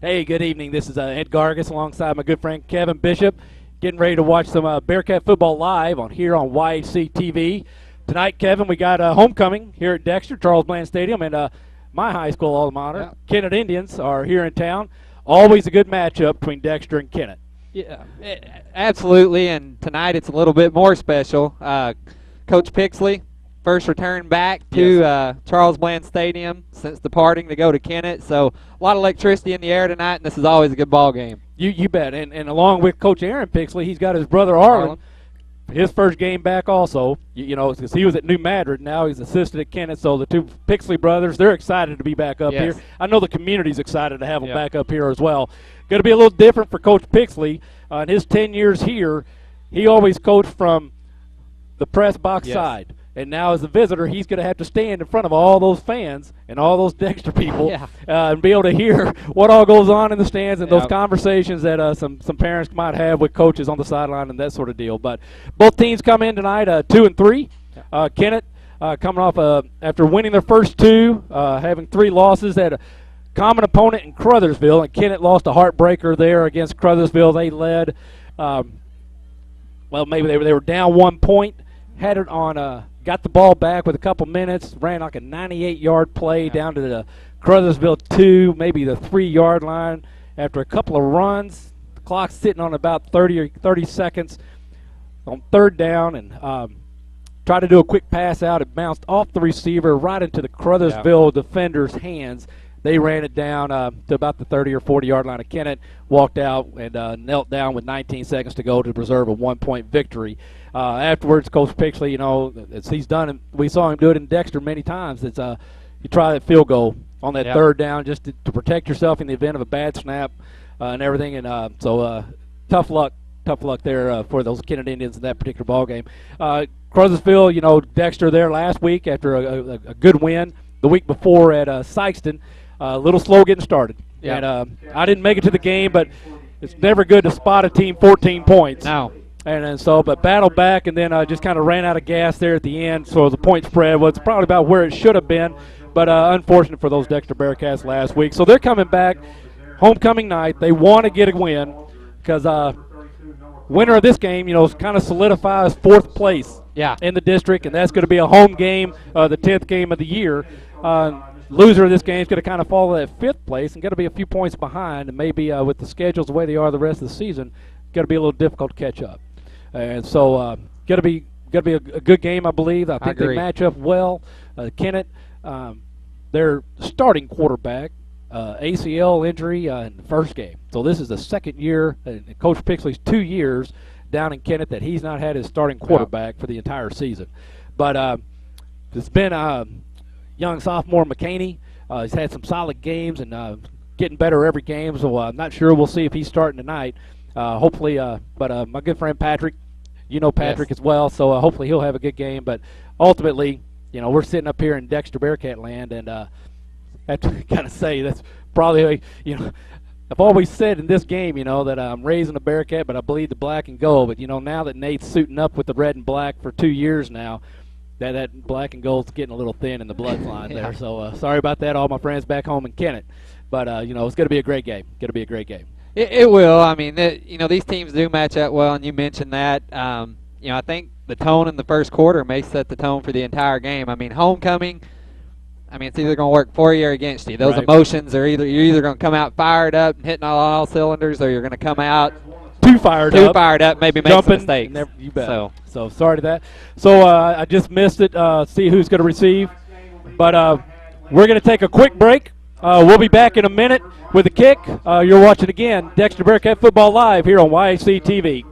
Hey, good evening. This is Ed Gargis alongside my good friend Kevin Bishop, getting ready to watch some Bearcat football live on YHC TV. Tonight, Kevin, we got homecoming here at Dexter, Charles Bland Stadium, and my high school alma mater, Kennett Indians, are here in town. Always a good matchup between Dexter and Kennett. Yeah, absolutely, and tonight it's a little bit more special. Coach Pixley, first return back to Charles Bland Stadium since departing to go to Kennett, so a lot of electricity in the air tonight, and this is always a good ball game. You bet, and along with Coach Aaron Pixley, he's got his brother Arlen. His first game back also, you know, because he was at New Madrid. Now he's assistant at Kennett. So the two Pixley brothers, they're excited to be back up here. I know the community's excited to have them back up here as well. Going to be a little different for Coach Pixley. In his 10 years here, he always coached from the press box side. And now as a visitor, he's going to have to stand in front of all those fans and all those Dexter people and be able to hear what all goes on in the stands and those conversations that some parents might have with coaches on the sideline and that sort of deal. But both teams come in tonight 2-3. Kennett coming off after winning their first two, having 3 losses, had a common opponent in Crothersville, and Kennett lost a heartbreaker there against Crothersville. They led, well, maybe they were down 1 point, had it on got the ball back with a couple minutes, ran like a 98-yard play down to the Crothersville 2, maybe the 3-yard line. After a couple of runs, the clock's sitting on about 30 seconds on third down, and tried to do a quick pass out. It bounced off the receiver right into the Crothersville defender's hands. They ran it down to about the 30 or 40-yard line of Kennett, walked out and knelt down with 19 seconds to go to preserve a 1-point victory. Afterwards, Coach Pixley, you know, as he's done, and we saw him do it in Dexter many times, it's you try that field goal on that third down just to protect yourself in the event of a bad snap and everything. And so tough luck there for those Kennett Indians in that particular ball game. Crothersville, you know, Dexter there last week after a good win. The week before at Sykeston, a little slow getting started. And I didn't make it to the game, but it's never good to spot a team 14 points. No. And so, but battled back and then just kind of ran out of gas there at the end. So the point spread was probably about where it should have been, but unfortunate for those Dexter Bearcats last week. So they're coming back, homecoming night. They want to get a win because winner of this game, you know, kind of solidifies 4th place in the district, and that's going to be a home game, the 10th game of the year. Loser of this game is going to kind of fall to that 5th place and going to be a few points behind, and maybe with the schedules the way they are the rest of the season, going to be a little difficult to catch up. And so going to be a good game, I believe. I think they match up well. Kennett, their starting quarterback, ACL injury in the first game. So this is the second year, Coach Pixley's 2 years down in Kennett that he's not had his starting quarterback for the entire season. But it's been young sophomore McCaney. He's had some solid games and getting better every game, so I'm not sure. We'll see if he's starting tonight. Hopefully, but my good friend Patrick, you know Patrick as well, so hopefully he'll have a good game. But ultimately, you know, we're sitting up here in Dexter Bearcat land, and I have to kind of say that's probably, you know, I've always said in this game, you know, that I'm raising a Bearcat, but I bleed the black and gold. But, you know, now that Nate's suiting up with the red and black for 2 years now, that black and gold's getting a little thin in the bloodline there. So sorry about that, all my friends back home in Kennett. But, you know, it's going to be a great game. It will. I mean, you know, these teams do match up well, and you mentioned that. You know, I think the tone in the first quarter may set the tone for the entire game. I mean, homecoming, I mean, it's either going to work for you or against you. Those emotions are you're either going to come out fired up and hitting all cylinders, or you're going to come out too fired up, maybe make some mistakes. You bet. So sorry to that. So I just missed it. See who's going to receive. But we're going to take a quick break. We'll be back in a minute with the kick. You're watching again Dexter Bearcat Football Live here on YHC TV.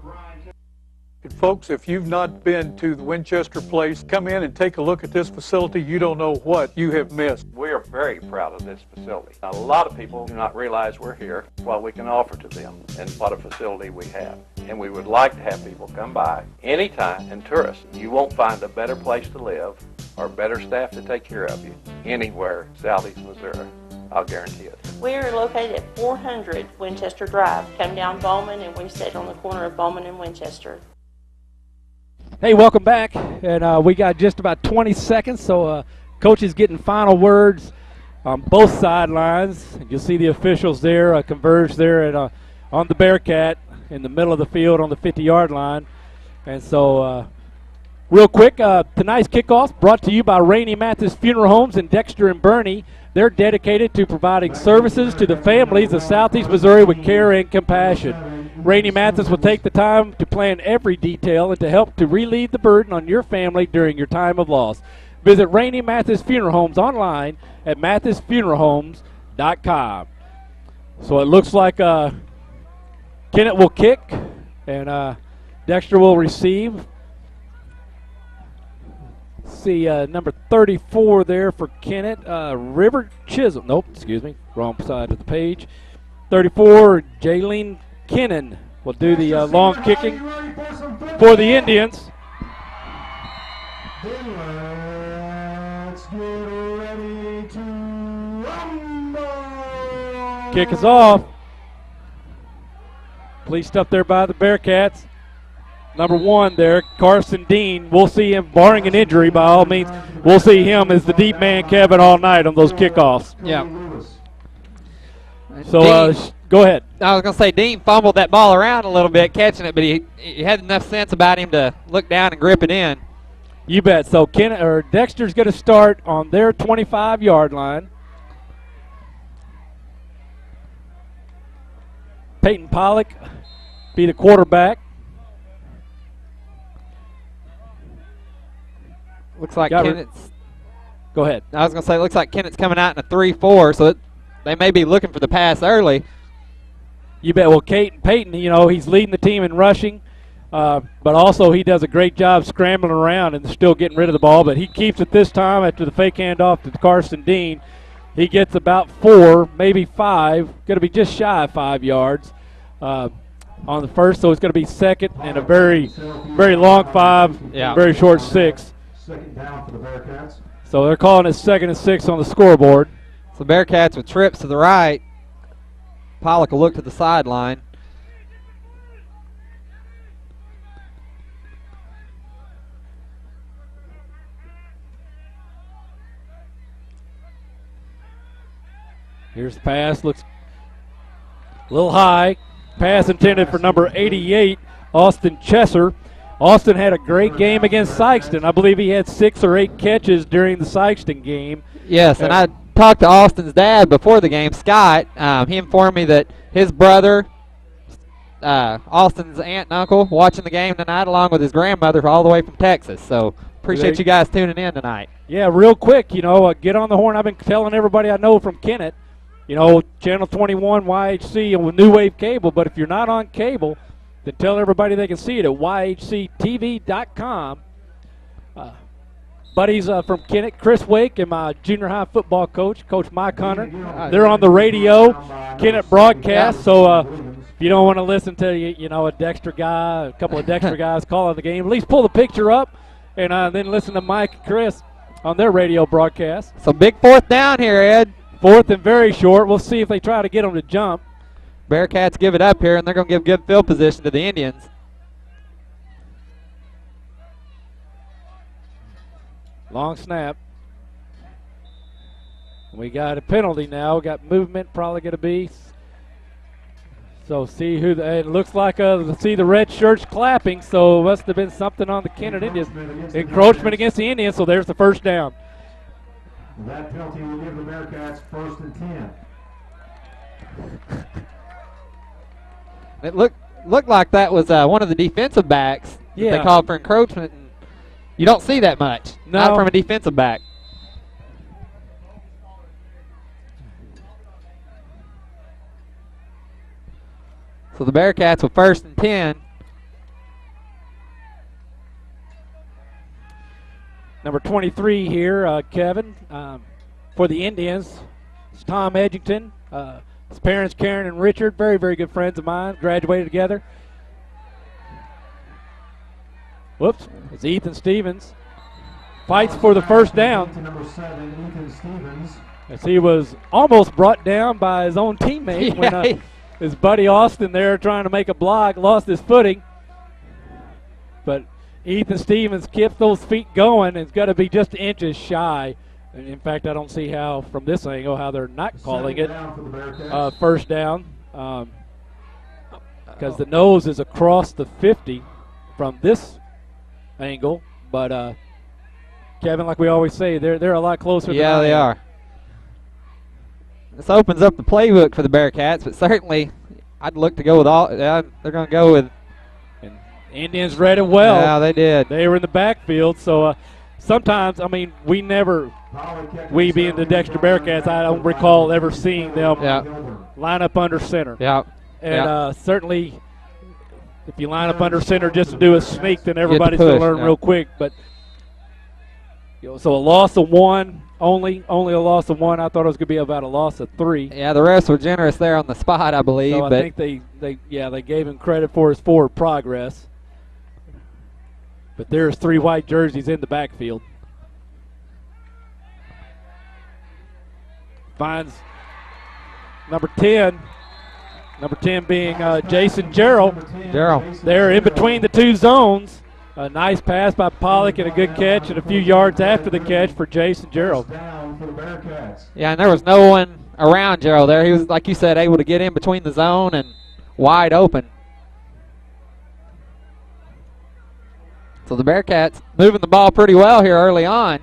Folks, if you've not been to the Winchester Place, come in and take a look at this facility. You don't know what you have missed. We are very proud of this facility. A lot of people do not realize we're here, what we can offer to them, and what a facility we have. And we would like to have people come by anytime and tour us. You won't find a better place to live or better staff to take care of you anywhere southeast Missouri. I'll guarantee it. We are located at 400 Winchester Drive. Come down Bowman, and we sit on the corner of Bowman and Winchester. Hey, welcome back. And we got just about 20 seconds, so Coach is getting final words on both sidelines. You'll see the officials there converge there at, on the Bearcat in the middle of the field on the 50-yard line. And so real quick, tonight's kickoff brought to you by Rainey Mathis Funeral Homes in Dexter and Bernie. They're dedicated to providing services to the families of Southeast Missouri with care and compassion. Rainey Mathis will take the time to plan every detail and to help to relieve the burden on your family during your time of loss. Visit Rainey Mathis Funeral Homes online at mathisfuneralhomes.com. So it looks like Kennett will kick and Dexter will receive. See number 34 there for Kennett, River Chisholm. Nope, excuse me, wrong side of the page. 34, Jaylene Kennan will do the long kicking for the Indians. Kick is off. Policed up there by the Bearcats. Number 1 there, Carson Dean. We'll see him, barring an injury by all means, we'll see him as the deep man, Kevin, all night on those kickoffs. Yeah. So go ahead. I was going to say Dean fumbled that ball around a little bit catching it, but he had enough sense about him to look down and grip it in. You bet. So Dexter's going to start on their 25-yard line. Peyton Pollock be the quarterback. Looks like Kennett's. Go ahead. I was going to say, it looks like Kennett's coming out in a 3-4, so they may be looking for the pass early. You bet. Well, Peyton, he's leading the team in rushing, but also he does a great job scrambling around and still getting rid of the ball. But he keeps it this time after the fake handoff to Carson Dean. He gets about 4, maybe 5, going to be just shy of 5 yards on the first, so it's going to be second and a very, very long 5, very short 6. Second down for the Bearcats. So they're calling it 2nd and 6 on the scoreboard. So Bearcats with trips to the right. Pollock will look to the sideline. Here's the pass. Looks a little high. Pass intended for number 88, Austin Chesser. Austin had a great game against Sykeston. I believe he had 6 or 8 catches during the Sykeston game. Yes, and I talked to Austin's dad before the game, Scott. He informed me that his brother, Austin's aunt and uncle, watching the game tonight along with his grandmother all the way from Texas. So appreciate you guys tuning in tonight. Yeah, real quick, get on the horn. I've been telling everybody I know from Kennett, Channel 21, YHC, and New Wave Cable. But if you're not on cable, then tell everybody they can see it at yhctv.com. Buddies from Kennett, Chris Wake, and my junior high football coach, Coach Mike Hunter. They're on the radio, Kennett broadcast. So if you don't want to listen to a Dexter guy, a couple of Dexter guys calling the game, at least pull the picture up and then listen to Mike and Chris on their radio broadcast. So big 4th down here, Ed. 4th and very short. We'll see if they try to get them to jump. Bearcats give it up here, and they're going to give good field position to the Indians. Long snap. We got a penalty now. We got movement probably going to be. So see who it looks like see the red shirts clapping, so it must have been something on the Kennett Indians. Encroachment against the Indians, so there's the first down. That penalty will give the Bearcats 1st and 10. It looked like that was one of the defensive backs that they called for encroachment. And you don't see that much, not from a defensive back. So the Bearcats with 1st and 10. Number 23 here, Kevin, for the Indians. It's Tom Edgington. His parents, Karen and Richard, very, very good friends of mine, graduated together. Whoops, it's Ethan Stevens. Fights for the first down. Number 7, Ethan Stevens. As he was almost brought down by his own teammate when his buddy Austin there trying to make a block lost his footing. But Ethan Stevens kept those feet going and it's got to be just inches shy In fact, I don't see how, from this angle, how they're not calling it first down, because the nose is across the 50 from this angle. But Kevin, like we always say, they're a lot closer. Yeah, they are. This opens up the playbook for the Bearcats, but certainly I'd look to go with all. They're going to go with. And Indians read it well. Yeah, they did. They were in the backfield, so sometimes, I mean, we being the Dexter Bearcats, I don't recall ever seeing them line up under center. Yeah. And certainly, if you line up under center just to do a sneak, then everybody's going to learn real quick. But so a loss of one, only a loss of one. I thought it was going to be about a loss of 3. Yeah, the rest were generous there on the spot, I believe. So I think they gave him credit for his forward progress. But there's 3 white jerseys in the backfield. Finds number 10. Number 10 being Jason Gerald. They're in between the 2 zones. A nice pass by Pollock and a good catch, and a few yards after the catch for Jason Gerald. Yeah, and there was no one around Gerald there. He was, like you said, able to get in between the zone and wide open. So the Bearcats moving the ball pretty well here early on.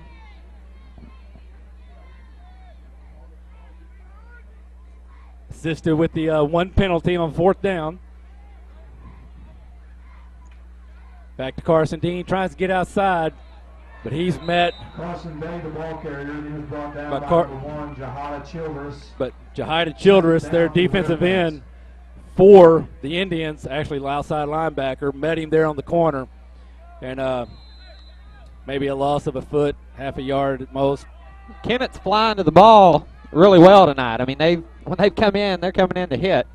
Assisted with the 1 penalty on 4th down. Back to Carson Dean, tries to get outside, but he's met. Carson Day, the ball carrier, he was brought down by number 1, Jahida Childress. But Jahida Childress, their defensive end for the Indians, actually outside linebacker, met him there on the corner. And maybe a loss of a foot, half a yard at most. Kennett's flying to the ball really well tonight. I mean, when they've come in, they're coming in to hit.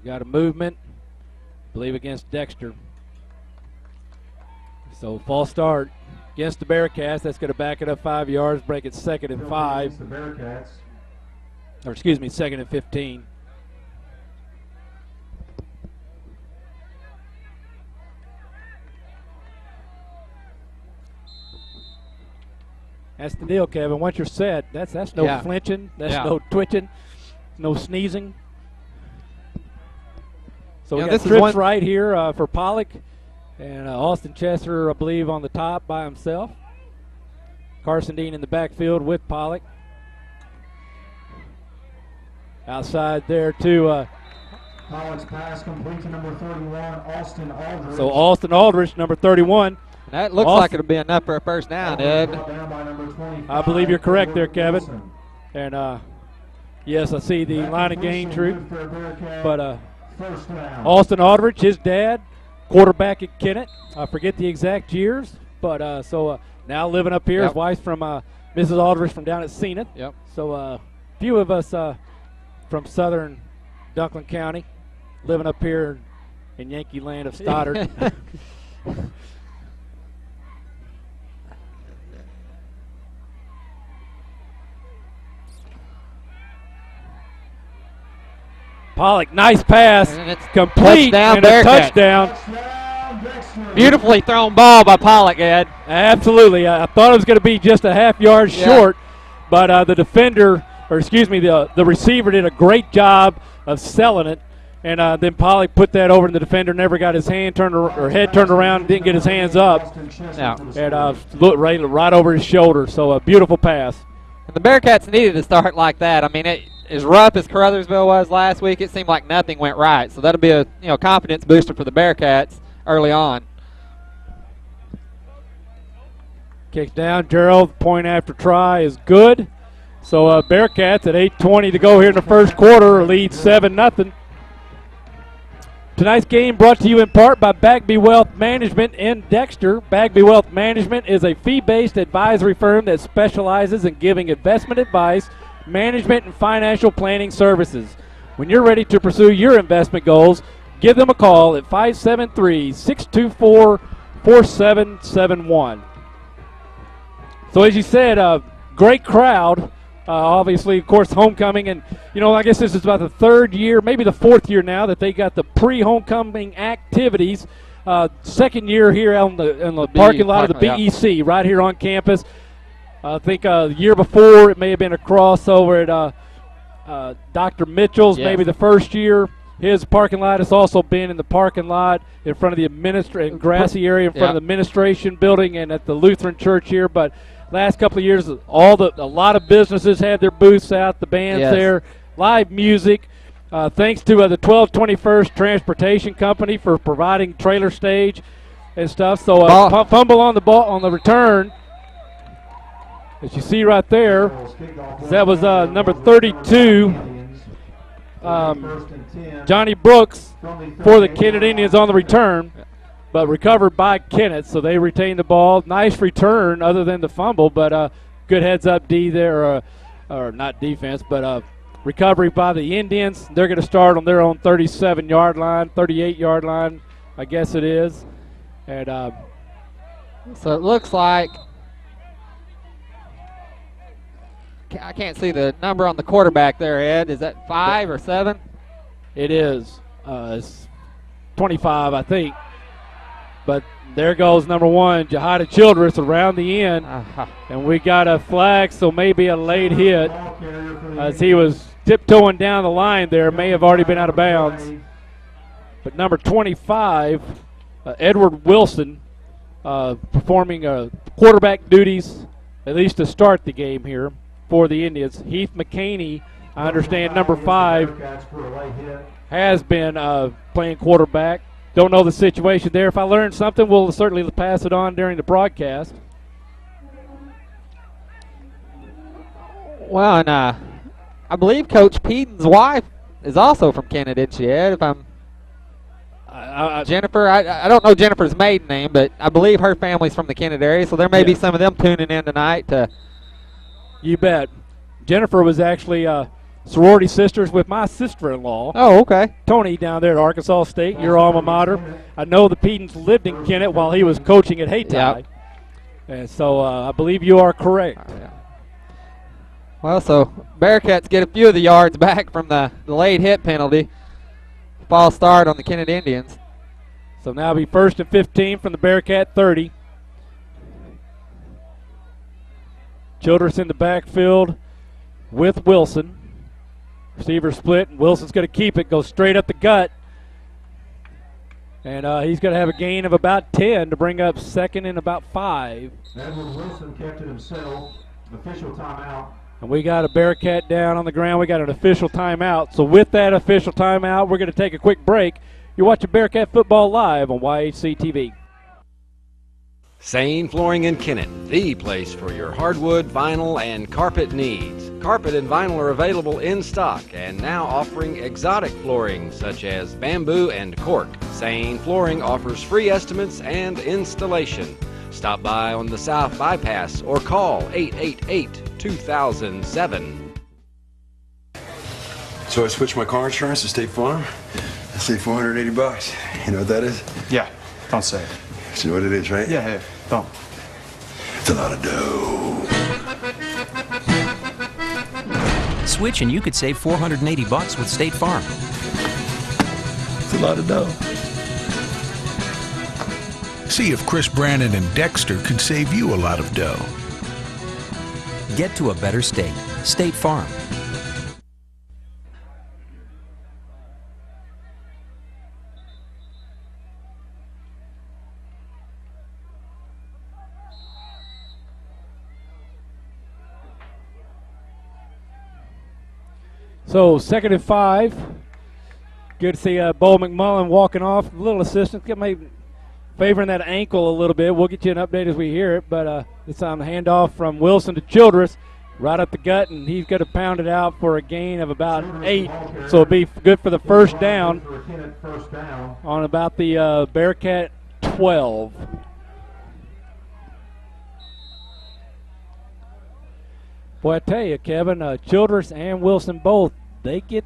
Got a movement, I believe, against Dexter. So false start against the Bearcats. That's going to back it up 5 yards, break it 2nd and 5. Or excuse me, 2nd and 15. That's the deal, Kevin. Once you're set, that's no flinching, that's no twitching, no sneezing. So we got trips right here for Pollock, and Austin Chester, I believe, on the top by himself. Carson Dean in the backfield with Pollock. Outside there to Pollock's pass complete to number 31, Austin Aldridge. So Austin Aldridge, number 31. That looks like it'll be enough for a first down, Ed. I believe you're correct there, Kevin. And yes, I see the line of game true. But Austin Aldridge, his dad, quarterback at Kennett. I forget the exact years, but now living up here. His wife's from Mrs. Aldridge from down at Zenith. So a few of us from southern Dunklin County living up here in Yankee land of Stoddard. Pollock, nice pass, and it's complete, and a touchdown. Beautifully thrown ball by Pollock, Ed. Absolutely. I thought it was going to be just a half yard short, but the defender, or excuse me, the receiver did a great job of selling it, and then Pollock put that over, and the defender never got his hand turned or head turned around, didn't get his hands up, and looked right over his shoulder. So a beautiful pass. And the Bearcats needed to start like that. I mean, as rough as Caruthersville was last week, it seemed like nothing went right. So that'll be a confidence booster for the Bearcats early on. Kicks down, Gerald. Point after try is good. So Bearcats at 8:20 to go here in the first quarter, lead 7-0. Tonight's game brought to you in part by Bagby Wealth Management in Dexter. Bagby Wealth Management is a fee-based advisory firm that specializes in giving investment advice, management, and financial planning services. When you're ready to pursue your investment goals, give them a call at 573-624-4771. So as you said, a great crowd Obviously, of course, homecoming, and I guess this is about the third year, maybe the fourth year now that they got the pre-homecoming activities. Second year here in the parking lot of the BEC, right here on campus. I think the year before it may have been a crossover at Dr. Mitchell's, maybe the first year. His parking lot has also been in the parking lot in front of the grassy area in front of the administration building and at the Lutheran Church here. But last couple of years, a lot of businesses had their booths out, the bands there, live music. Thanks to the 1221st Transportation Company for providing trailer stage and stuff. So fumble on the ball on the return, as you see right there. That was number 32, Johnny Brooks, for the Kennett Indians on the return, but recovered by Kennett. So they retain the ball. Nice return, other than the fumble, but good heads-up D there, or not defense, but recovery by the Indians. They're going to start on their own 37-yard line, 38-yard line, I guess it is. And so it looks like, I can't see the number on the quarterback there, Ed. Is that 5 or 7? It is. It's 25, I think. But there goes number 1, Jahida Childress, around the end. And we got a flag, so maybe a late hit as he was tiptoeing down the line there. May have already been out of bounds. But number 25, Edward Wilson, performing quarterback duties, at least to start the game here for the Indians. Heath McCaney, I understand, number 5, has been playing quarterback. Don't know the situation there. If I learn something, we'll certainly pass it on during the broadcast. Well, and I believe Coach Peden's wife is also from Kennett, isn't she, Ed? If I'm Jennifer, I don't know Jennifer's maiden name, but I believe her family's from the Kennett area, so there may be some of them tuning in tonight. You bet. Jennifer was actually sorority sisters with my sister-in-law. Oh, okay. Tony down there at Arkansas State, your alma mater. I know the Pedens lived in Kennett while he was coaching at Haytide. Yep. And so I believe you are correct. Well, so Bearcats get a few of the yards back from the late hit penalty. False start on the Kennett Indians. So now it'll be 1st and 15 from the Bearcat 30. Childress in the backfield with Wilson. Receiver split, and Wilson's going to keep it, go straight up the gut. And he's going to have a gain of about 10 to bring up 2nd and about 5. Edward Wilson kept it himself. Official timeout. And we got a Bearcat down on the ground. We got an official timeout. So with that official timeout, we're going to take a quick break. You're watching Bearcat Football live on YHC TV. Sane Flooring in Kennett, the place for your hardwood, vinyl, and carpet needs. Carpet and vinyl are available in stock and now offering exotic flooring such as bamboo and cork. Sane Flooring offers free estimates and installation. Stop by on the South Bypass or call 888-2007. So I switched my car insurance to State Farm. I saved $480. You know what that is? Yeah, don't say it. You know what it is, right? Yeah, don't. It's a lot of dough. Switch and you could save $480 with State Farm. It's a lot of dough. See if Chris Brandon and Dexter can save you a lot of dough. Get to a better state. State Farm. So 2nd and 5. Good to see Bo McMullen walking off. A little assistance. Maybe favoring that ankle a little bit. We'll get you an update as we hear it. But it's on the handoff from Wilson to Childress. Right up the gut, and he's going to pound it out for a gain of about 8. So it'll be good for the first down on about the Bearcat 12. Boy, I tell you, Kevin, Childress and Wilson both, they get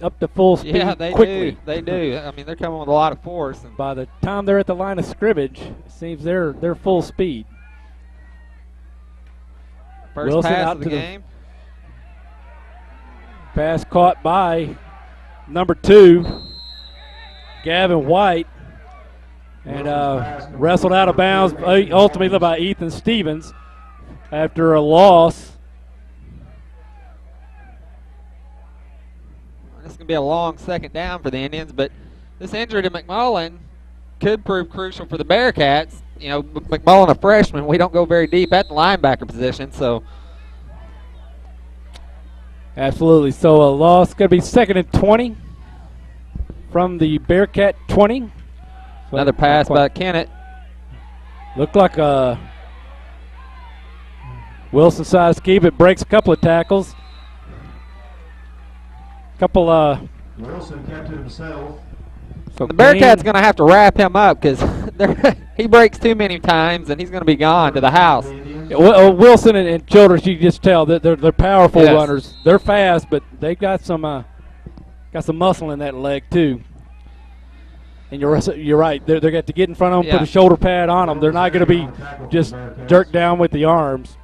up to full speed quickly. Do. They do. I mean, they're coming with a lot of force. And by the time they're at the line of scrimmage, it seems they're full speed. First Wilson pass of the game. Pass caught by number 2, Gavin White, and wrestled out of bounds ultimately by Ethan Stevens after a loss. This is going to be a long second down for the Indians, but this injury to McMullen could prove crucial for the Bearcats. You know, McMullen, a freshman, we don't go very deep at the linebacker position, so. Absolutely. So a loss going to be 2nd and 20 from the Bearcat 20. So another pass by Kennett. Looked like a Wilson-sized keep. It breaks a couple of tackles. Wilson kept it himself. So the Bearcats going to have to wrap him up because he breaks too many times and he's going to be gone to the house. Wilson and Childress, you can just tell that they're powerful runners. They're fast, but they've got some muscle in that leg too. And you're right. They're got to get in front of them, put a shoulder pad on them. They're not going to be just jerked down with the arms.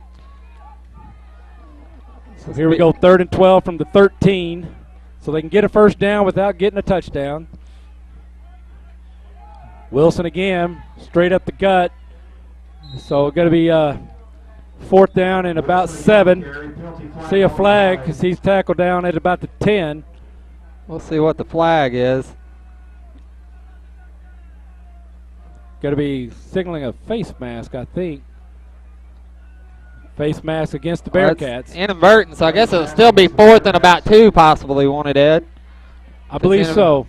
So here we go, 3rd and 12 from the 13. So they can get a first down without getting a touchdown. Wilson again, straight up the gut. So going to be 4th down and about 7. See a flag because he's tackled down at about the 10. We'll see what the flag is. Going to be signaling a face mask, I think. Face mask against the Bearcats. Inadvertent, so I guess it'll still be 4th and about 2 possibly, won't it, Ed? I believe so.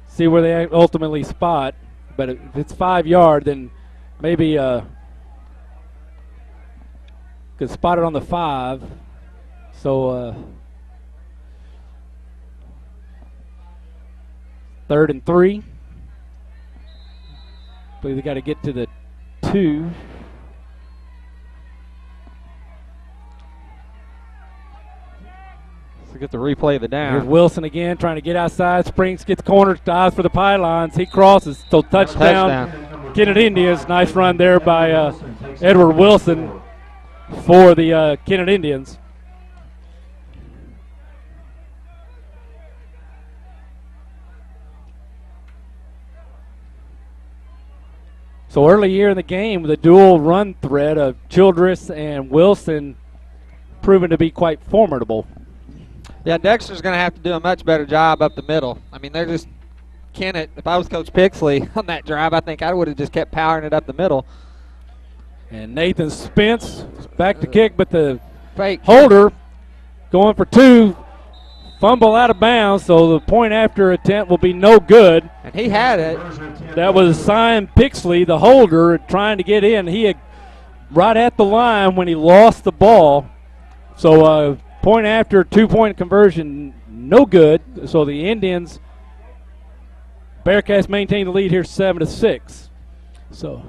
See where they ultimately spot. But if it's 5 yard, then maybe could spot it on the 5. So 3rd and 3. Believe they got to get to the 2. So get the replay of the down. Here's Wilson again trying to get outside. Springs gets cornered, dives for the pylons. He crosses. So touchdown. Kennett Indians. Nice run there by Edward Wilson for the Kennett Indians. So early here in the game, the dual run threat of Childress and Wilson proven to be quite formidable. Yeah, Dexter's going to have to do a much better job up the middle. I mean, they're just Kennett. If I was Coach Pixley on that drive, I think I would have just kept powering it up the middle. And Nathan Spence back to kick, but the fake holder going for 2. Fumble out of bounds, so the point after attempt will be no good. And he had it. That was Simon Pixley, the holder, trying to get in. He had right at the line when he lost the ball. So point after 2-point conversion, no good. So the Indians, Bearcats maintain the lead here 7-6. So,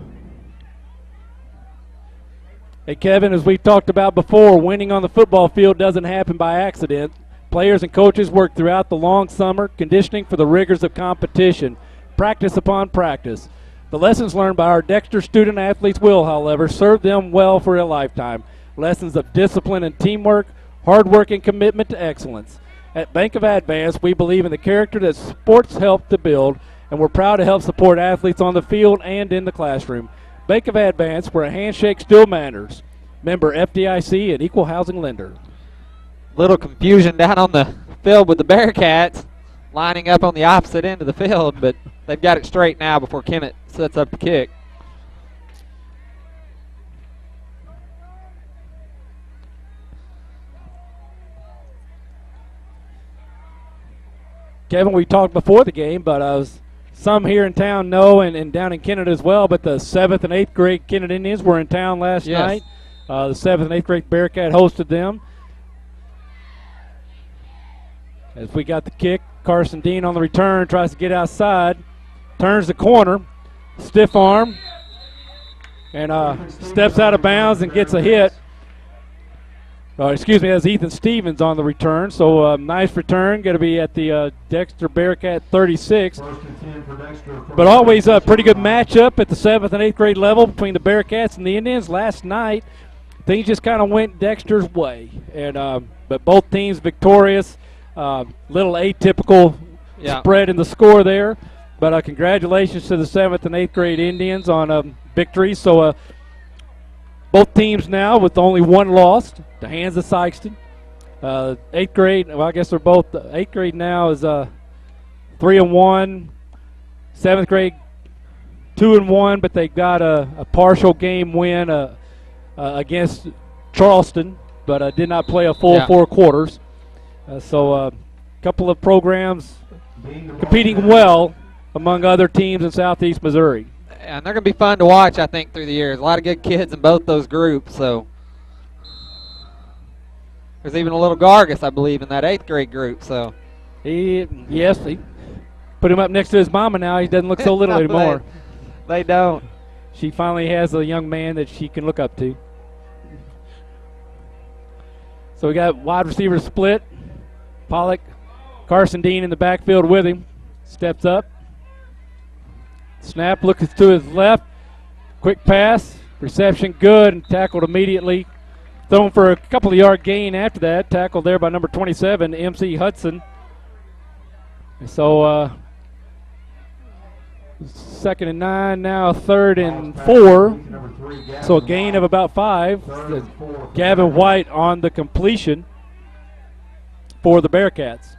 hey Kevin, as we talked about before, winning on the football field doesn't happen by accident. Players and coaches work throughout the long summer, conditioning for the rigors of competition, practice upon practice. The lessons learned by our Dexter student athletes will, however, serve them well for a lifetime. Lessons of discipline and teamwork, hard work and commitment to excellence. At Bank of Advance, we believe in the character that sports help to build, and we're proud to help support athletes on the field and in the classroom. Bank of Advance, where a handshake still matters. Member FDIC and equal housing lender. Little confusion down on the field with the Bearcats lining up on the opposite end of the field, but they've got it straight now before Kennett sets up the kick. Kevin, we talked before the game, but some here in town know, and down in Kennett as well, but the 7th and 8th grade Kennett Indians were in town last night. The 7th and 8th grade Bearcat hosted them. As we got the kick, Carson Dean on the return, tries to get outside, turns the corner, stiff arm, and steps out of bounds and gets a hit. That's Ethan Stevens on the return. So nice return, going to be at the Dexter Bearcat 36. But always a pretty good matchup at the 7th and 8th grade level between the Bearcats and the Indians. Last night, things just kind of went Dexter's way, and but both teams victorious. Little atypical Yeah. spread in the score there. But congratulations to the 7th and 8th grade Indians on victory. So both teams now with only one loss, the hands of Sykeston. 8th grade, well, I guess they're both. 8th grade now is 3-1. 7th grade 2-1, but they got a partial game win against Charleston, but did not play a full 4 quarters. So a couple of programs competing well among other teams in Southeast Missouri. And they're going to be fun to watch, I think, through the years. A lot of good kids in both those groups. So there's even a little Gargis, I believe, in that 8th grade group. So he put him up next to his mama now. He doesn't look so little anymore. They don't. She finally has a young man that she can look up to. So we got wide receiver split. Pollock, Carson Dean in the backfield with him. Steps up. Snap, looks to his left. Quick pass. Reception good and tackled immediately. Thrown for a couple of yard gain after that. Tackled there by number 27, MC Hudson. And so 2nd and 9, now 3rd and 4. So a gain of about 5. Gavin White on the completion for the Bearcats.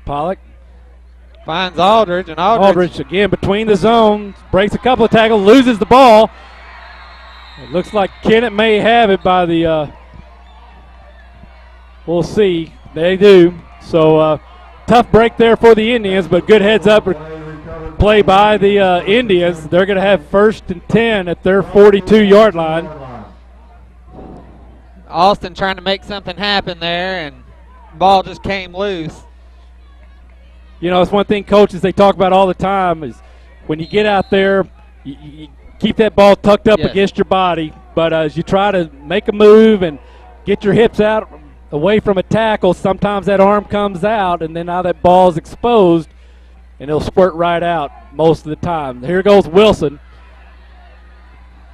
Pollock finds Aldridge, and Aldridge again between the zones, breaks a couple of tackles, loses the ball. It looks like Kennett may have it by the, we'll see. They do. So tough break there for the Indians, but good heads up play by the Indians. They're going to have 1st and 10 at their 42-yard line. Austin trying to make something happen there, and ball just came loose. You know, it's one thing coaches, they talk about all the time is when you get out there, you keep that ball tucked up against your body. But as you try to make a move and get your hips out away from a tackle, sometimes that arm comes out, and then now that ball is exposed, and it'll squirt right out most of the time. Here goes Wilson.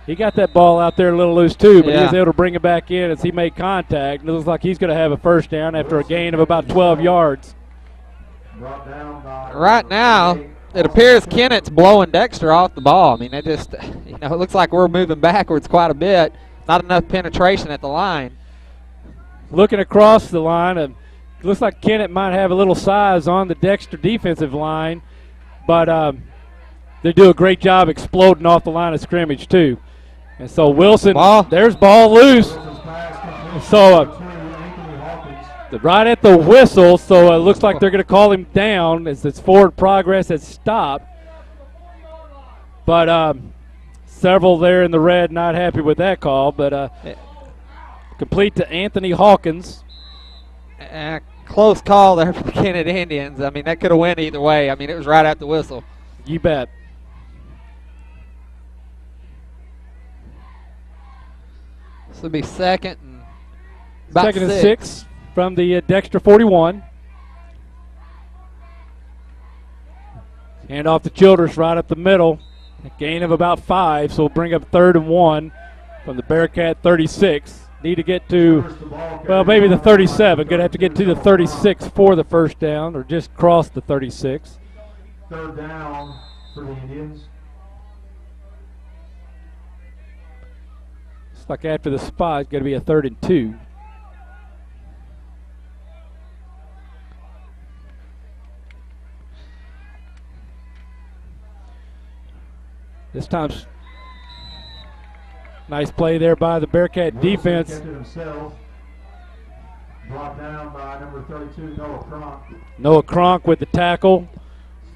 He got that ball out there a little loose too, but he was able to bring it back in as he made contact. And it looks like he's going to have a 1st down after a gain of about 12 yards. Right now, it appears Kennett's blowing Dexter off the ball. I mean, it just, it looks like we're moving backwards quite a bit. Not enough penetration at the line. Looking across the line, it looks like Kennett might have a little size on the Dexter defensive line, but they do a great job exploding off the line of scrimmage too. And so Wilson, there's ball loose. So right at the whistle, so it looks like they're going to call him down as its forward progress has stopped. But several there in the red not happy with that call, but complete to Anthony Hawkins. Close call there for the Kennett Indians. I mean, that could have went either way. I mean, it was right at the whistle. You bet. This will be 2nd and about 2nd and 6 from the Dexter 41. Hand off to Childress right up the middle. A gain of about 5, so we'll bring up 3rd and 1 from the Bearcat 36. Need to get to, well, maybe the 37. Going to have to get to the 36 for the 1st down, or just cross the 36. 3rd down for the Indians. Looks like after the spot, it's going to be a 3rd and 2. This time, nice play there by the Bearcat defense. Brought down by number 32, Noah Cronk. Noah Cronk with the tackle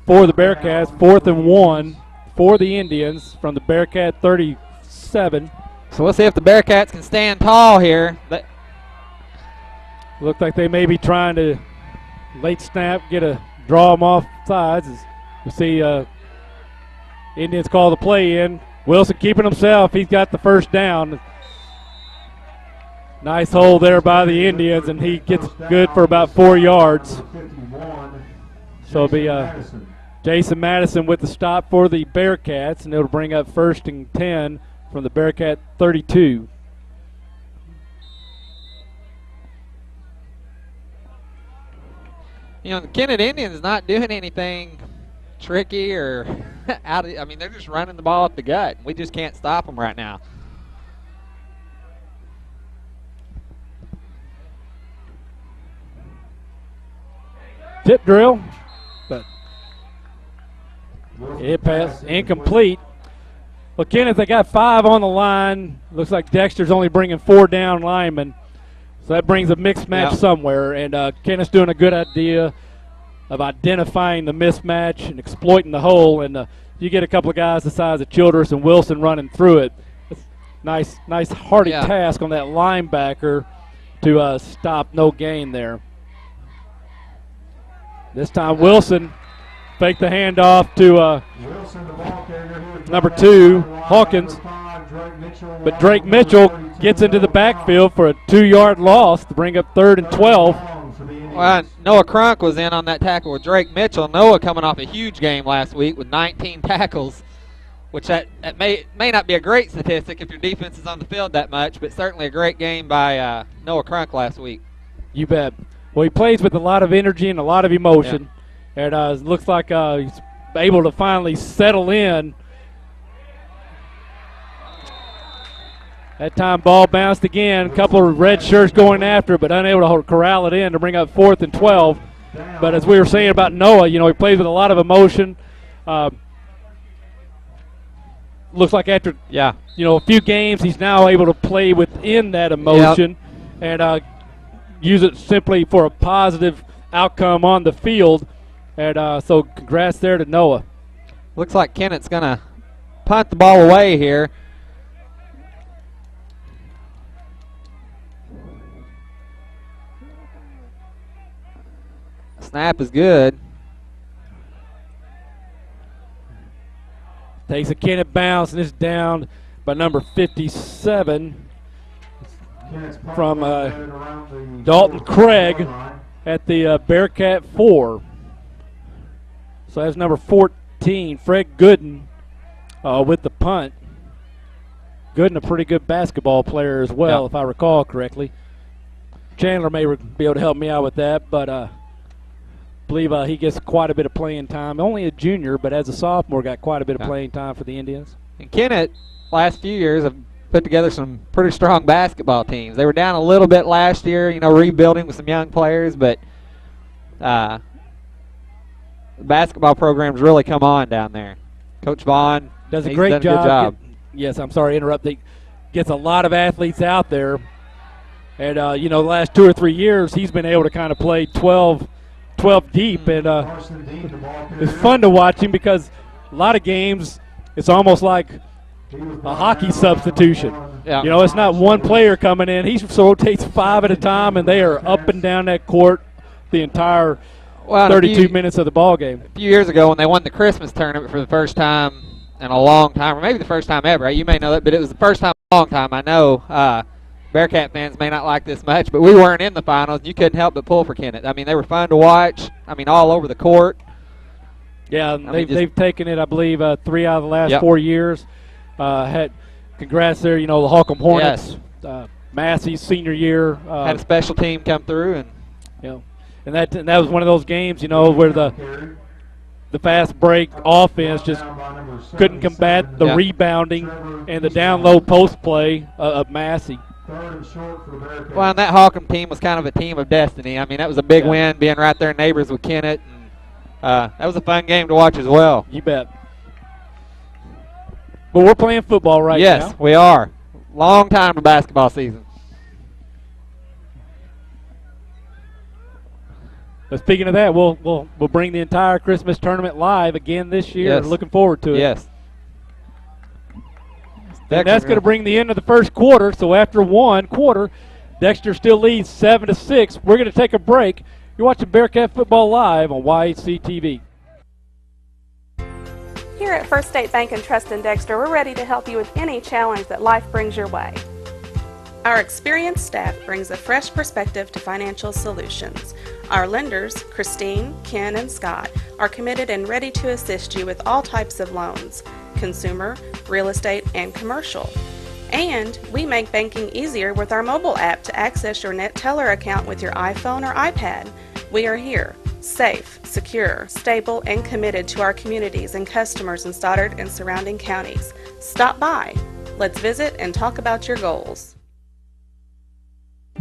for the Bearcats. 4th and 1 for the Indians from the Bearcat 37. So we'll see if the Bearcats can stand tall here. Look like they may be trying to late snap, draw them off sides. As we see Indians call the play in. Wilson keeping himself. He's got the 1st down. Nice hole there by the Indians, and he gets good for about 4 yards. So it'll be Jason Madison with the stop for the Bearcats, and it'll bring up 1st and 10 from the Bearcat 32. You know, the Kennett Indians not doing anything tricky or out of, I mean, they're just running the ball up the gut. We just can't stop them right now. Tip drill, but it passed incomplete. Well, Kenneth, they got 5 on the line. Looks like Dexter's only bringing 4 down linemen. So that brings a mixed match somewhere. And Kenneth's doing a good idea of identifying the mismatch and exploiting the hole. And you get a couple of guys the size of Childress and Wilson running through it. It's nice hardy task on that linebacker to stop no gain there. This time Wilson faked the handoff to number 2, Hawkins. But Drake Mitchell gets into the backfield for a 2-yard loss to bring up 3rd and 12. Well, Noah Crunk was in on that tackle with Drake Mitchell. Noah coming off a huge game last week with 19 tackles, which that may not be a great statistic if your defense is on the field that much, but certainly a great game by Noah Crunk last week. You bet. Well, he plays with a lot of energy and a lot of emotion. And it looks like he's able to finally settle in. That time ball bounced again. A couple of red shirts going after it, but unable to corral it in to bring up 4th and 12. But as we were saying about Noah, you know, he plays with a lot of emotion. Looks like after a few games, he's now able to play within that emotion and use it simply for a positive outcome on the field. And so congrats there to Noah. Looks like Kennett's going to punt the ball away here. Snap is good. Takes a Kennett bounce, and it's down by number 57 from Dalton Craig at the Bearcat 4. So that's number 14, Fred Gooden, with the punt. Gooden, a pretty good basketball player as well, if I recall correctly. Chandler may be able to help me out with that, but I believe he gets quite a bit of playing time. Only a junior, but as a sophomore, got quite a bit of playing time for the Indians. And Kennett, last few years, have put together some pretty strong basketball teams. They were down a little bit last year, you know, rebuilding with some young players, but the basketball program's really come on down there. Coach Vaughn does a great job. Yes, I'm sorry to interrupt. He gets a lot of athletes out there. And, you know, the last 2 or 3 years, he's been able to kind of play 12 deep. And it's fun to watch him because a lot of games, it's almost like a hockey substitution. Yeah. You know, it's not one player coming in. He rotates 5 at a time, and they are up and down that court the entire 32 minutes of the ball game. A few years ago when they won the Christmas tournament for the first time in a long time, or maybe the first time ever, you may know that, but it was the first time in a long time. I know Bearcat fans may not like this much, but we weren't in the finals, and you couldn't help but pull for Kennett. I mean, they were fun to watch. I mean, all over the court. Yeah, they've taken it, I believe, 3 out of the last 4 years. Had congrats there, you know, the Holcomb Hornets. Yes. Massey's senior year. Had a special team come through, and you know, and that was one of those games, you know, where the fast break offense just couldn't combat the rebounding and the down low post play of Massey. Well, and that Holcomb team was kind of a team of destiny. I mean, that was a big win, being right there neighbors with Kennett. And, that was a fun game to watch as well. You bet. But we're playing football right now. Yes, we are. Long time for basketball season. But speaking of that, we'll bring the entire Christmas tournament live again this year. Yes. Looking forward to it. Yes. And that's going to bring the end of the first quarter. So after 1 quarter, Dexter still leads 7-6. We're going to take a break. You're watching Bearcat Football Live on YHC-TV. Here at First State Bank and Trust in Dexter, we're ready to help you with any challenge that life brings your way. Our experienced staff brings a fresh perspective to financial solutions. Our lenders, Christine, Ken, and Scott, are committed and ready to assist you with all types of loans, consumer, real estate, and commercial. And we make banking easier with our mobile app to access your Net Teller account with your iPhone or iPad. We are here, safe, secure, stable, and committed to our communities and customers in Stoddard and surrounding counties. Stop by. Let's visit and talk about your goals.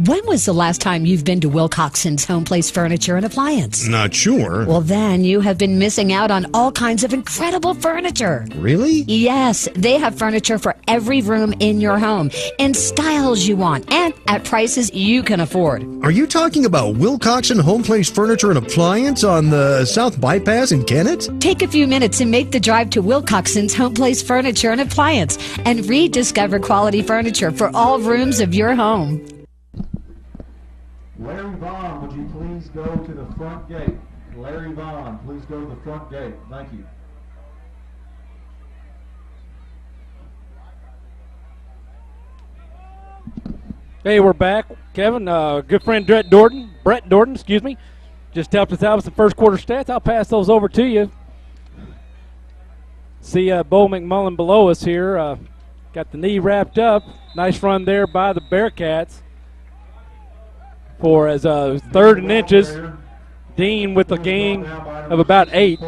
When was the last time you've been to Wilcoxon's Home Place Furniture and Appliance? Not sure. Well, then you have been missing out on all kinds of incredible furniture. Really? Yes, they have furniture for every room in your home in styles you want and at prices you can afford. Are you talking about Wilcoxon Home Place Furniture and Appliance on the South Bypass in Kennett? Take a few minutes and make the drive to Wilcoxon's Home Place Furniture and Appliance and rediscover quality furniture for all rooms of your home. Larry Vaughn, would you please go to the front gate? Larry Vaughn, please go to the front gate. Thank you. Hey, we're back. Kevin, good friend Brett Dorton, excuse me, just helped us out with some first quarter stats. I'll pass those over to you. See Bo McMullen below us here. Got the knee wrapped up. Nice run there by the Bearcats. For as third and inches, Dean with a gain of about 8,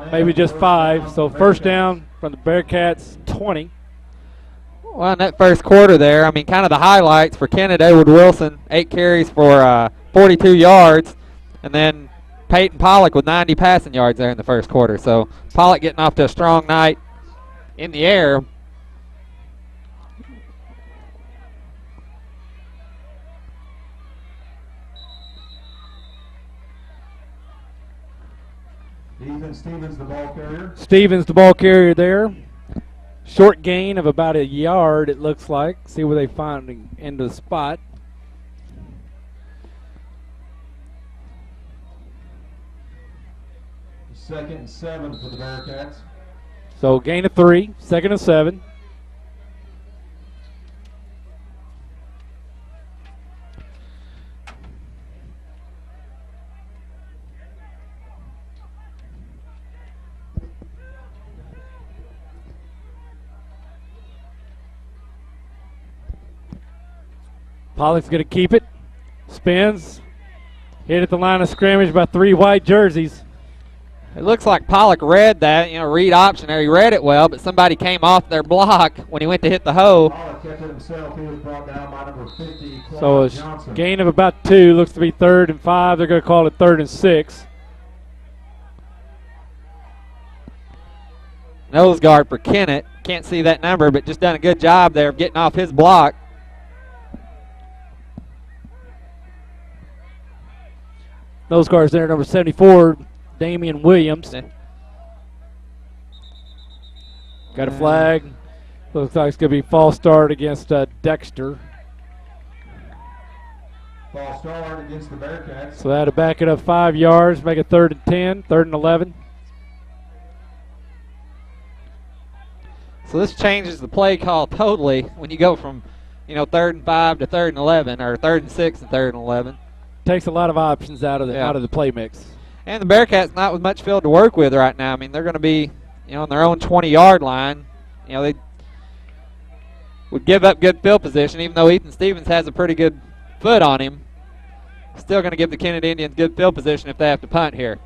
maybe just 5. So first down from the Bearcats 20. Well, in that first quarter there, I mean, kind of the highlights for Kennett, Edward Wilson, 8 carries for 42 yards, and then Peyton Pollock with 90 passing yards there in the first quarter. So Pollock getting off to a strong night in the air. Stevens, the ball carrier. Stevens, the ball carrier there. Short gain of about a yard, it looks like. See where they find the end of the spot. Second and 7 for the Bearcats. So gain of 3, second and 7. Pollock's going to keep it. Spins. Hit at the line of scrimmage by 3 white jerseys. It looks like Pollock read that, read option there. He read it well, but somebody came off their block when he went to hit the hole. Pollock kept it himself. He was brought down by number 50. So a gain of about 2. Looks to be 3rd and 5. They're going to call it 3rd and 6. Nose guard for Kennett. Can't see that number, but just done a good job there of getting off his block. Nose guards there, number 74, Damian Williams. Got a flag. Looks like it's going to be false start against Dexter. False start against the Bearcats. So that'll back it up 5 yards, make it 3rd and 10, 3rd and 11. So this changes the play call totally when you go from, 3rd and 5 to 3rd and 11, or 3rd and 6 and 3rd and 11. Takes a lot of options out of the play mix. And the Bearcats not with much field to work with right now. I mean, they're going to be, on their own 20-yard line. They would give up good field position, even though Ethan Stevens has a pretty good foot on him. Still going to give the Kennett Indians good field position if they have to punt here.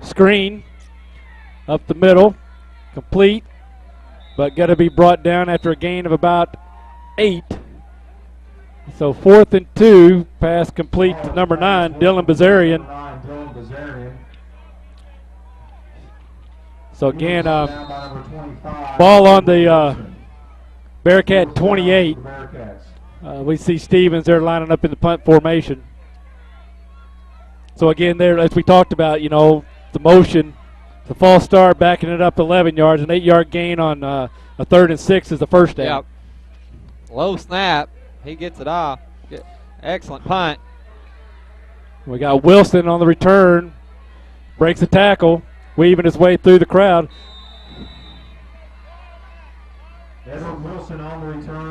Screen up the middle, complete, but got to be brought down after a gain of about 8. So 4th and 2, pass complete to number 9, Dylan Bazarian. So again, ball on the Bearcat 28. We see Stevens there lining up in the punt formation. So again, there, as we talked about, the motion, the false start, backing it up 11 yards, an 8-yard gain on a 3rd and 6 is the first down. Yep. Low snap. He gets it off. Excellent punt. We got Wilson on the return. Breaks the tackle. weaving his way through the crowd.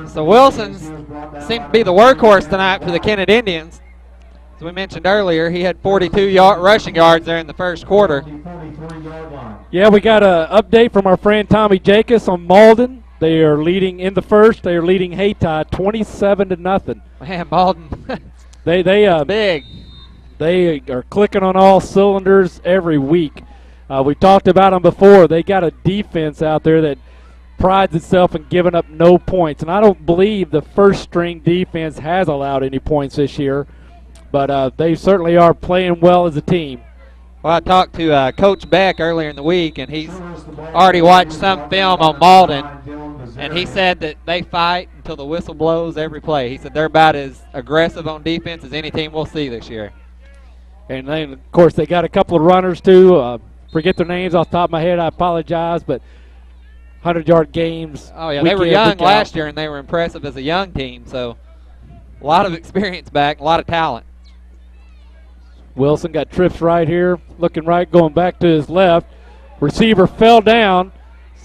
So Wilson's seemed to be the workhorse tonight for the Kennett Indians. As we mentioned earlier, he had 42 rushing yards there in the first quarter. Yeah, we got an update from our friend Tommy Jacobs on Malden. They are leading in the first. They are leading Hayti 27-0. Man, Malden. they big. They are clicking on all cylinders every week. We talked about them before. They got a defense out there that prides itself in giving up no points, and I don't believe the first-string defense has allowed any points this year, but they certainly are playing well as a team. Well, I talked to Coach Beck earlier in the week, and he's already watched some film on Malden, and he said that they fight until the whistle blows every play. He said they're about as aggressive on defense as any team we'll see this year. And then, of course, they got a couple of runners, too. Forget their names off the top of my head. I apologize, but 100-yard games. Oh, yeah, they were young last year, and they were impressive as a young team. So a lot of experience back, a lot of talent. Wilson got trips right here, looking right, going back to his left. Receiver fell down,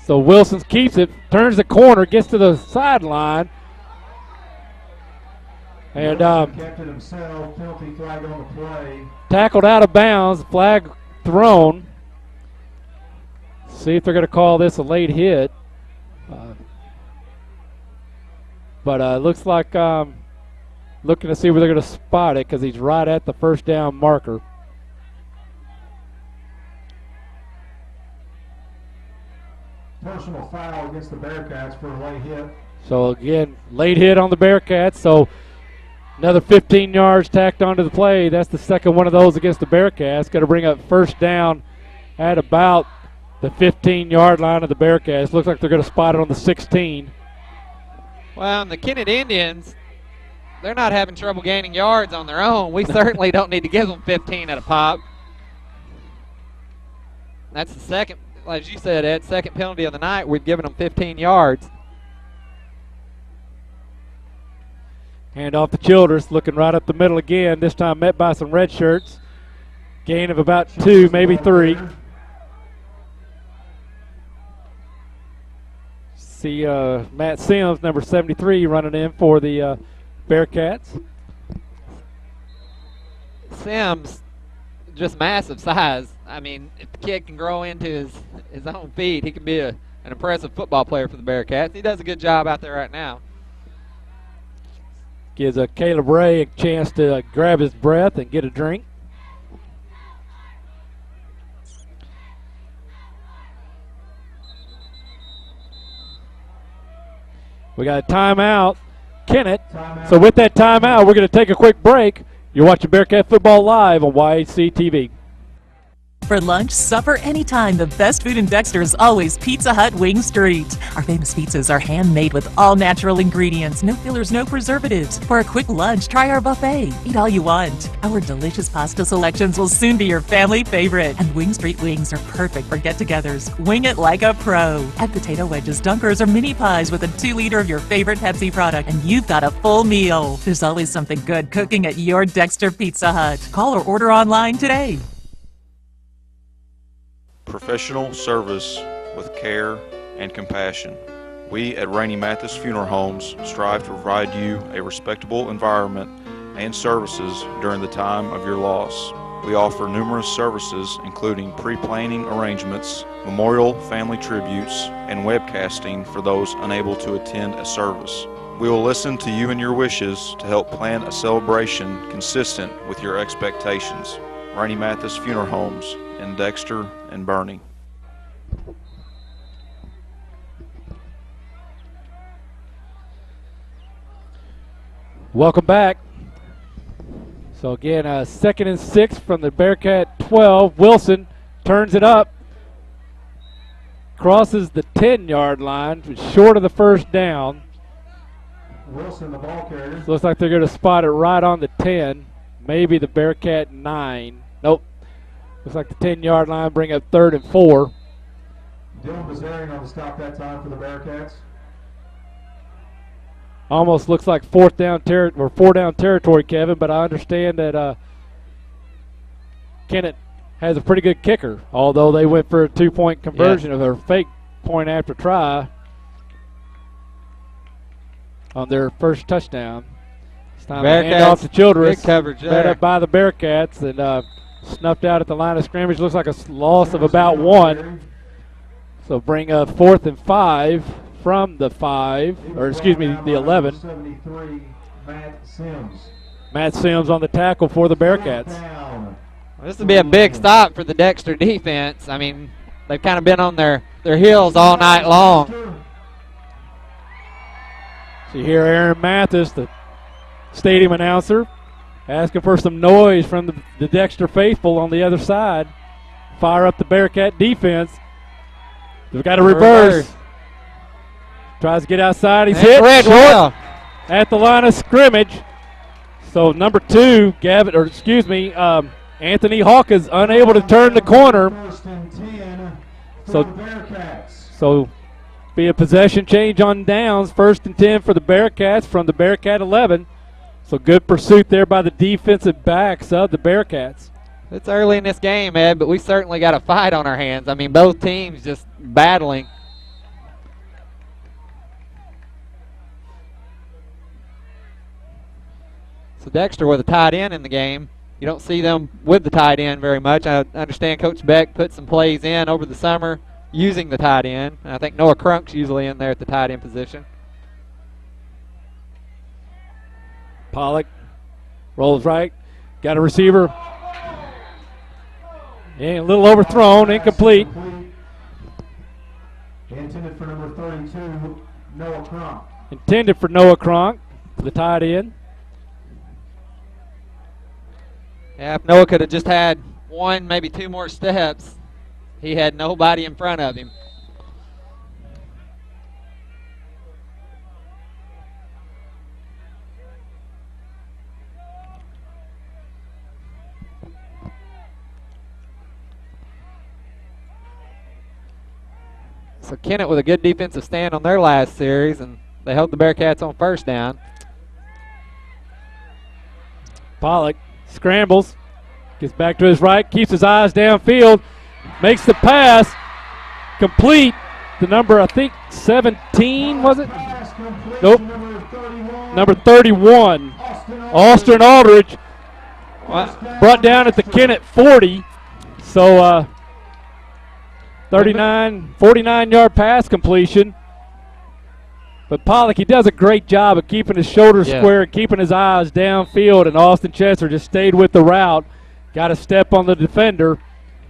so Wilson keeps it, turns the corner, gets to the sideline. And himself, penalty flag on the play. Tackled out of bounds, flag thrown. See if they're going to call this a late hit. But it looks like looking to see where they're going to spot it because he's right at the first down marker. Personal foul against the Bearcats for a late hit. So again, late hit on the Bearcats. So another 15 yards tacked onto the play. That's the second one of those against the Bearcats. Going to bring up first down at about the 15-yard line of the Bearcats. Looks like they're going to spot it on the 16. Well, and the Kennett Indians, they're not having trouble gaining yards on their own. We certainly don't need to give them 15 at a pop. That's the second, as you said, Ed, second penalty of the night. We've given them 15 yards. Hand off to Childress, looking right up the middle again, this time met by some red shirts. Gain of about 2, maybe 3. See Matt Sims, number 73, running in for the Bearcats. Sims, just massive size. I mean, if the kid can grow into his own feet, he can be an impressive football player for the Bearcats. He does a good job out there right now. Gives Caleb Ray a chance to grab his breath and get a drink. We got a timeout, Kennett. So with that timeout, we're going to take a quick break. You're watching Bearcat Football live on YHC TV. For lunch, supper, anytime, the best food in Dexter is always Pizza Hut Wing Street. Our famous pizzas are handmade with all natural ingredients, no fillers, no preservatives. For a quick lunch, try our buffet. Eat all you want. Our delicious pasta selections will soon be your family favorite. And Wing Street wings are perfect for get-togethers. Wing it like a pro. Add potato wedges, dunkers, or mini pies with a 2-liter of your favorite Pepsi product, and you've got a full meal. There's always something good cooking at your Dexter Pizza Hut. Call or order online today. Professional service with care and compassion. We at Rainey Mathis Funeral Homes strive to provide you a respectable environment and services during the time of your loss. We offer numerous services including pre-planning arrangements, memorial family tributes, and webcasting for those unable to attend a service. We will listen to you and your wishes to help plan a celebration consistent with your expectations. Rainey Mathis Funeral Homes in Dexter and Bernie. Welcome back. So again, 2nd and 6 from the Bearcat 12. Wilson turns it up, crosses the 10-yard line, short of the first down. Wilson, the ball carrier. Looks like they're going to spot it right on the 10, maybe the Bearcat 9. Nope. Looks like the 10-yard line, bring up 3rd and 4. Dylan Bazarian on the stop that time for the Bearcats. Almost looks like 4th down territory, Kevin, but I understand that Kennett has a pretty good kicker, although they went for a 2-point conversion of their fake point after try on their first touchdown. It's time to hand off to Childress. Big coverage there. Led up by the Bearcats and snuffed out at the line of scrimmage. Looks like a loss of about 1. So bring a 4th and 5 from the 5, or excuse me, the 11. 73, Matt Sims. Matt Sims on the tackle for the Bearcats. This would be a big stop for the Dexter defense. I mean, they've kind of been on their heels all night long. So you hear Aaron Mathis, the stadium announcer, asking for some noise from the Dexter faithful on the other side. Fire up the Bearcat defense. They've got a reverse. Tries to get outside. He's hit short at the line of scrimmage. So number 2, Anthony Hawk is unable to turn the corner. So be a possession change on downs. 1st and 10 for the Bearcats from the Bearcat 11. So good pursuit there by the defensive backs of the Bearcats. It's early in this game, Ed, but we certainly got a fight on our hands. I mean, both teams just battling. So Dexter with a tight end in the game. You don't see them with the tight end very much. I understand Coach Beck put some plays in over the summer using the tight end. And I think Noah Crunk's usually in there at the tight end position. Pollock rolls right. Got a receiver. And a little overthrown, incomplete. Intended for number 32, Noah Cronk. Intended for Noah Cronk, the tight end. Yeah, if Noah could have just had 1, maybe 2 more steps, he had nobody in front of him. So Kennett with a good defensive stand on their last series, and they held the Bearcats on 1st down. Pollock scrambles, gets back to his right, keeps his eyes downfield, makes the pass, complete. The number, I think, 17, was it? Nope. Number 31, Austin Aldridge, brought down at the Kennett 40. So 49-yard pass completion. But Pollock, he does a great job of keeping his shoulders square and keeping his eyes downfield, and Austin Chester just stayed with the route, got a step on the defender,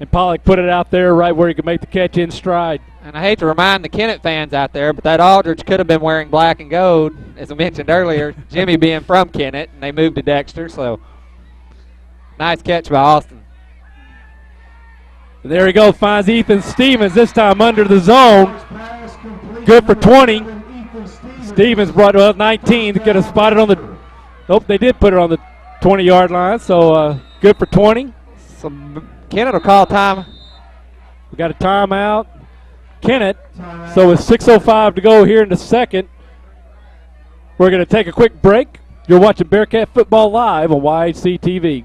and Pollock put it out there right where he could make the catch in stride. And I hate to remind the Kennett fans out there, but that Aldridge could have been wearing black and gold, as I mentioned earlier, Jimmy being from Kennett, and they moved to Dexter, so nice catch by Austin. There he goes, finds Ethan Stevens, this time under the zone. Good for 20. Stevens brought 19 to get a spotted on the, nope, they did put it on the 20-yard line, so good for 20. So Kennett will call time. We got a timeout. Kennett, so with 6:05 to go here in the second, we're going to take a quick break. You're watching Bearcat Football Live on YHC TV.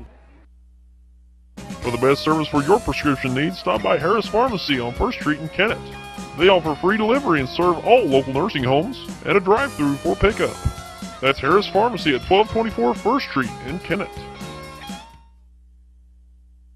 For the best service for your prescription needs, stop by Harris Pharmacy on 1st Street in Kennett. They offer free delivery and serve all local nursing homes and a drive-through for pickup. That's Harris Pharmacy at 1224 1st Street in Kennett.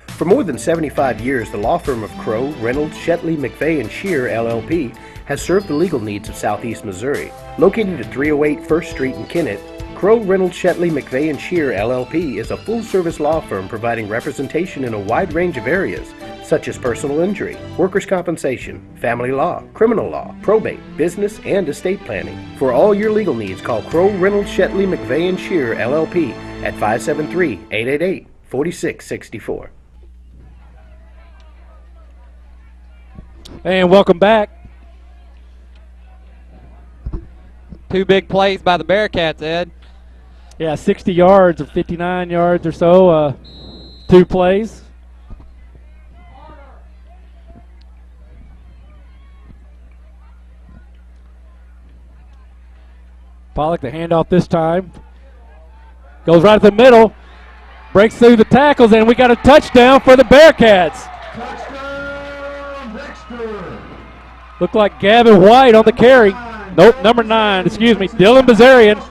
For more than 75 years, the law firm of Crow, Reynolds, Shetley, McVeigh & Shear, LLP, has served the legal needs of Southeast Missouri. Located at 308 1st Street in Kennett, Crow, Reynolds, Shetley, McVeigh & Shear, LLP is a full-service law firm providing representation in a wide range of areas, such as personal injury, workers' compensation, family law, criminal law, probate, business, and estate planning. For all your legal needs, call Crow, Reynolds, Shetley, McVeigh & Shear, LLP at 573-888-4664. And welcome back. 2 big plays by the Bearcats, Ed. Yeah, 60 yards or 59 yards or so, 2 plays. Pollock, the handoff this time. Goes right at the middle. breaks through the tackles, and we got a touchdown for the Bearcats. Touchdown, Dexter. Looked like Gavin White on the carry. Nope, number 9, excuse me, Dylan Bazarian.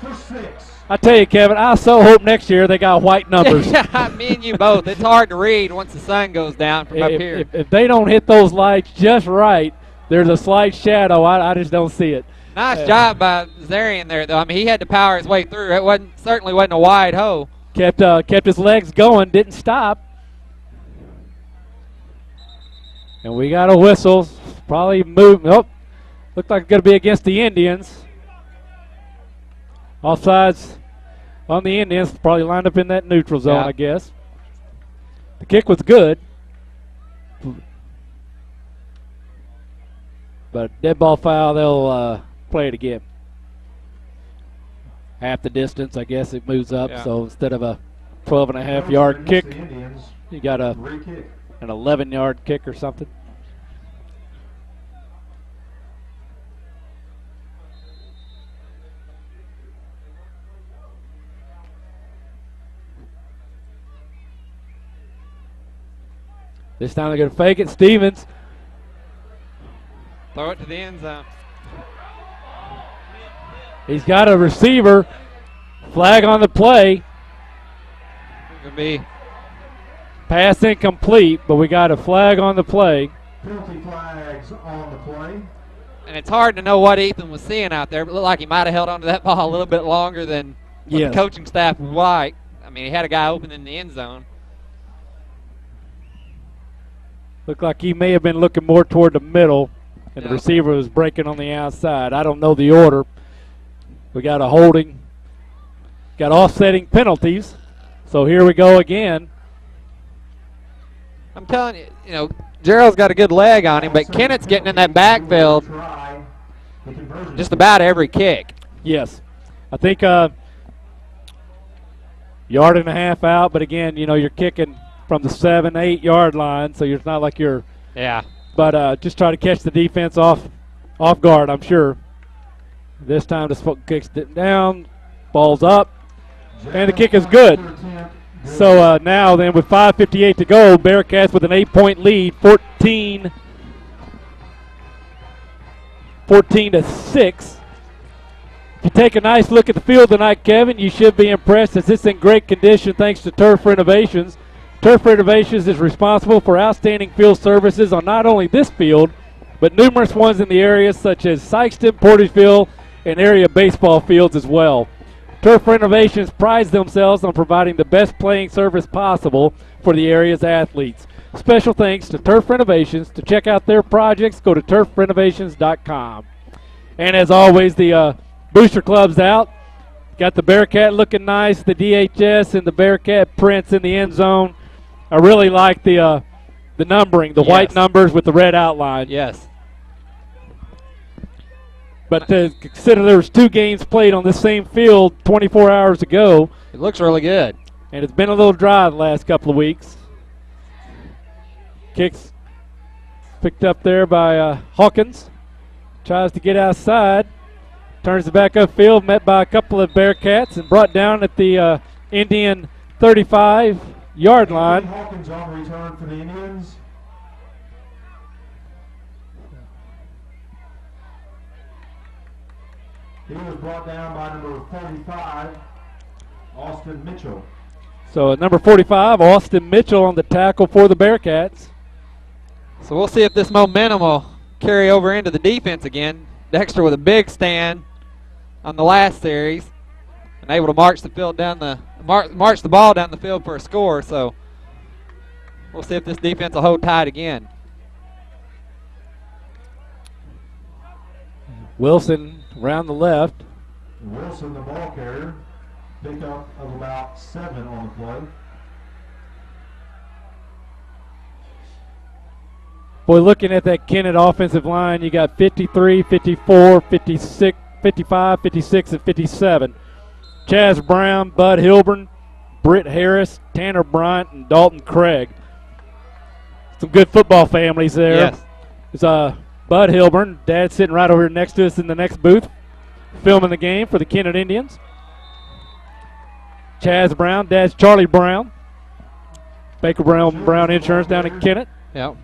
I tell you, Kevin, I so hope next year they got white numbers. Me and you both. It's hard to read once the sun goes down from up here. If they don't hit those lights just right, there's a slight shadow. I just don't see it. Nice job by Zarian there, though. I mean, he had to power his way through. It certainly wasn't a wide hole. Kept his legs going, didn't stop. And we got a whistle. Probably move. Nope. Looked like it's going to be against the Indians. Offsides on the Indians. Probably lined up in that neutral zone, I guess. The kick was good. But dead ball foul, they'll play it again. Half the distance, I guess it moves up. Yeah. So instead of a 12.5-yard kick, you got an 11-yard kick or something. This time they're going to fake it. Stevens. Throw it to the end zone. He's got a receiver. Flag on the play. Could be. Pass incomplete, but we got a flag on the play. Penalty flags on the play. And it's hard to know what Ethan was seeing out there, but it looked like he might have held onto that ball a little bit longer than what the coaching staff would like. I mean, he had a guy open in the end zone. Looked like he may have been looking more toward the middle, and the receiver was breaking on the outside. I don't know the order. We got a holding, got offsetting penalties. So here we go again. I'm telling you, you know, Gerald's got a good leg on him, but Kennett's getting in that backfield just about every kick. Yes. I think yard and a half out, but again, you know, you're kicking from the 7-8 yard line, so it's not like you're. Yeah. But just try to catch the defense off guard, I'm sure. This time the kicks it down, ball's up, and the kick is good. So now then with 5:58 to go, Bearcats with an 8-point lead, 14 to 6. If you take a nice look at the field tonight, Kevin, you should be impressed as it's in great condition thanks to Turf Renovations. Turf Renovations is responsible for outstanding field services on not only this field, but numerous ones in the area such as Sykeston, Portageville, and area baseball fields as well. Turf Renovations prides themselves on providing the best playing service possible for the area's athletes. Special thanks to Turf Renovations. To check out their projects, go to turfrenovations.com. And as always, the Booster Club's out. Got the Bearcat looking nice, the DHS and the Bearcat prints in the end zone. I really like the numbering, the white numbers with the red outline. Yes. But to consider there was 2 games played on this same field 24 hours ago. It looks really good. And it's been a little dry the last couple of weeks. Kicks picked up there by Hawkins. Tries to get outside. Turns it back upfield, met by a couple of Bearcats and brought down at the Indian 35-yard line. Hawkins on return for the Indians. He was brought down by number 45, Austin Mitchell. So at number 45, Austin Mitchell on the tackle for the Bearcats. So we'll see if this momentum will carry over into the defense again. Dexter with a big stand on the last series and able to march the field down march the ball down the field for a score. So we'll see if this defense will hold tight again. Wilson around the left. Wilson, the ball carrier, pickup of about 7 on the play. Boy, looking at that Kennett offensive line, you got 53, 54, 56, 55, 56, and 57. Chaz Brown, Bud Hilburn, Britt Harris, Tanner Bryant, and Dalton Craig. Some good football families there. Yes. It's Bud Hilburn, Dad sitting right over here next to us in the next booth, filming the game for the Kennett Indians. Chaz Brown, Dad's Charlie Brown. Baker Brown Insurance down in Kennett. Yep.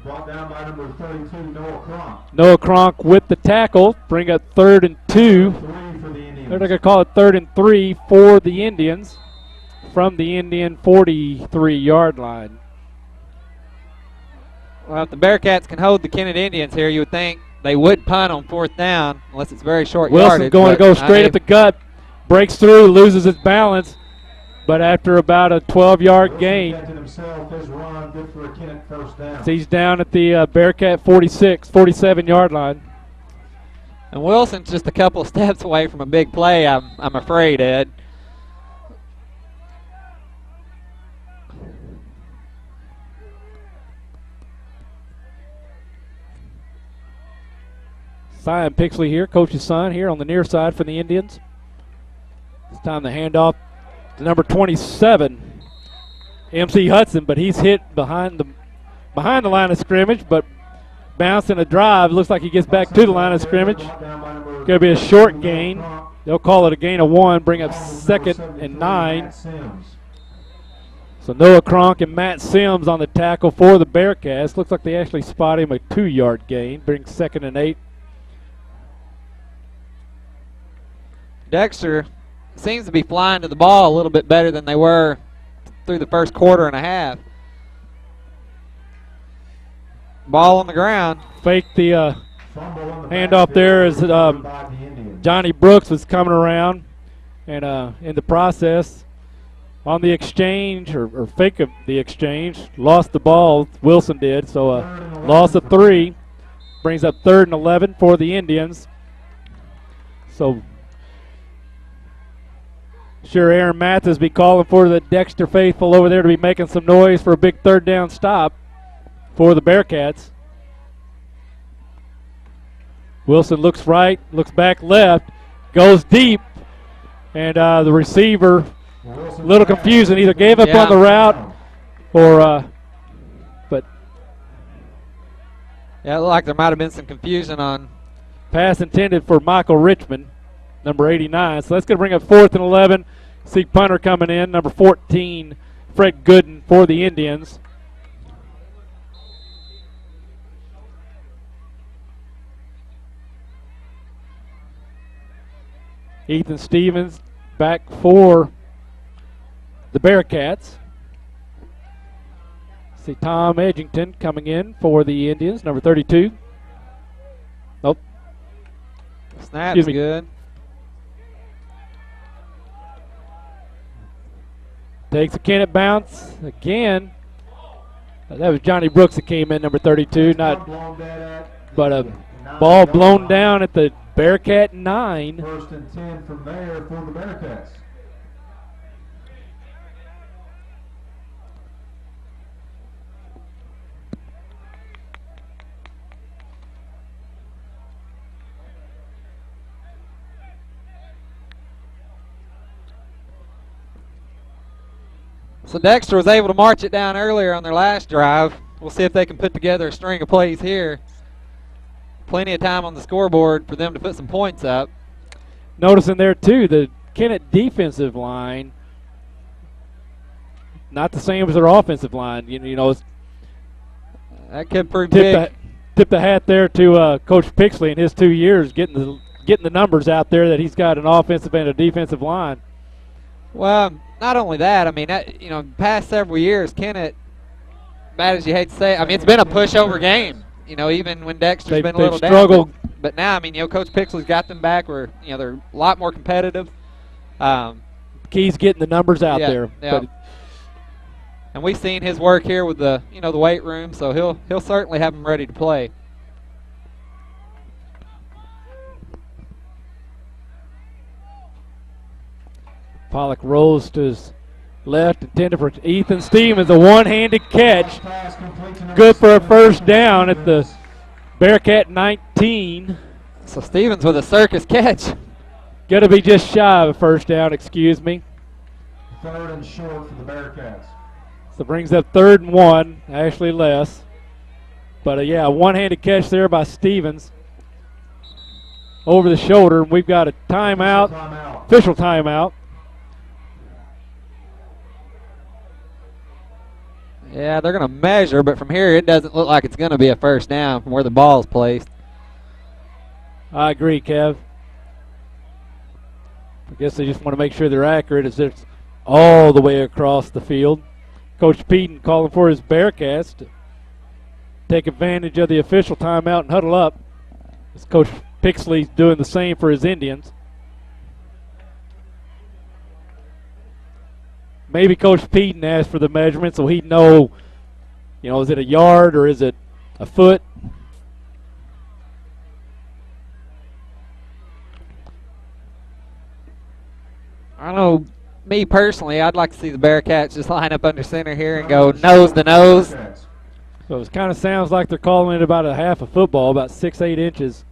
Brought down by number 32, Noah Cronk. Noah Cronk with the tackle. Bring up 3rd and 2. They're going to call it 3rd and 3 for the Indians from the Indian 43-yard line. Well, if the Bearcats can hold the Kennett Indians here, you would think they would punt on 4th down, unless it's very short Wilson yardage. going to go straight at the gut, breaks through, loses his balance, but after about a 12-yard gain, he's down at the Bearcat 47-yard line. And Wilson's just a couple of steps away from a big play, I'm afraid, Ed. Simon Pixley here, coach's son here on the near side for the Indians. It's time to hand off to number 27, MC Hudson, but he's hit behind the line of scrimmage, but bouncing a drive. Looks like he gets back to the line of scrimmage. Going to be a short gain. They'll call it a gain of 1, bring up 2nd and 9. So Noah Cronk and Matt Sims on the tackle for the Bearcats. Looks like they actually spot him a 2-yard gain, brings 2nd and 8. Dexter seems to be flying to the ball a little bit better than they were through the first quarter and a half. Ball on the ground. Fake the handoff there as Johnny Brooks was coming around, and in the process, on the exchange or fake of the exchange, lost the ball. Wilson did, so loss of 3 brings up 3rd and 11 for the Indians. So sure, Aaron Mathis be calling for the Dexter faithful over there to be making some noise for a big 3rd down stop for the Bearcats. Wilson looks right, looks back left, goes deep, and the receiver, a little confusing, either gave up on the route or, but. Yeah, it looked like there might have been some confusion on. Pass intended for Michael Richmond, number 89. So that's going to bring up 4th and 11. See punter coming in, number 14, Fred Gooden for the Indians. Ethan Stevens back for the Bearcats. See Tom Edgington coming in for the Indians, number 32. Nope. Snap's good. Takes a Kennett bounce again. That was Johnny Brooks that came in, number 32. But a ball blown down at the Bearcat 9. 1st and 10 from there for the Bearcats. So Dexter was able to march it down earlier on their last drive. We'll see if they can put together a string of plays here. Plenty of time on the scoreboard for them to put some points up. Noticing there, too, the Kennett defensive line, not the same as their offensive line. You know, that could prove big. Tip the hat there to Coach Pixley in his 2 years, getting the numbers out there that he's got an offensive and a defensive line. Well, not only that, I mean, past several years, Kennett, bad as you hate to say it, I mean, it's been a pushover game. You know, even when Dexter's been a little struggled. down. But now, I mean, Coach Pixley's got them back where, they're a lot more competitive. Key's getting the numbers out there. Yeah. And we've seen his work here with the, the weight room, so he'll certainly have them ready to play. Pollock rolls to his left, intended for Ethan Stevens, a one-handed catch. Good for a 1st down at the Bearcat 19. So Stevens with a circus catch. Going to be just shy of a 1st down, excuse me. 3rd and short for the Bearcats. So brings up 3rd and 1, actually less. But yeah, a one-handed catch there by Stevens. Over the shoulder. We've got a timeout. Official timeout. Yeah, they're going to measure, but from here it doesn't look like it's going to be a first down from where the ball is placed. I agree, Kev. I guess they just want to make sure they're accurate as it's all the way across the field. Coach Peden calling for his Bearcats to take advantage of the official timeout and huddle up. As Coach Pixley's doing the same for his Indians. Maybe Coach Peden asked for the measurement so he'd know, is it a yard or is it a foot? I don't know, me personally, I'd like to see the Bearcats just line up under center here and go nose to nose. So it kind of sounds like they're calling it about a half a football, about 6-8 inches.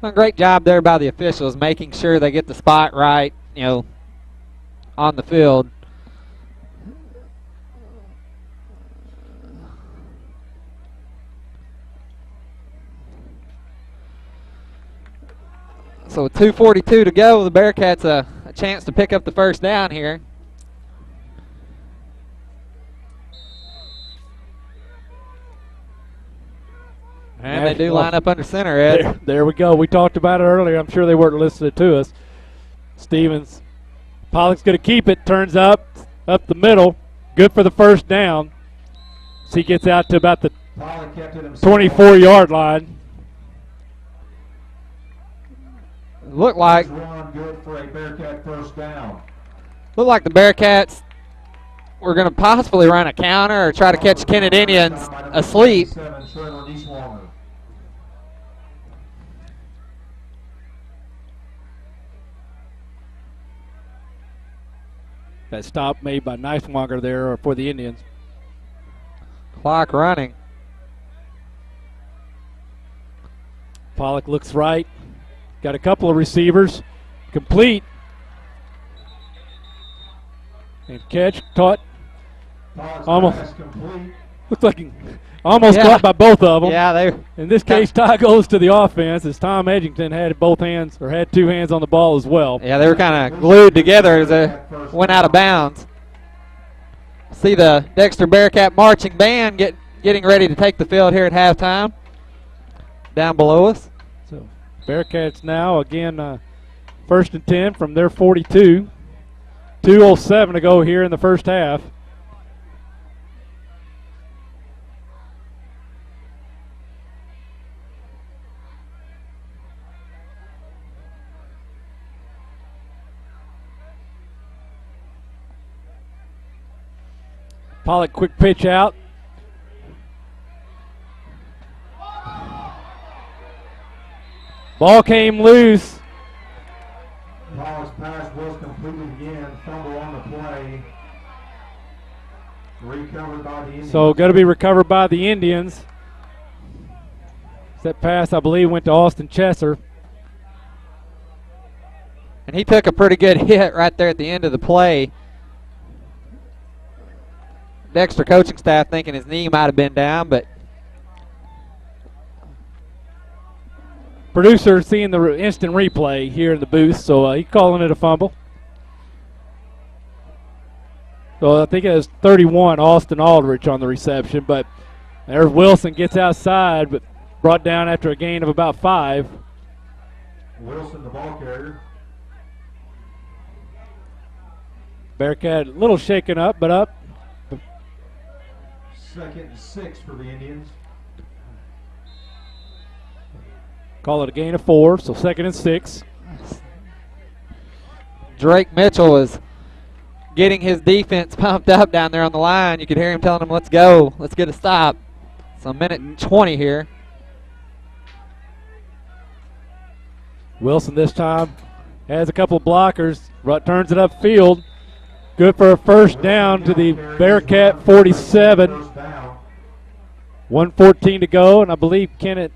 A great job there by the officials, making sure they get the spot right, on the field. So with 2:42 to go, the Bearcats a chance to pick up the first down here. And they do line up under center, Ed. There we go. We talked about it earlier. I'm sure they weren't listening to us. Stevens. Pollock's going to keep it. Turns up the middle. Good for the first down. So he gets out to about the 24-yard line. Looked like good for a Bearcat first down. Looked like the Bearcats were going to possibly run a counter or try to catch Kennett Indians asleep. That stop made by Neiswanger there for the Indians. Clock running. Pollock looks right. Got a couple of receivers. Complete. And catch, caught. Almost. Looks like he almost caught by both of them. Yeah, in this case, tie goes to the offense as Tom Edgington had two hands on the ball as well. Yeah, they were kind of glued together as they went out of bounds. See the Dexter Bearcat marching band getting ready to take the field here at halftime. Down below us. So Bearcats now again 1st and 10 from their 42. 2:07 to go here in the first half. Pollock quick pitch out. Ball came loose. Pollock's pass was completed again. Fumble on the play. Recovered by the Indians. So going to be recovered by the Indians. That pass, I believe, went to Austin Chesser. And he took a pretty good hit right there at the end of the play. Dexter coaching staff thinking his knee might have been down, but producer seeing the instant replay here in the booth, so he's calling it a fumble. So I think it was 31, Austin Aldrich on the reception, but there's Wilson gets outside, but brought down after a gain of about 5. Wilson, the ball carrier. Bearcat a little shaken up, but up. 2nd and 6 for the Indians. Call it a gain of 4, so 2nd and 6. Drake Mitchell was getting his defense pumped up down there on the line. You could hear him telling them, let's go, let's get a stop. So 1:20 here. Wilson this time has a couple of blockers, turns it upfield. Good for a first down to the Bearcat 47. 1:14 to go, and I believe Kennett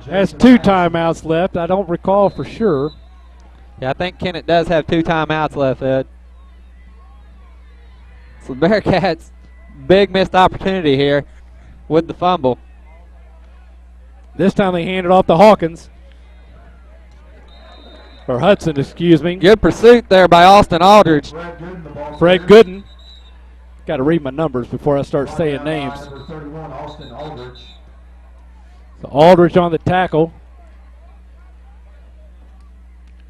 has 2 timeouts left. I don't recall for sure. Yeah, I think Kennett does have 2 timeouts left, Ed. So Bearcats, big missed opportunity here with the fumble. This time they hand it off to Hawkins. Or Hudson, excuse me. Good pursuit there by Austin Aldridge. Fred Gooden. Got to read my numbers before I start saying names. Number 31, Austin Aldridge. So Aldridge on the tackle.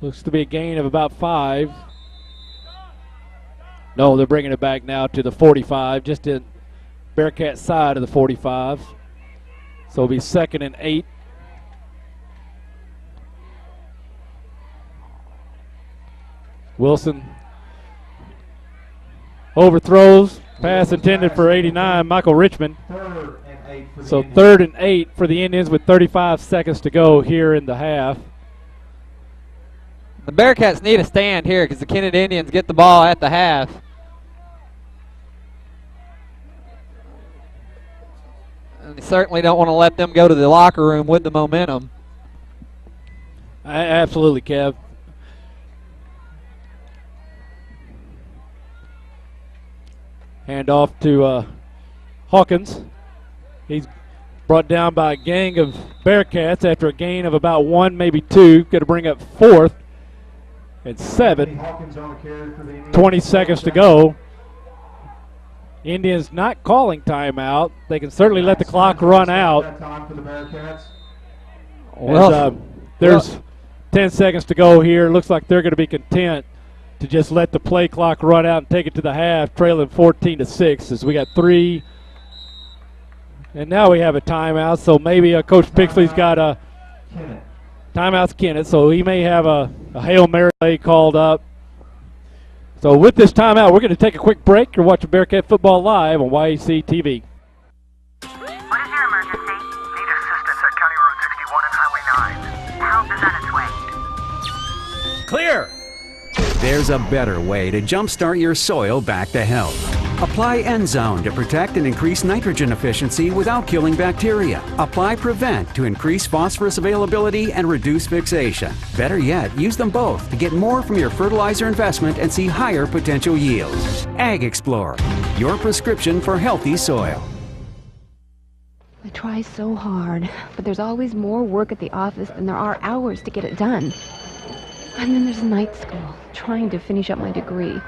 Looks to be a gain of about 5. No, they're bringing it back now to the 45, just in Bearcat side of the 45. So it'll be 2nd and 8. Wilson overthrows. Pass intended for 89, Michael Richmond. So 3rd and 8 for the Indians with 35 seconds to go here in the half. The Bearcats need a stand here because the Kennett Indians get the ball at the half. And they certainly don't want to let them go to the locker room with the momentum. Absolutely, Kev. Hand off to Hawkins. He's brought down by a gang of Bearcats after a gain of about 1, maybe 2. Going to bring up 4th and 7. 20 seconds to go. Indians not calling timeout. They can certainly let the clock run out. Well, there's 10 seconds to go here. Looks like they're going to be content to just let the play clock run out and take it to the half, trailing 14-6 as we got 3. And now we have a timeout, so maybe Coach Pixley's got a timeout's Kennett, so he may have a Hail Mary play called up. So with this timeout, we're going to take a quick break. You're watching Bearcat Football Live on YAC TV. What is your emergency? Need assistance at County Road 61 and Highway 9. Help is on its way. Clear! There's a better way to jumpstart your soil back to health. Apply Endzone to protect and increase nitrogen efficiency without killing bacteria. Apply Prevent to increase phosphorus availability and reduce fixation. Better yet, use them both to get more from your fertilizer investment and see higher potential yields. Ag Explorer, your prescription for healthy soil. I try so hard, but there's always more work at the office than there are hours to get it done. And then there's night school, trying to finish up my degree.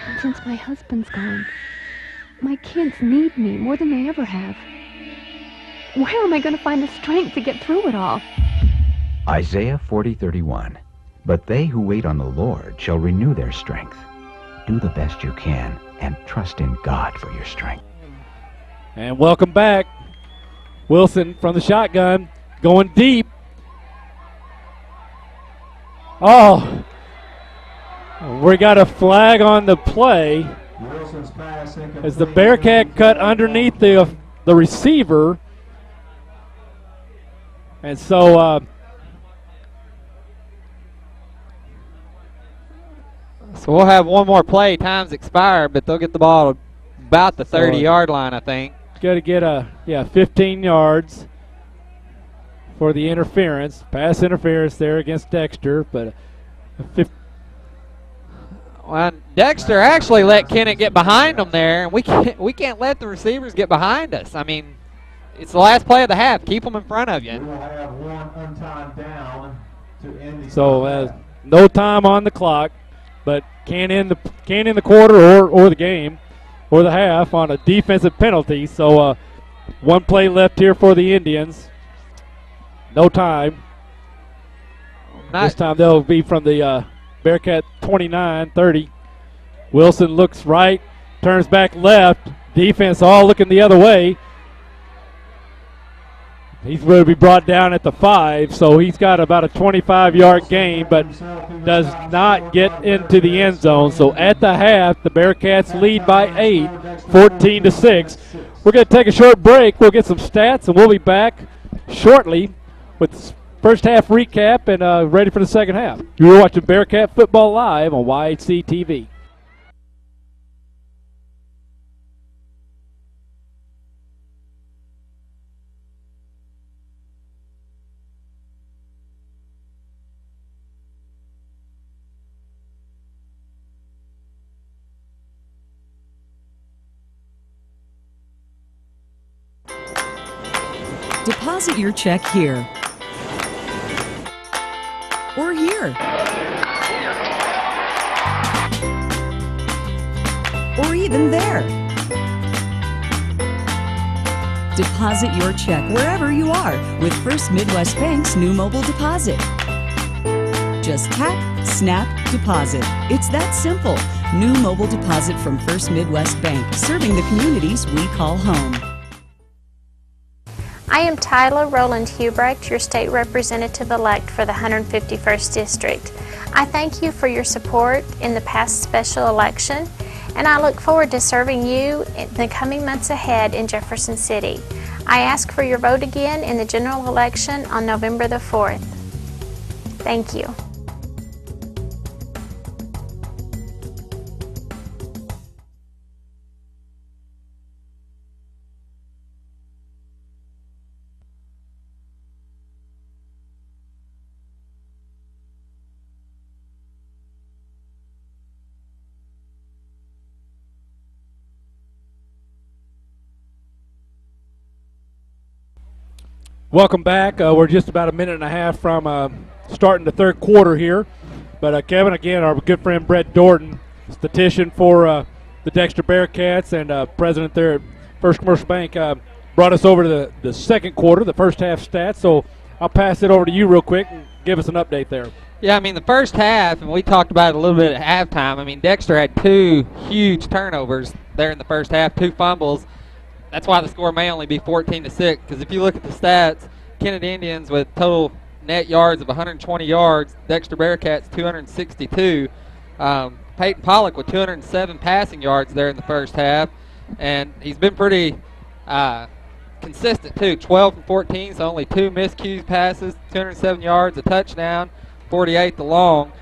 And since my husband's gone, my kids need me more than they ever have. Where am I going to find the strength to get through it all? Isaiah 40:31. But they who wait on the Lord shall renew their strength. Do the best you can and trust in God for your strength. And welcome back. Wilson from the shotgun, going deep. Oh, we got a flag on the play as the Bearcat cut underneath the receiver. And so we'll have one more play. Time's expired, but they'll get the ball about the 30-yard line, I think. Got to get 15 yards for the interference. Pass interference there against Dexter, but well, Dexter actually let Kennett get behind him there, and we can't let the receivers get behind us. I mean, it's the last play of the half. Keep them in front of you. We will have one untimed down to end the so no time on the clock, but can't end the quarter or the game or the half on a defensive penalty. So one play left here for the Indians. No time. This time they'll be from the Bearcat 29-30. Wilson looks right, turns back left. Defense all looking the other way. He's going to be brought down at the 5, so he's got about a 25-yard gain, but does not get into the end zone. So at the half, the Bearcats lead by 8, 14-6. We're going to take a short break. We'll get some stats, and we'll be back shortly with first half recap and ready for the second half. You're watching Bearcat Football Live on YHC TV. Deposit your check here. Or here. Or even there. Deposit your check wherever you are with First Midwest Bank's new mobile deposit. Just tap, snap, deposit. It's that simple. New mobile deposit from First Midwest Bank, serving the communities we call home. I am Tyler Rowland Hubrecht, your state representative-elect for the 151st District. I thank you for your support in the past special election, and I look forward to serving you in the coming months ahead in Jefferson City. I ask for your vote again in the general election on November the 4th. Thank you. Welcome back. We're just about a minute and a half from starting the third quarter here. But Kevin, again, our good friend Brett Dorton, statistician for the Dexter Bearcats and president there at First Commercial Bank, brought us over to the second quarter, the first half stats. So I'll pass it over to you real quick and give us an update there. Yeah, I mean, the first half, and we talked about it a little bit at halftime, I mean, Dexter had 2 huge turnovers there in the first half, 2 fumbles. That's why the score may only be 14-6, because if you look at the stats, Kennett Indians with total net yards of 120 yards, Dexter Bearcats 262. Peyton Pollock with 207 passing yards there in the first half, and he's been pretty consistent too, 12 from 14, so only 2 miscued passes, 207 yards, a touchdown, 48 the long.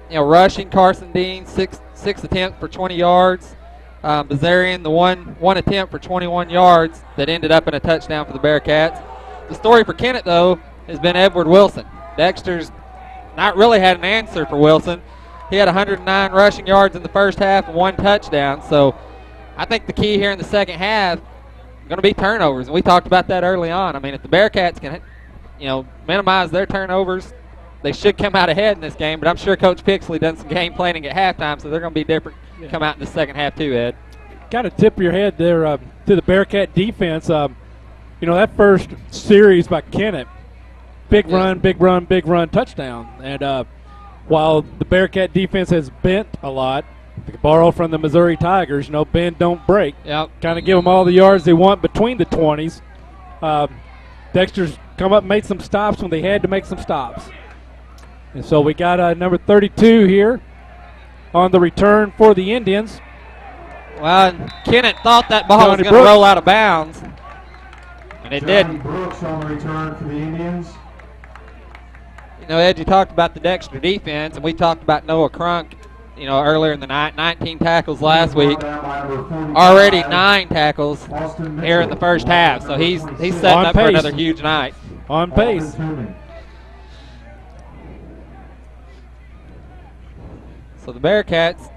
Rushing, Carson Dean, six attempts for 20 yards. Bazarian, the one attempt for 21 yards that ended up in a touchdown for the Bearcats. The story for Kennett, though, has been Edward Wilson. Dexter's not really had an answer for Wilson. He had 109 rushing yards in the first half and 1 touchdown. So I think the key here in the second half is going to be turnovers, and we talked about that early on. I mean, if the Bearcats can, minimize their turnovers, they should come out ahead in this game. But I'm sure Coach Pixley done some game planning at halftime, so they're going to be different. Come out in the second half too, Ed. Got to tip your head there to the Bearcat defense. That first series by Kennett, big run, touchdown. And while the Bearcat defense has bent a lot, they borrow from the Missouri Tigers, bend, don't break. Yep. Kind of give them all the yards they want between the 20s. Dexter's come up and made some stops when they had to make some stops. And so we got number 32 here on the return for the Indians. Well, Kennett thought that ball was going to roll out of bounds, and it didn't. Brooks on the return for the Indians. Ed, you talked about the Dexter defense, and we talked about Noah Crunk, earlier in the night. 19 tackles last week. Already 9 tackles here in the first half, so he's setting up for another huge night. On pace. So the Bearcats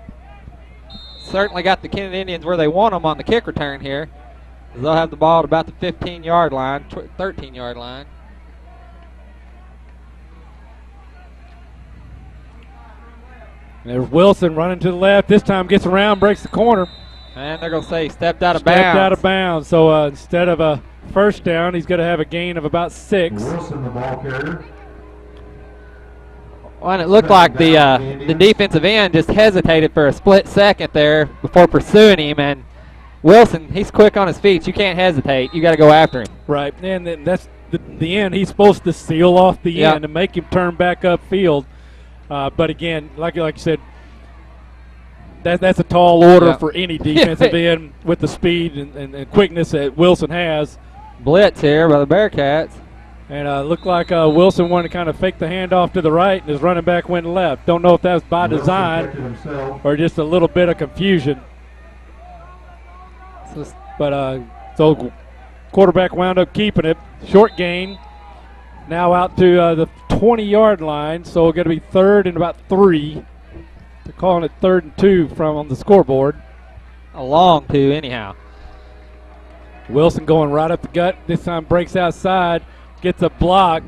certainly got the Kennett Indians where they want them on the kick return here. They'll have the ball at about the 15-yard line, 13-yard line. There's Wilson running to the left. This time gets around, breaks the corner. And they're going to say he stepped out of bounds. Stepped out of bounds. So instead of a first down, he's going to have a gain of about 6. Wilson, the ball carrier. Well, and it looked like the defensive end just hesitated for a split second there before pursuing him. And Wilson, he's quick on his feet. You can't hesitate. You got to go after him. Right, and that's the end. He's supposed to seal off the end and make him turn back upfield. But again, like you said, that's a tall order for any defensive end with the speed and quickness that Wilson has. Blitz here by the Bearcats. And looked like Wilson wanted to kind of fake the handoff to the right, and his running back went left. Don't know if that was by design or just a little bit of confusion. But so quarterback wound up keeping it. Short gain. Now out to the 20-yard line, so going to be third and about 3. They're calling it 3rd and 2 from on the scoreboard. A long 2 anyhow. Wilson going right up the gut. This time breaks outside, gets a block.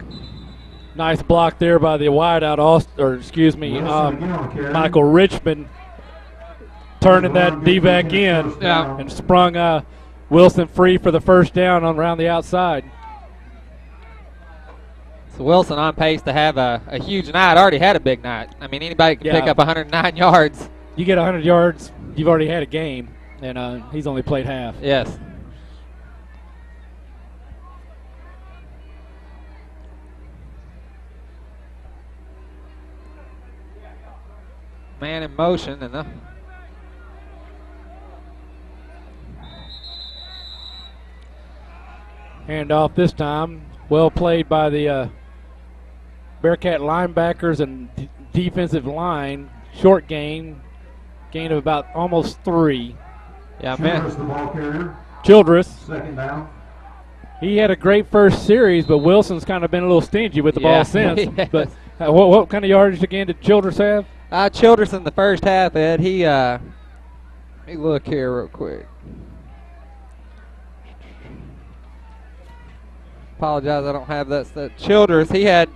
Nice block there by the wideout, Michael Richmond, turning that D back in and sprung Wilson free for the first down around the outside. So Wilson on pace to have a huge night. Already had a big night. I mean, anybody can pick up 109 yards. You get 100 yards, you've already had a game, and he's only played half. Yes. Man in motion, and hand off this time. Well played by the Bearcat linebackers and defensive line. Short gain of about almost 3. Yeah, Childress, the ball carrier. Childress. Second down. He had a great first series, but Wilson's kind of been a little stingy with the ball since. Yes. But what kind of yardage again did Childress have? Childress in the first half, Ed. Let me look here real quick. Apologize, I don't have that. Childress, he had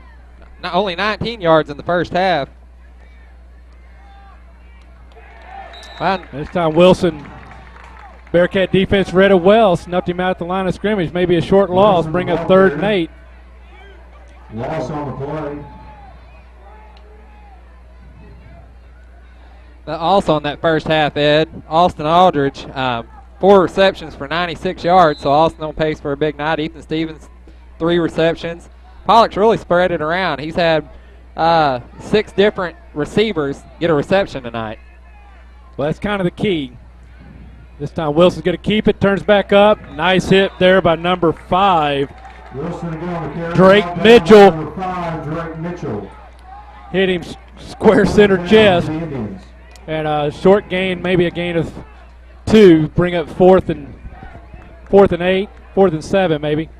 only 19 yards in the first half. This time Wilson, Bearcat defense read it well, snuffed him out at the line of scrimmage. Maybe a short loss, bring up 3rd and 8. Loss on the play. Also in that first half, Ed, Austin Aldridge, 4 receptions for 96 yards, so Austin on pace for a big night. Ethan Stevens, 3 receptions. Pollock's really spread it around. He's had 6 different receivers get a reception tonight. Well, that's kind of the key. This time Wilson's going to keep it, turns back up. Nice hit there by number 5. Wilson again on the carry. Drake Mitchell. Number 5, Drake Mitchell. Hit him square center chest. And a short gain, maybe a gain of 2. Bring up 4th and 8, 4th and 7 maybe.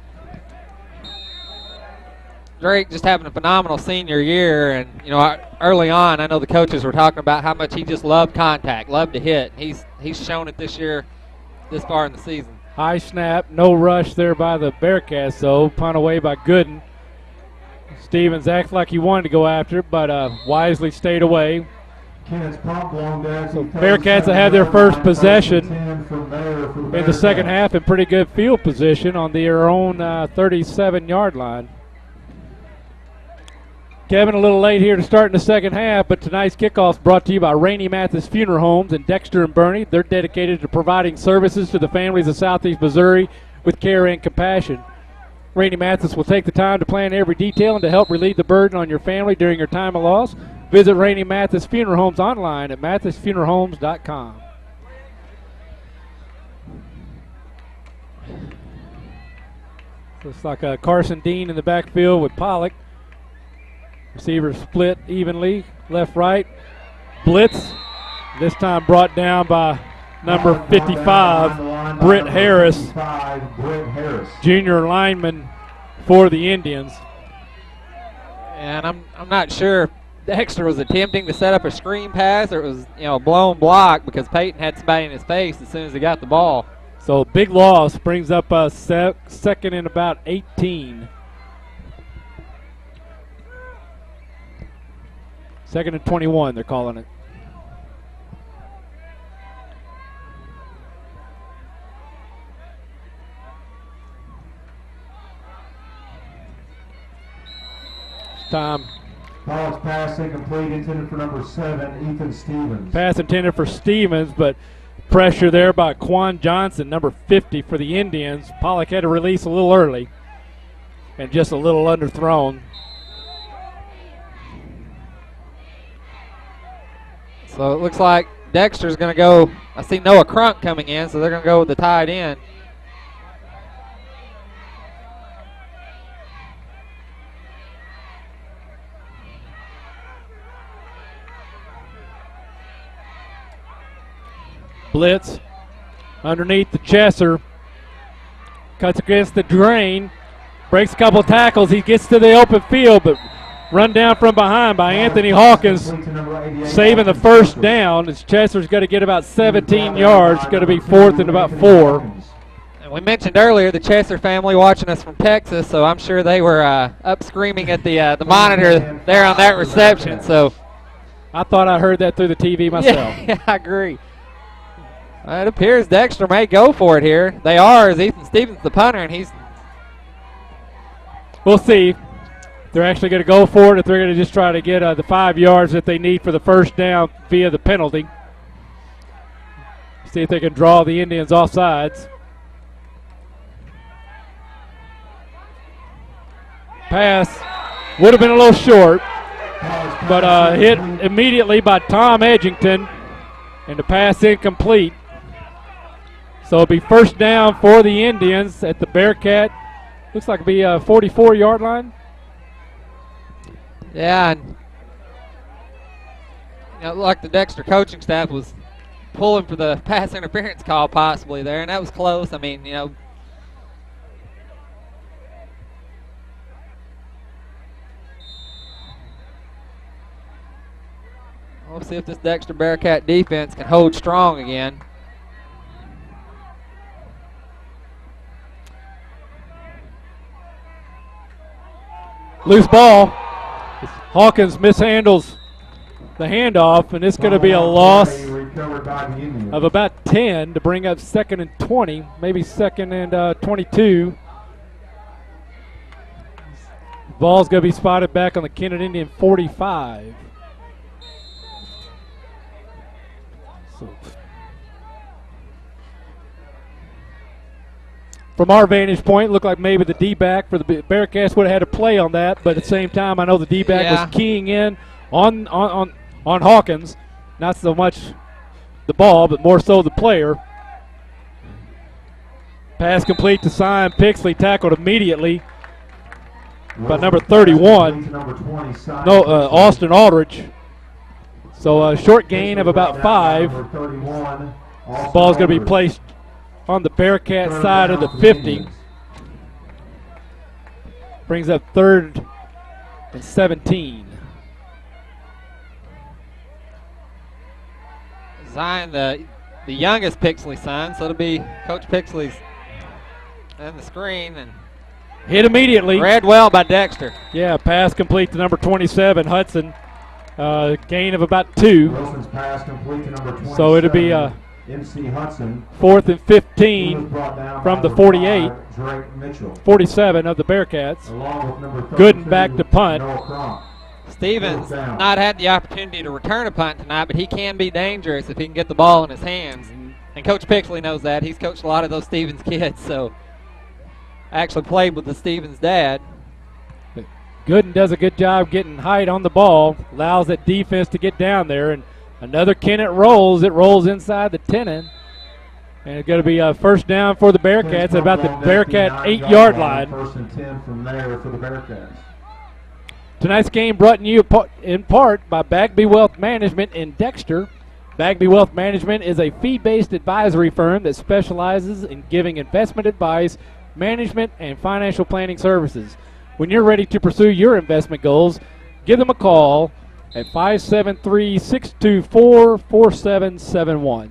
Drake just having a phenomenal senior year, and early on, I know the coaches were talking about how much he just loved contact, loved to hit. He's shown it this year, this far in the season. High snap, no rush there by the Bearcats, though. Punt away by Gooden. Stevens acted like he wanted to go after it, but wisely stayed away. Kennett's pump long down. So Bearcats have had their first possession in the second half in pretty good field position on their own 37-yard line. Kevin, a little late here to start in the second half, but tonight's kickoff is brought to you by Rainey Mathis Funeral Homes in Dexter and Bernie. They're dedicated to providing services to the families of Southeast Missouri with care and compassion. Rainey Mathis will take the time to plan every detail and to help relieve the burden on your family during your time of loss. Visit Rainey Mathis Funeral Homes online at mathisfuneralhomes.com. Looks like Carson Dean in the backfield with Pollock. Receivers split evenly, left, right. Blitz, this time brought down by number 55, Britt Harris, junior lineman for the Indians. And I'm not sure if Dexter was attempting to set up a screen pass or it was a blown block, because Peyton had somebody in his face as soon as he got the ball. So big loss, brings up a second and about 18. 2nd and 21, they're calling it. Time. Pollock's pass incomplete, intended for number 7, Ethan Stevens. Pass intended for Stevens, but pressure there by Quan Johnson, number 50 for the Indians. Pollock had to release a little early and just a little underthrown. So it looks like Dexter's going to go. I see Noah Crunk coming in, so they're going to go with the tight end. Blitz underneath the Chesser. Cuts against the drain. Breaks a couple tackles. He gets to the open field, but run down from behind by Anthony Hawkins, saving the first down. As Chesser's going to get about 17 yards. Going to be 4th and about 4. And we mentioned earlier the Chesser family watching us from Texas, so I'm sure they were up screaming at the monitor there on that reception. So I thought I heard that through the TV myself. Yeah, I agree. It appears Dexter may go for it here. They are, as Ethan Stevens the punter, and he's... We'll see. They're actually going to go for it if they're going to just try to get the 5 yards that they need for the first down via the penalty. See if they can draw the Indians off sides. Pass would have been a little short, but hit immediately by Tom Edgington, and the pass incomplete. So it'll be first down for the Indians at the Bearcat. Looks like it'll be a 44-yard line. Yeah, and like the Dexter coaching staff was pulling for the pass interference call possibly there, and that was close. I mean, we'll see if this Dexter Bearcat defense can hold strong again. Loose ball. Hawkins mishandles the handoff, and it's going to be a loss of about 10 to bring up 2nd and 20, maybe 2nd and 22. Ball's going to be spotted back on the Kennett Indian 45. From our vantage point, it looked like maybe the D-back for the Bearcats would have had a play on that, but at the same time, I know the D-back was keying in on Hawkins. Not so much the ball, but more so the player. Pass complete to Sion Pixley, tackled immediately by number 31. Austin Aldrich. So a short gain of about 5. Ball's going to be placed on the Bearcat side of the 50. Brings up 3rd and 17. Zion, the youngest Pixley son, so it'll be Coach Pixley's on the screen. And hit immediately. Read well by Dexter. Yeah, pass complete to number 27, Hudson. Gain of about 2. Wilson's pass complete to number 27. So it'll be MC Hudson. 4th and 15 from the 48. 47 of the Bearcats. Gooden back to punt. Stevens not had the opportunity to return a punt tonight, but he can be dangerous if he can get the ball in his hands. And Coach Pixley knows that. He's coached a lot of those Stevens kids, so actually played with the Stevens dad. Gooden does a good job getting height on the ball, allows that defense to get down there, and another Kennett rolls. It rolls inside the 10, and it's going to be a first down for the Bearcats at about the Bearcat 8-yard line. 1st and 10 from there for the Bearcats. Tonight's game brought to you in part by Bagby Wealth Management in Dexter. Bagby Wealth Management is a fee-based advisory firm that specializes in giving investment advice, management, and financial planning services. When you're ready to pursue your investment goals, give them a call at 573-624-4771.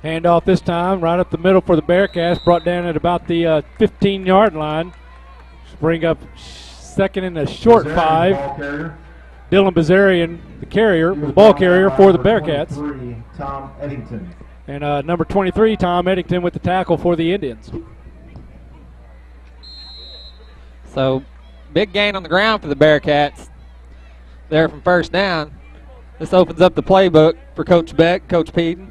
Handoff this time, right up the middle for the Bearcats, brought down at about the 15-yard line. Bring up 2nd and a short 5. Dylan Bazarian, the carrier, the ball carrier for the Bearcats. Tom Eddington. And number 23, Tom Eddington, with the tackle for the Indians. So big gain on the ground for the Bearcats there from first down. This opens up the playbook for Coach Beck, Coach Peden.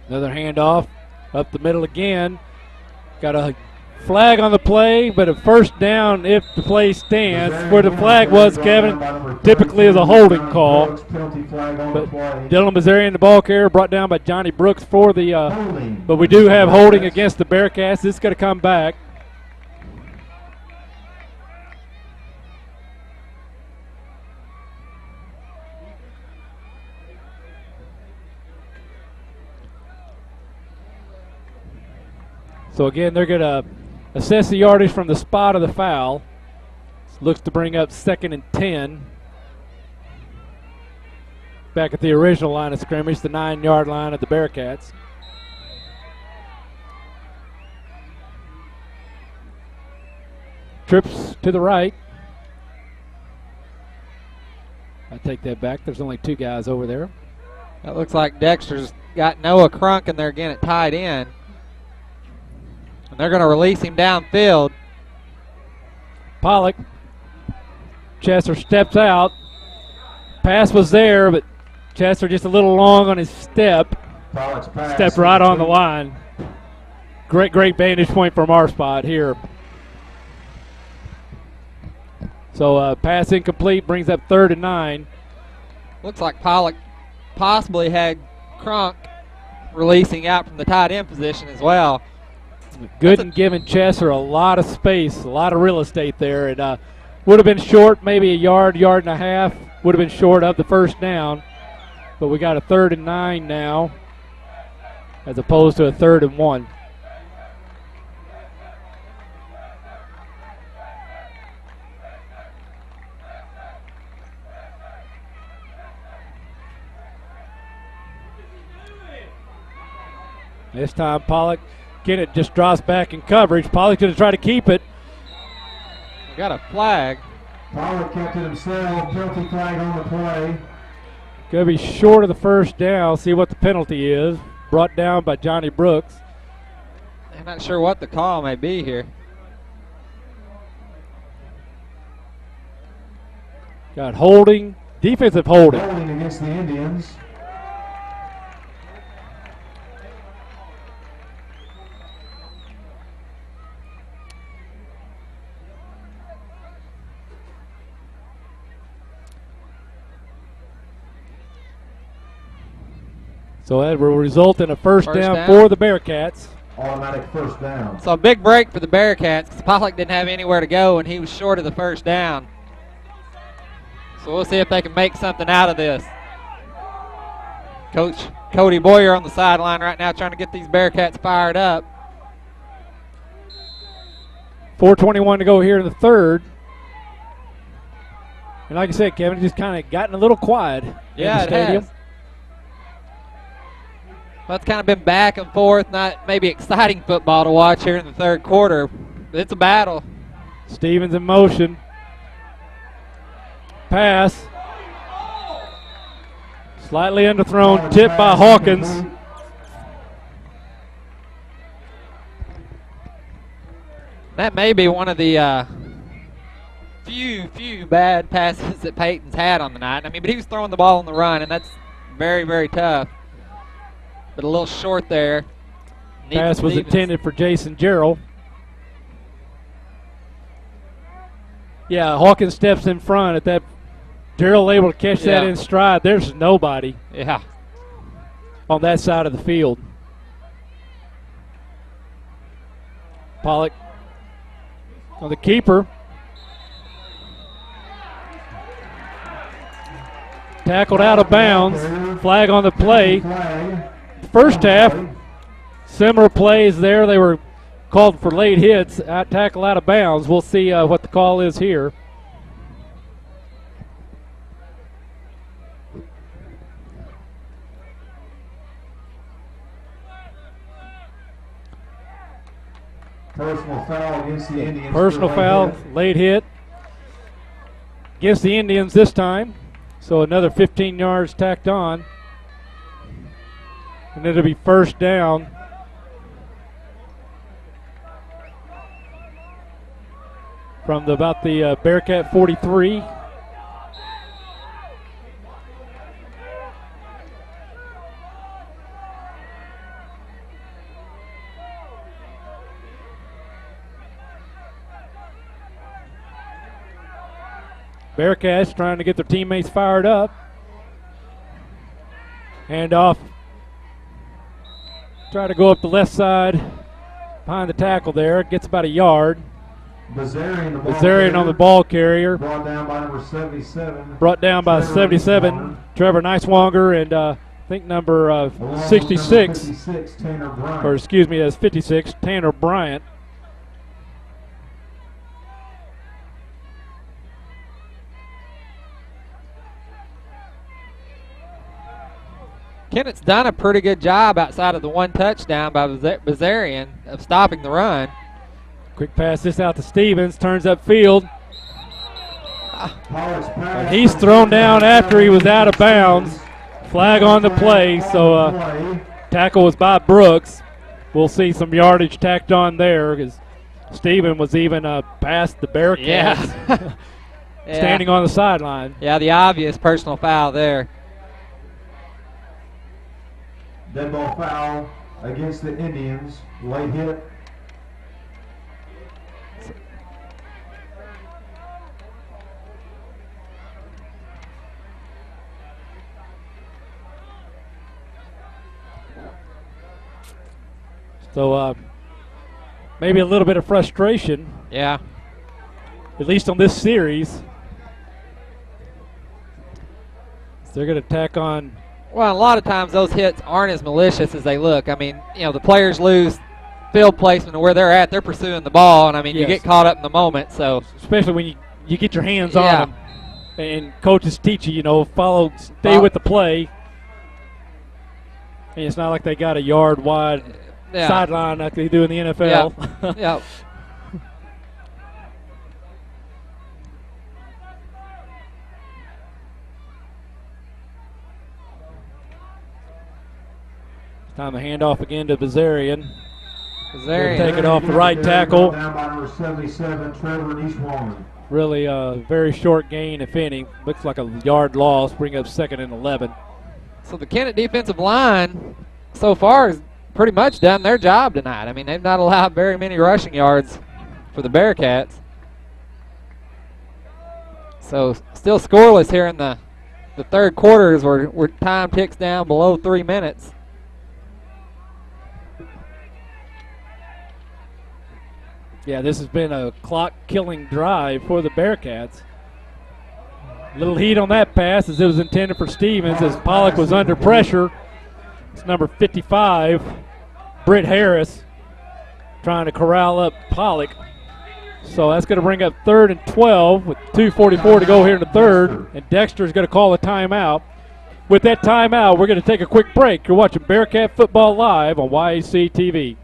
Another handoff up the middle again. Got a flag on the play, but a first down if the play stands. Where the flag was, Kevin, typically is a holding call. But Dylan Bazarian, the ball carrier, brought down by Johnny Brooks for the, but we do have holding against the Bearcats. This is going to come back. So again, they're going to assess the yardage from the spot of the foul. Looks to bring up 2nd and 10. Back at the original line of scrimmage, the 9-yard line of the Bearcats. Trips to the right. I take that back. There's only 2 guys over there. That looks like Dexter's got Noah Crunk in there again at tight end. And they're going to release him downfield. Pollock. Chester steps out. Pass was there, but Chester just a little long on his step. Stepped right on the line. Great vantage point from our spot here. So pass incomplete, brings up 3rd and 9. Looks like Pollock possibly had Crunk releasing out from the tight end position as well. Gooden giving Chester a lot of space, a lot of real estate there. And would have been short, maybe a yard and a half. Would have been short of the first down. But we got a 3rd and 9 now as opposed to a 3rd and 1. This time Pollock, Kennett just drops back in coverage. Pollock's going to try to keep it. We got a flag. Pollock kept it himself. Penalty flag on the play. Going to be short of the first down. See what the penalty is. Brought down by Johnny Brooks. I'm not sure what the call may be here. Got holding, defensive holding. Holding against the Indians. So that will result in a first down for the Bearcats. Automatic first down. So a big break for the Bearcats because Pollock didn't have anywhere to go and he was short of the first down. So we'll see if they can make something out of this. Coach Cody Boyer on the sideline right now trying to get these Bearcats fired up. 4:21 to go here in the third. And like I said, Kevin, just kind of gotten a little quiet in the stadium. Has. Well, it's kind of been back and forth, not maybe exciting football to watch here in the third quarter. But it's a battle. Stevens in motion. Pass. Slightly underthrown, tipped by Hawkins. That may be one of the few bad passes that Peyton's had on the night. I mean, but he was throwing the ball on the run, and that's very, very tough. But a little short there. Pass was intended for Jason Jarrell. Yeah, Hawkins steps in front at that. Jarrell able to catch that in stride. There's nobody. Yeah. On that side of the field. Pollock on the keeper. Tackled out of bounds. Flag on the play. First half, similar plays there. They were called for late hits. Tackle out of bounds. We'll see what the call is here. Personal foul against the Indians. Personal foul, late hit against the Indians this time. So another 15 yards tacked on. And it'll be first down. From about the Bearcat 43. Bearcats trying to get their teammates fired up. Hand off. Try to go up the left side behind the tackle there. Gets about a yard. Bazarian on the ball carrier. Brought down by number 77. Brought down by 77. Trevor Nicewonger, and I think number 66, 56, Tanner Bryant. or excuse me, that's 56, Tanner Bryant. Kennett's done a pretty good job outside of the one touchdown by Bazarian of stopping the run. Quick pass this out to Stevens, turns upfield. And he's thrown down after he was out of bounds. Flag on the play, so tackle was by Brooks. We'll see some yardage tacked on there because Steven was even past the Bearcats. Yeah. Standing on the sideline. Yeah, the obvious personal foul there. Dead ball foul against the Indians. Late hit. So maybe a little bit of frustration. Yeah. At least on this series. So they're going to tack on. Well, a lot of times those hits aren't as malicious as they look. I mean, you know, the players lose field placement of where they're at. They're pursuing the ball, and I mean, you get caught up in the moment. So especially when you get your hands on them, and coaches teach you, you know, stay with the play. And it's not like they got a yard wide sideline like they do in the NFL. Yeah. Time to hand off again to Bazarian. Take it off the right tackle. Down by number 77, Trevor Nishwaman. Really a very short gain, if any. Looks like a yard loss. Bring up 2nd and 11. So the Kennett defensive line so far has pretty much done their job tonight. I mean, they've not allowed very many rushing yards for the Bearcats. So still scoreless here in the third quarter as where time ticks down below 3 minutes. Yeah, this has been a clock-killing drive for the Bearcats. Little heat on that pass as it was intended for Stevens as Pollock was under pressure. It's number 55, Britt Harris, trying to corral up Pollock. So that's going to bring up 3rd and 12 with 2:44 to go here in the third. And Dexter is going to call a timeout. With that timeout, we're going to take a quick break. You're watching Bearcat Football Live on YAC TV.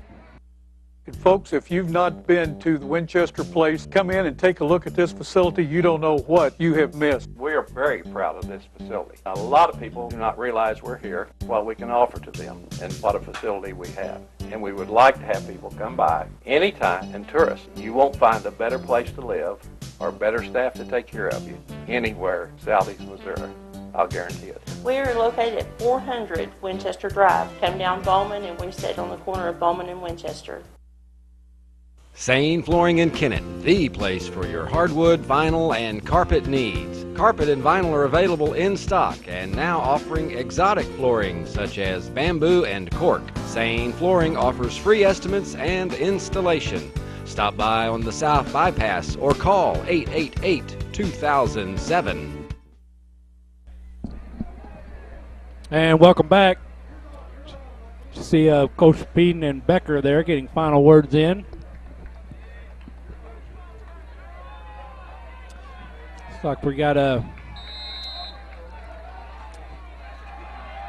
And folks, if you've not been to the Winchester Place, come in and take a look at this facility. You don't know what you have missed. We are very proud of this facility. A lot of people do not realize we're here, what we can offer to them, and what a facility we have. And we would like to have people come by anytime and tour us. You won't find a better place to live or better staff to take care of you anywhere southeast Missouri. I'll guarantee it. We are located at 400 Winchester Drive. Come down Bowman, and we sit on the corner of Bowman and Winchester. Sane Flooring in Kennett, the place for your hardwood, vinyl, and carpet needs. Carpet and vinyl are available in stock and now offering exotic flooring such as bamboo and cork. Sane Flooring offers free estimates and installation. Stop by on the South Bypass or call 888-2007. And welcome back. You see Coach Peden and Becker there getting final words in. Looks like we got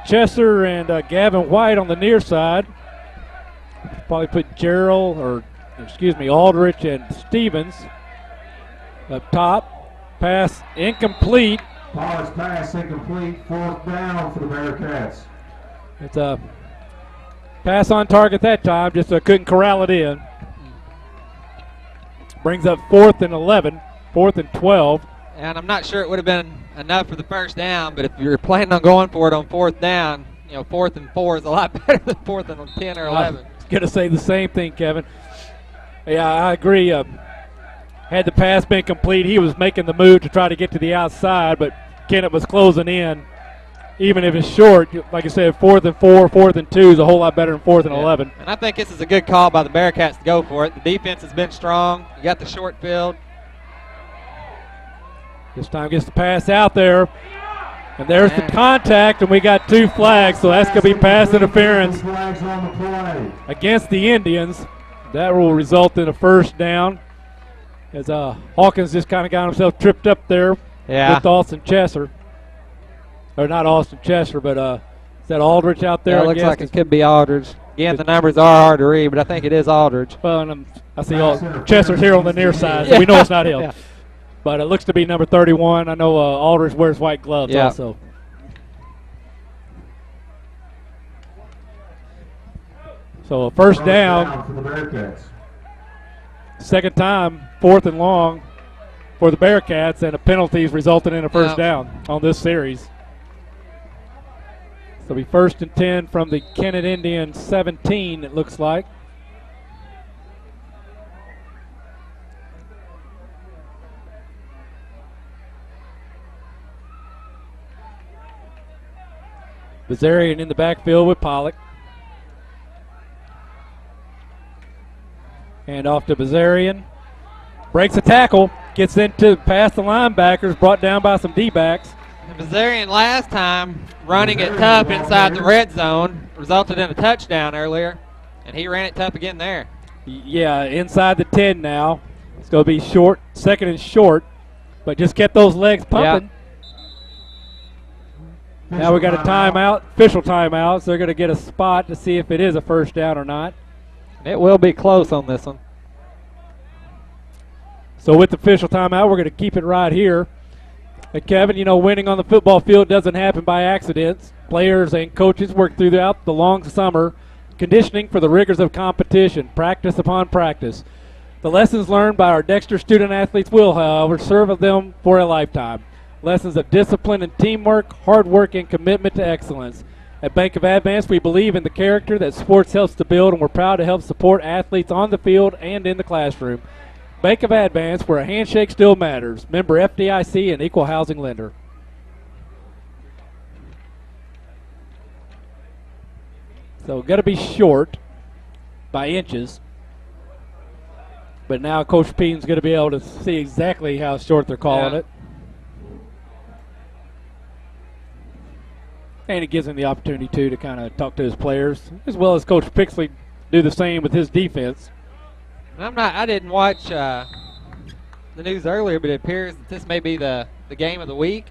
Chesser and Gavin White on the near side. Probably put Aldrich and Stevens up top. Pass incomplete. Pollock's pass incomplete. 4th down for the Bearcats. It's a pass on target that time, just couldn't corral it in. Brings up 4th and 11, 4th and 12. And I'm not sure it would have been enough for the first down, but if you're planning on going for it on 4th down, 4th and 4 is a lot better than 4th and 10 or 11. I was going to say the same thing, Kevin. Yeah, I agree. Had the pass been complete, he was making the move to try to get to the outside, but Kennett was closing in. Even if it's short, like I said, 4th and 4, 4th and 2 is a whole lot better than 4th and 11. And I think this is a good call by the Bearcats to go for it. The defense has been strong. You got the short field. This time gets the pass out there. And there's the contact, and we got 2 flags, so that's going to be pass interference against the Indians. That will result in a first down as Hawkins just kind of got himself tripped up there with Austin Chesser. Or not Austin Chesser, but is that Aldridge out there? Yeah, it looks like it could be Aldridge. Again, the numbers are hard to read, but I think it is Aldridge. Well, and I see Chesser's here on the near side, so we know it's not him. But it looks to be number 31. I know Aldridge wears white gloves also. So a first down for the Bearcats. Second time, 4th and long for the Bearcats, and a penalty resulted in a first down on this series. So we 1st and 10 from the Kennett Indians 17, it looks like. Bazarian in the backfield with Pollock. And off to Bazarian. Breaks a tackle. Gets into past the linebackers. Brought down by some D-backs. Bazarian last time running it tough inside the red zone. Resulted in a touchdown earlier. And he ran it tough again there. Yeah, inside the 10 now. It's going to be short, 2nd and short. But just kept those legs pumping. Now we got a timeout, official timeout, so they're going to get a spot to see if it is a first down or not. It will be close on this one. So with the official timeout, we're going to keep it right here. And Kevin, you know, winning on the football field doesn't happen by accidents. Players and coaches work throughout the long summer, conditioning for the rigors of competition, practice upon practice. The lessons learned by our Dexter student athletes will, however, serve them for a lifetime. Lessons of discipline and teamwork, hard work, and commitment to excellence. At Bank of Advance, we believe in the character that sports helps to build, and we're proud to help support athletes on the field and in the classroom. Bank of Advance, where a handshake still matters. Member FDIC and equal housing lender. So got to be short by inches. But now Coach Peen's going to be able to see exactly how short they're calling it. And it gives him the opportunity, too, to kind of talk to his players, as well as Coach Pixley do the same with his defense. I didn't watch the news earlier, but it appears that this may be the game of the week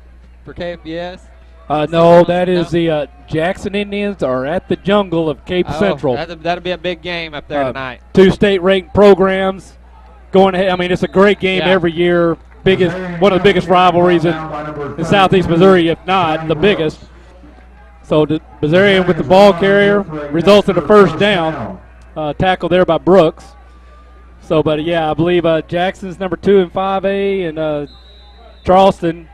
for KFBS. No, that is the Jackson Indians are at the Jungle of Cape Central. That'll be a big game up there tonight. 2 state-ranked programs going ahead. I mean, it's a great game every year. One of the biggest rivalries in Southeast Missouri, if not the biggest. So Bazarian with the ball carrier results in a first down. Tackle there by Brooks. So, but yeah, I believe Jackson's number 2 in 5A, and Charleston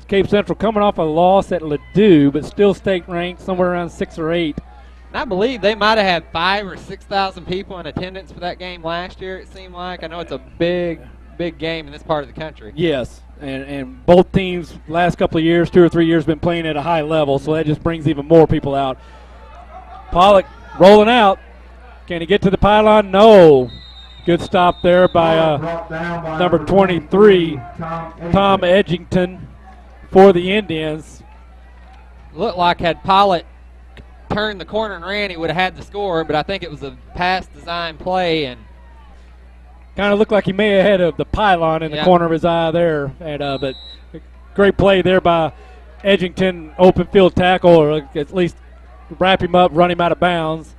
Cape Central coming off a loss at Ladue, but still state ranked somewhere around 6 or 8. And I believe they might have had 5,000 or 6,000 people in attendance for that game last year, it seemed like. I know it's a big game in this part of the country. Yes, and both teams last couple of years, 2 or 3 years, been playing at a high level, so that just brings even more people out. Pollock rolling out. Can he get to the pylon? No. Good stop there by number 23, Tom Edgington, for the Indians. Looked like had Pollock turned the corner and ran, he would have had the score, but I think it was a pass design play, and kind of looked like he may have had the pylon in the corner of his eye there. And but great play there by Edgington, open field tackle, or at least wrap him up, run him out of bounds.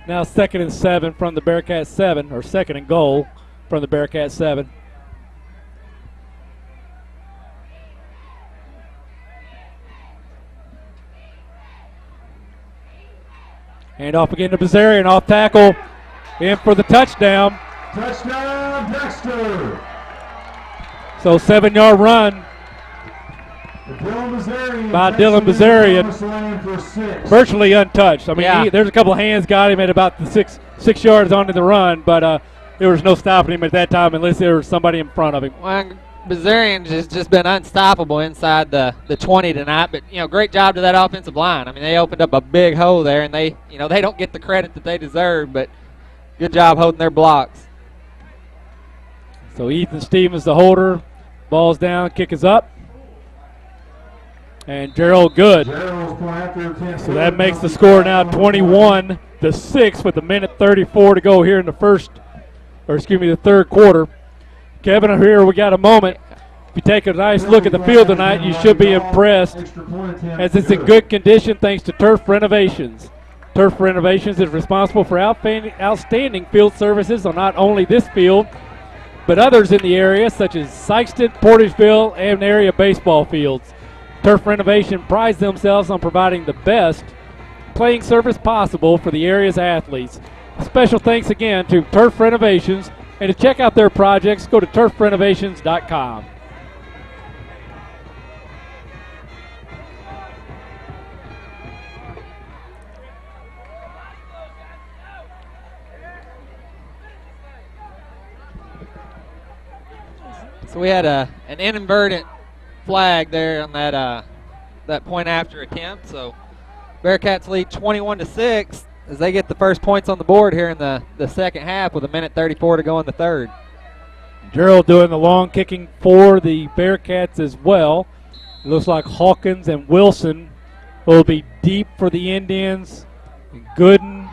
Now 2nd and 7 from the Bearcats 7, or 2nd and goal from the Bearcats 7. Hand off again to Bazarian, off tackle, in for the touchdown. Touchdown, Dexter! So 7-yard run by Dylan Bazarian, virtually untouched. I mean, there's a couple of hands got him at about the six yards onto the run, but there was no stopping him at that time unless there was somebody in front of him. Well, Bazarian has just been unstoppable inside the 20 tonight, but great job to that offensive line. I mean, they opened up a big hole there, and they don't get the credit that they deserve, but good job holding their blocks. So Ethan Stevens, the holder, ball's down, kick is up. And Gerald good. So that makes the score now 21-6 with a minute 34 to go here in the the third quarter. Kevin, here we got a moment. If you take a nice look at the field tonight, you should be impressed, as it's in good condition thanks to Turf Renovations. Turf Renovations is responsible for outstanding field services on not only this field, but others in the area, such as Sykeston, Portageville, and area baseball fields. Turf Renovation prides themselves on providing the best playing service possible for the area's athletes. Special thanks again to Turf Renovations, and to check out their projects, go to turfrenovations.com. So we had an inadvertent flag there on that point after attempt. So Bearcats lead 21-6 as they get the first points on the board here in the second half with a minute 34 to go in the third. Gerald doing the long kicking for the Bearcats as well. It looks like Hawkins and Wilson will be deep for the Indians. Gooden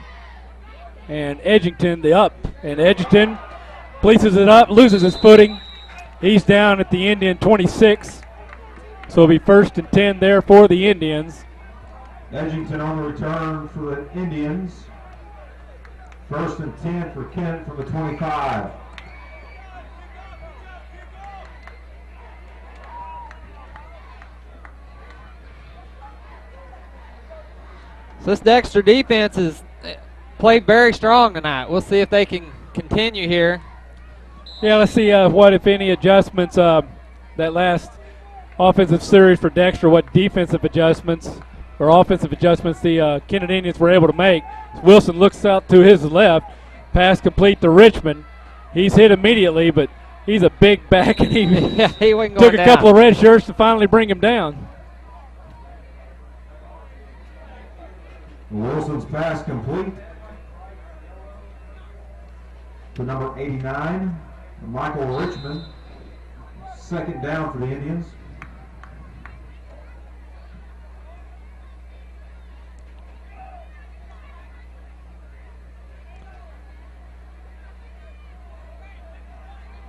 and Edgington the up. And Edgington places it up, loses his footing. He's down at the Indian 26. So it'll be 1st and 10 there for the Indians. Edgington on the return for the Indians. 1st and 10 for Kennett from the 25. So this Dexter defense has played very strong tonight. We'll see if they can continue here. Yeah, let's see what, if any, adjustments that last offensive series for Dexter, what defensive adjustments or offensive adjustments the Kennett Indians were able to make. Wilson looks out to his left, pass complete to Richmond. He's hit immediately, but he's a big back, and he took a couple of red shirts to finally bring him down. Wilson's pass complete to number 89, Michael Richmond. 2nd down for the Indians.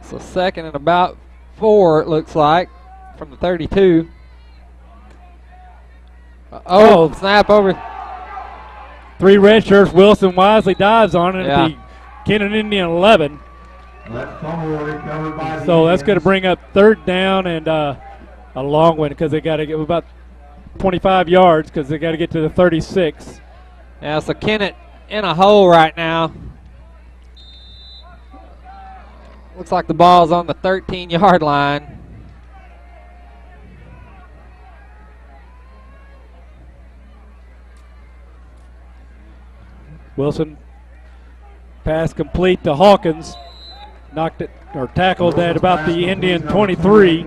So 2nd and about 4, it looks like, from the 32. Snap over. 3 red shirts. Wilson wisely dives on it at the Kennett Indian 11. So that's going to bring up 3rd down and a long one, because they got to get about 25 yards because they got to get to the 36. Yeah, so Kennett in a hole right now. Looks like the ball's on the 13-yard line. Wilson, pass complete to Hawkins. Knocked it, or tackled at about the Indian 23.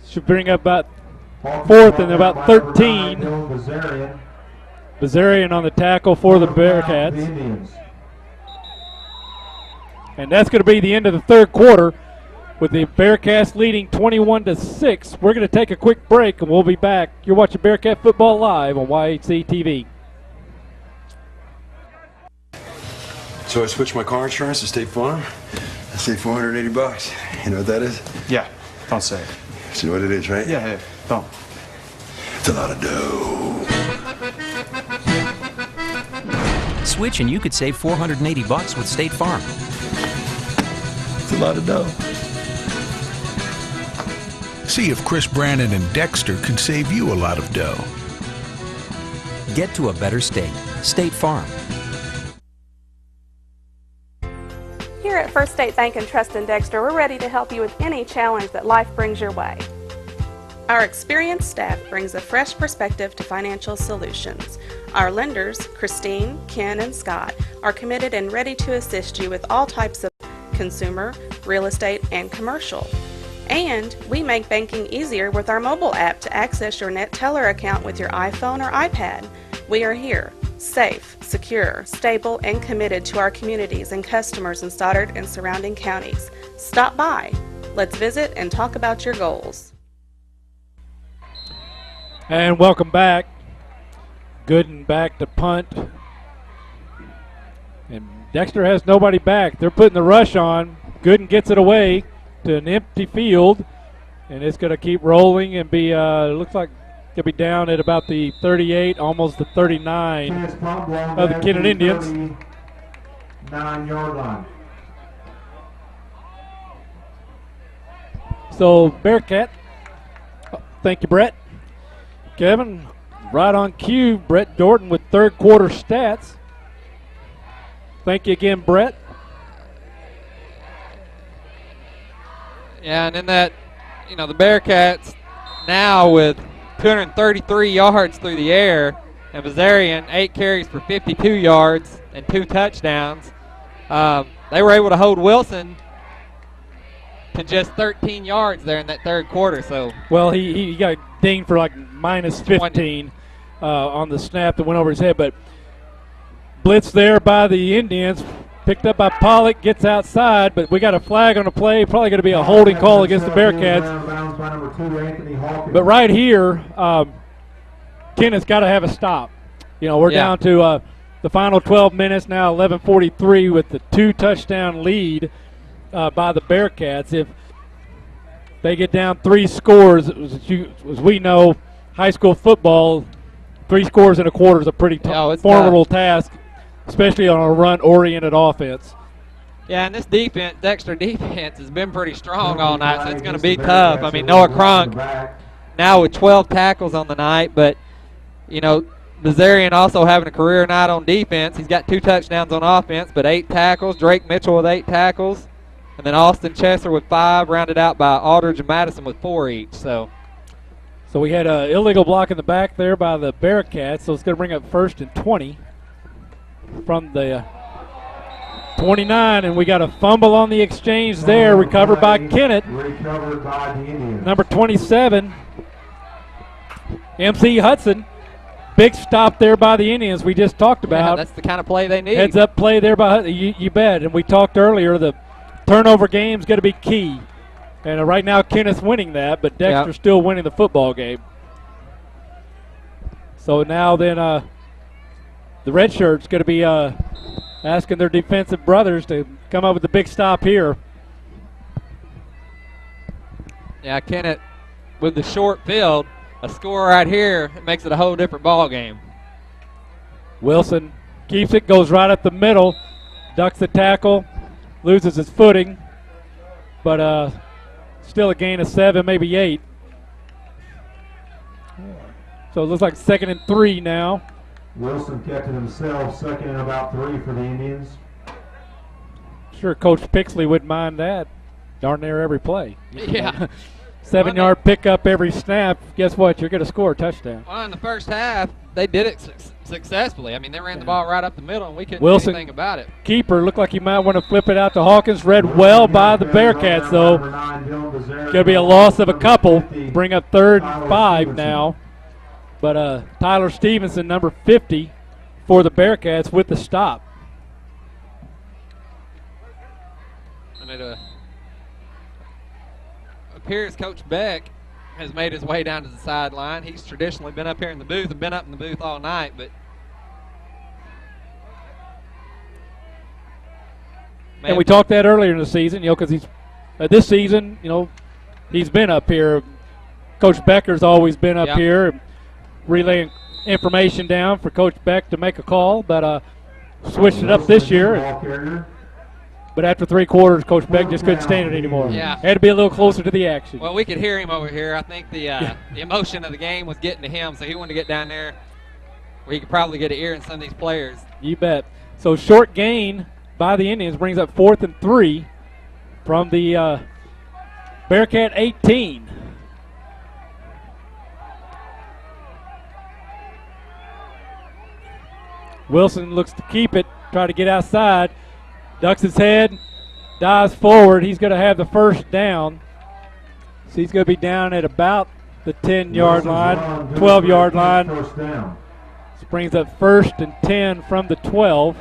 Should bring up about 4th and about 13. Bazarian on the tackle for the Bearcats. And that's going to be the end of the third quarter with the Bearcats leading 21-6. We're going to take a quick break, and we'll be back. You're watching Bearcat Football Live on YHC TV. So I switched my car insurance to State Farm. I saved $480. You know what that is? Yeah, don't say it. So you know what it is, right? Yeah, don't. It's a lot of dough. Switch and you could save $480 with State Farm. It's a lot of dough. See if Chris Brannon and Dexter can save you a lot of dough. Get to a better state. State Farm. Here at First State Bank and Trust in Dexter, we're ready to help you with any challenge that life brings your way. Our experienced staff brings a fresh perspective to financial solutions. Our lenders, Christine, Ken, and Scott, are committed and ready to assist you with all types of consumer, real estate, and commercial. And we make banking easier with our mobile app to access your Net Teller account with your iPhone or iPad. We are here, safe, secure, stable, and committed to our communities and customers in Stoddard and surrounding counties. Stop by. Let's visit and talk about your goals. And welcome back. Gooden back to punt. And Dexter has nobody back. They're putting the rush on. Gooden gets it away to an empty field. And it's going to keep rolling and be, looks like it'll be down at about the 38, almost the 39 of the Kennett Indians. 9-yard line. So Bearcat, thank you, Brett. Kevin, right on cue, Brett Dorton with third quarter stats. Thank you again, Brett. Yeah, and in that, the Bearcats now with 233 yards through the air, and Bazarian 8 carries for 52 yards and 2 touchdowns. They were able to hold Wilson to just 13 yards there in that third quarter. So well, he got dinged for like minus 15 on the snap that went over his head, but blitz there by the Indians, picked up by Pollock, gets outside, but we got a flag on the play. Probably going to be a holding call against the Bearcats. But right here, Kennett's got to have a stop. We're down to the final 12 minutes now, 11:43 with the 2-touchdown lead by the Bearcats. If they get down 3 scores, as we know, high school football, 3 scores in a quarter is a pretty formidable task, especially on a run-oriented offense. Yeah, and this defense, Dexter defense, has been pretty strong all night, so it's going to be tough. I mean, Noah Cronk now with 12 tackles on the night, but, Bazarian also having a career night on defense. He's got 2 touchdowns on offense, but 8 tackles. Drake Mitchell with 8 tackles. And then Austin Chesser with 5, rounded out by Aldridge and Madison with 4 each. So we had an illegal block in the back there by the Bearcats, so it's going to bring up 1st and 20 from the 29, and we got a fumble on the exchange there, recovered by Kennett. Recovered by the Indians. Number 27, MC Hudson. Big stop there by the Indians we just talked about. Yeah, that's the kind of play they need. Heads up play there by Hudson, you bet. And we talked earlier, the turnover game is going to be key. And right now Kennett's winning that, but Dexter's still winning the football game. So now then the red shirt's going to be asking their defensive brothers to come up with the big stop here. Yeah, Kennett with the short field, a score right here, it makes it a whole different ball game. Wilson keeps it, goes right up the middle, ducks the tackle, loses his footing, but still a gain of 7, maybe 8. So it looks like 2nd and 3 now. Wilson kept it himself, 2nd and about 3 for the Indians. Sure, Coach Pixley wouldn't mind that. Darn near every play. Yeah. 7-yard pickup every snap. Guess what? You're going to score a touchdown. Well, in the first half, they did it successfully. I mean, they ran the ball right up the middle, and we couldn't do anything about it. Keeper looked like he might want to flip it out to Hawkins. Read well by the Bearcats, though. Going to be a loss of a couple. Bring up 3rd and 5 now. But Tyler Stevenson, number 50, for the Bearcats with the stop. And it appears Coach Beck has made his way down to the sideline. He's traditionally been up here in the booth and been up in the booth all night, but and we talked that earlier in the season, because he's this season, he's been up here. Coach Becker's always been up here, relaying information down for Coach Beck to make a call, but switched it up this year. But after 3 quarters, Coach Beck just couldn't stand it anymore. Yeah. Had to be a little closer to the action. Well, we could hear him over here. I think the emotion of the game was getting to him, so he wanted to get down there where he could probably get an ear in some of these players. You bet. So short gain by the Indians brings up 4th and 3 from the Bearcat 18. Wilson looks to keep it, try to get outside. Ducks his head, dives forward. He's going to have the first down. So he's going to be down at about the 10-yard line, 12-yard line. This brings up 1st and 10 from the 12.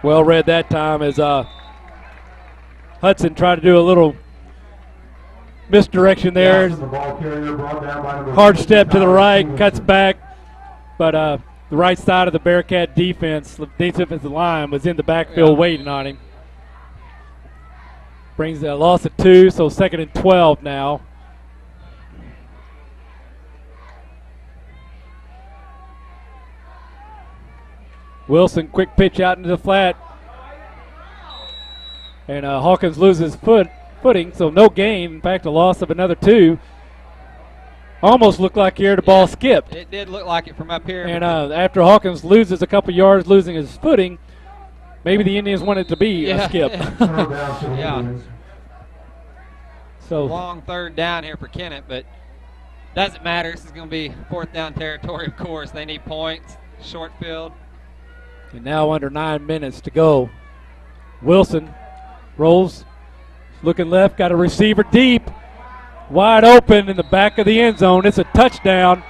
Well read that time as Hudson tried to do a little misdirection there. Hard step to the right, cuts back, but the right side of the Bearcat defensive line was in the backfield waiting on him. Brings a loss of 2, so 2nd and 12 now. Wilson, quick pitch out into the flat. And Hawkins loses footing, so no gain. In fact, a loss of another 2. Almost looked like here the ball skipped. It did look like it from up here. And after Hawkins loses a couple yards, losing his footing, maybe the Indians want it to be a skip. Yeah. So long 3rd down here for Kennett, but doesn't matter. This is going to be 4th down territory, of course. They need points, short field. And now under 9 minutes to go. Wilson rolls, looking left, got a receiver deep, wide open in the back of the end zone. It's a touchdown.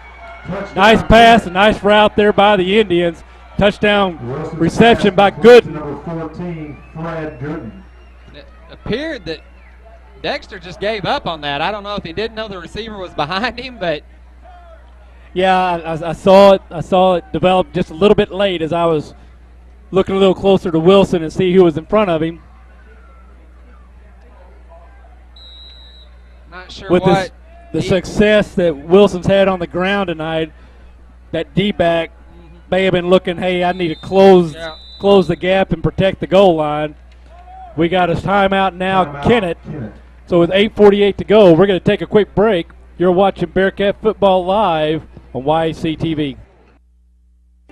Nice pass, a nice route there by the Indians. Touchdown reception by Gooden. Number 14, Fred Gooden. It appeared that Dexter just gave up on that. I don't know if he didn't know the receiver was behind him, but yeah, I saw it. I saw it develop just a little bit late as I was looking a little closer to Wilson and see who was in front of him. Not sure with what the success that Wilson's had on the ground tonight, that D-back may have been looking, hey, I need to close the gap and protect the goal line. We got a timeout now, Kennett. So with 8:48 to go, we're going to take a quick break. You're watching Bearcat Football Live on YAC TV.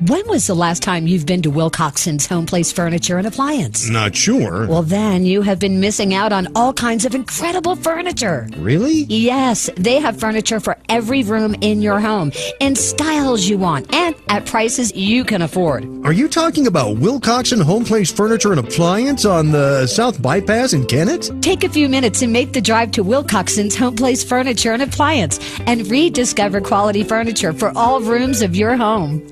When was the last time you've been to Wilcoxon's Home Place Furniture and Appliance? Not sure. Well, then you have been missing out on all kinds of incredible furniture. Really? Yes, they have furniture for every room in your home in styles you want and at prices you can afford. Are you talking about Wilcoxon Home Place Furniture and Appliance on the South Bypass in Kennett? Take a few minutes and make the drive to Wilcoxon's Home Place Furniture and Appliance and rediscover quality furniture for all rooms of your home.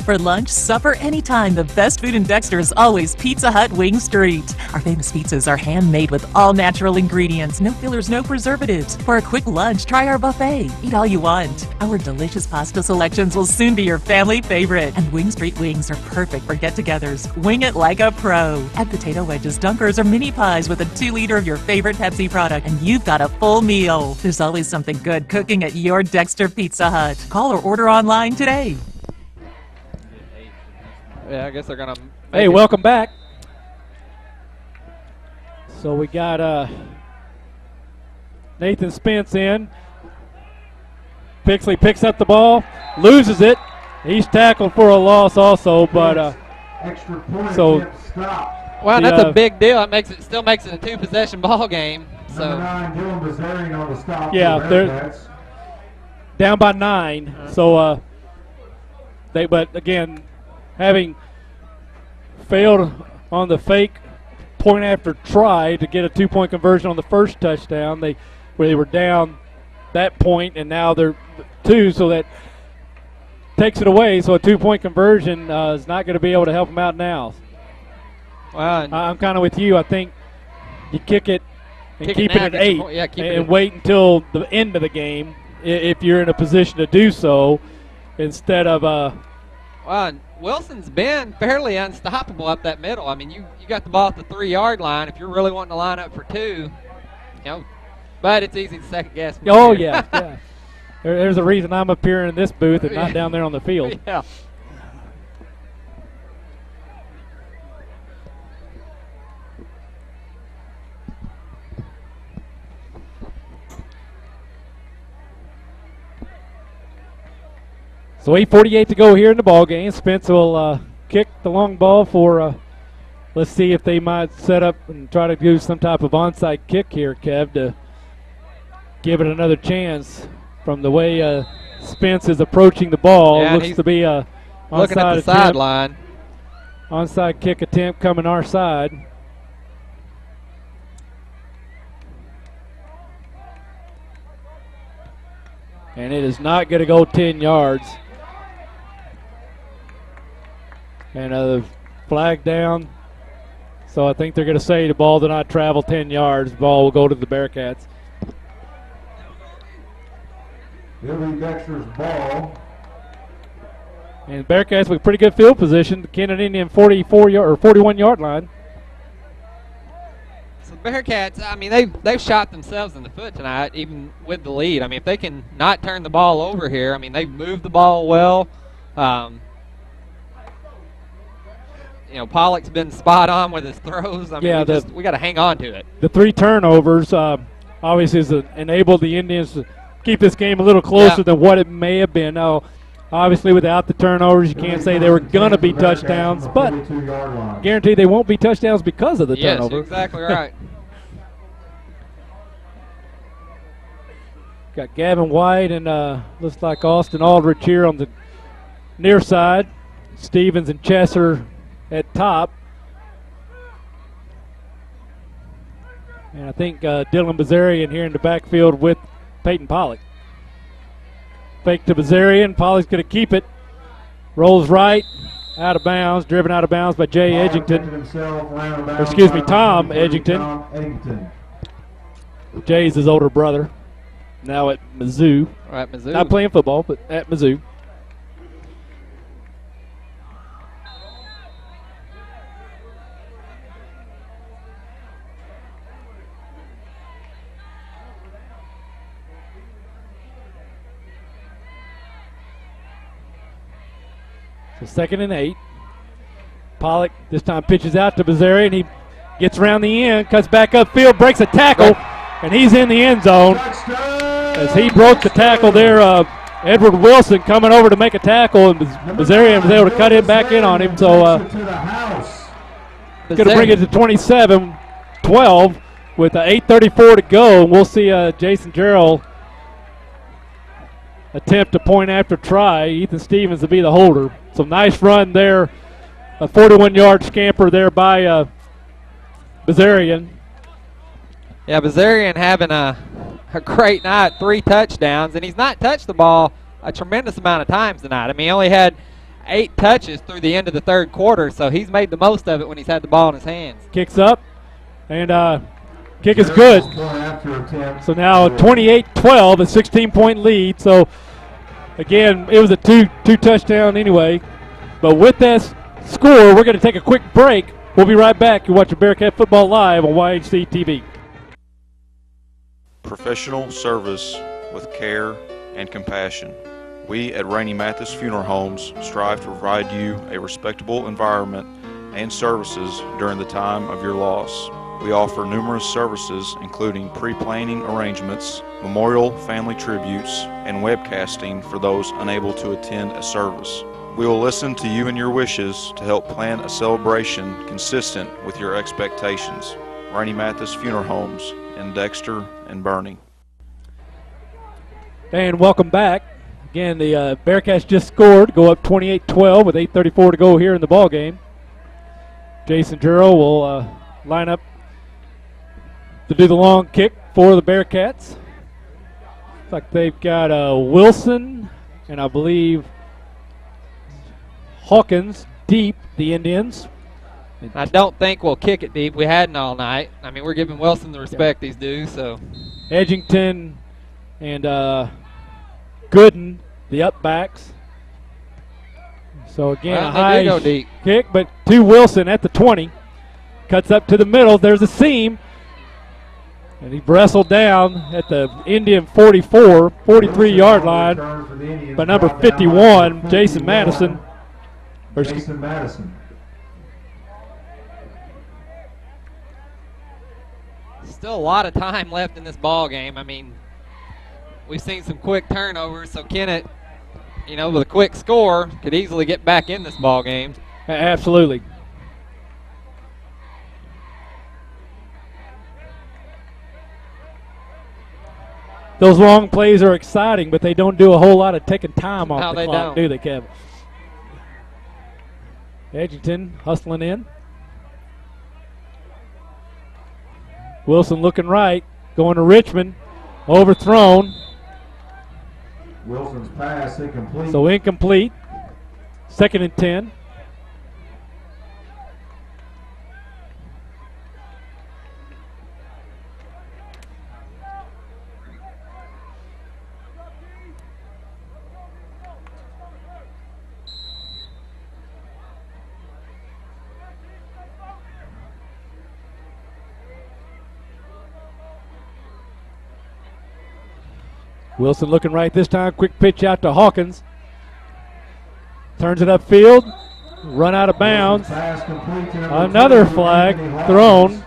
For lunch, supper, anytime, the best food in Dexter is always Pizza Hut Wing Street. Our famous pizzas are handmade with all natural ingredients, no fillers, no preservatives. For a quick lunch, try our buffet. Eat all you want. Our delicious pasta selections will soon be your family favorite. And Wing Street wings are perfect for get-togethers. Wing it like a pro. Add potato wedges, dunkers, or mini pies with a 2-liter of your favorite Pepsi product, and you've got a full meal. There's always something good cooking at your Dexter Pizza Hut. Call or order online today. Yeah, I guess they're going to. Hey, welcome back. So we got Nathan Spence in. Pixley picks up the ball, loses it. He's tackled for a loss also, but extra point stop. Well, that's a big deal. It still makes it a 2-possession ball game. So Number 9, Dylan Bazarian on the stop. Yeah, they're down by 9. So but again, having failed on the fake point after try to get a 2-point conversion on the first touchdown, they were down that point, and now they're 2, so that takes it away. So a 2-point conversion is not going to be able to help them out now. Well, I'm kind of with you. I think you kick it and keep it at 8 and wait until the end of the game if you're in a position to do so, instead of well, Wilson's been fairly unstoppable up that middle. I mean, you got the ball at the 3-yard line. If you're really wanting to line up for 2, but it's easy to second guess. Oh, yeah. There's a reason I'm up here in this booth and not down there on the field. Yeah. So 8:48 to go here in the ball game. Spence will kick the long ball for, let's see if they might set up and try to do some type of onside kick here, Kev, to give it another chance. From the way Spence is approaching the ball, looks to be a looking at the sideline. Onside kick attempt coming our side. And it is not going to go 10 yards. And Flag down. So I think they're going to say the ball did not travel 10 yards. The ball will go to the Bearcats. It'll be Dexter's ball. And Bearcats with pretty good field position. The Kennett Indian 41-yard line. So the Bearcats, I mean, they've shot themselves in the foot tonight, even with the lead. I mean, if they can not turn the ball over here, I mean, they've moved the ball well. You know, Pollock's been spot on with his throws. I mean, we got to hang on to it. The 3 turnovers obviously has enabled the Indians to keep this game a little closer than what it may have been. Now, obviously, without the turnovers, you can't say they were going to be touchdowns, but guarantee they won't be touchdowns because of the turnover. Yes, exactly right. Got Gavin White and looks like Austin Aldrich here on the near side. Stevens and Chesser at top. And I think Dylan Bazarian here in the backfield with Peyton Pollock. Fake to Bazarian. Pollock's going to keep it. Rolls right. Out of bounds. Driven out of bounds by Jay Edgington. Tom Edgington. Jay's his older brother. Now at Mizzou. Right, Mizzou. Not playing football, but at Mizzou. So 2nd and 8. Pollock this time pitches out to Bazarian. He gets around the end, cuts back upfield, breaks a tackle, and he's in the end zone. As he broke the tackle there, Edward Wilson coming over to make a tackle, and Bazarian was able to cut him back in on him. So going to bring it to 27-12 with 8:34 to go. And we'll see Jason Jarrell attempt a point after try. Ethan Stevens to be the holder. So nice run there. A 41-yard scamper there by Bazarian. Yeah, Bazarian having a great night, 3 touchdowns, and he's not touched the ball a tremendous amount of times tonight. I mean, he only had 8 touches through the end of the 3rd quarter, so he's made the most of it when he's had the ball in his hands. Kicks up, and kick is good. So now 28-12, a 16-point lead. So, again, it was a two touchdown anyway. But with that score, we're going to take a quick break. We'll be right back. You're watching Bearcat Football Live on YHC TV. Professional service with care and compassion. We at Rainey Mathis Funeral Homes strive to provide you a respectable environment and services during the time of your loss. We offer numerous services including pre-planning arrangements, memorial family tributes, and webcasting for those unable to attend a service. We will listen to you and your wishes to help plan a celebration consistent with your expectations. Rainey Mathis Funeral Homes in Dexter and Bernie. And welcome back. Again, the Bearcats just scored, go up 28-12 with 8:34 to go here in the ball game. Jason Jarrell will line up to do the long kick for the Bearcats. Looks like they've got Wilson and I believe Hawkins deep, the Indians. I don't think we'll kick it deep. We hadn't all night. I mean, we're giving Wilson the respect he's due. So Edgington and Gooden, the up backs. So again, a high go deep kick, but to Wilson at the 20. Cuts up to the middle. There's a seam. And he wrestled down at the Indian 43-yard line by number 51, Jason Madison. Jason Madison. Still a lot of time left in this ball game. I mean, we've seen some quick turnovers, so Kennett, you know, with a quick score, could easily get back in this ball game. Absolutely. Those long plays are exciting, but they don't do a whole lot of taking time off the clock, do they, Kevin? Edgington hustling in. Wilson looking right, going to Richmond, overthrown. Wilson's pass incomplete. So incomplete. 2nd and 10. Wilson looking right this time. Quick pitch out to Hawkins. Turns it upfield. Run out of bounds. Another flag thrown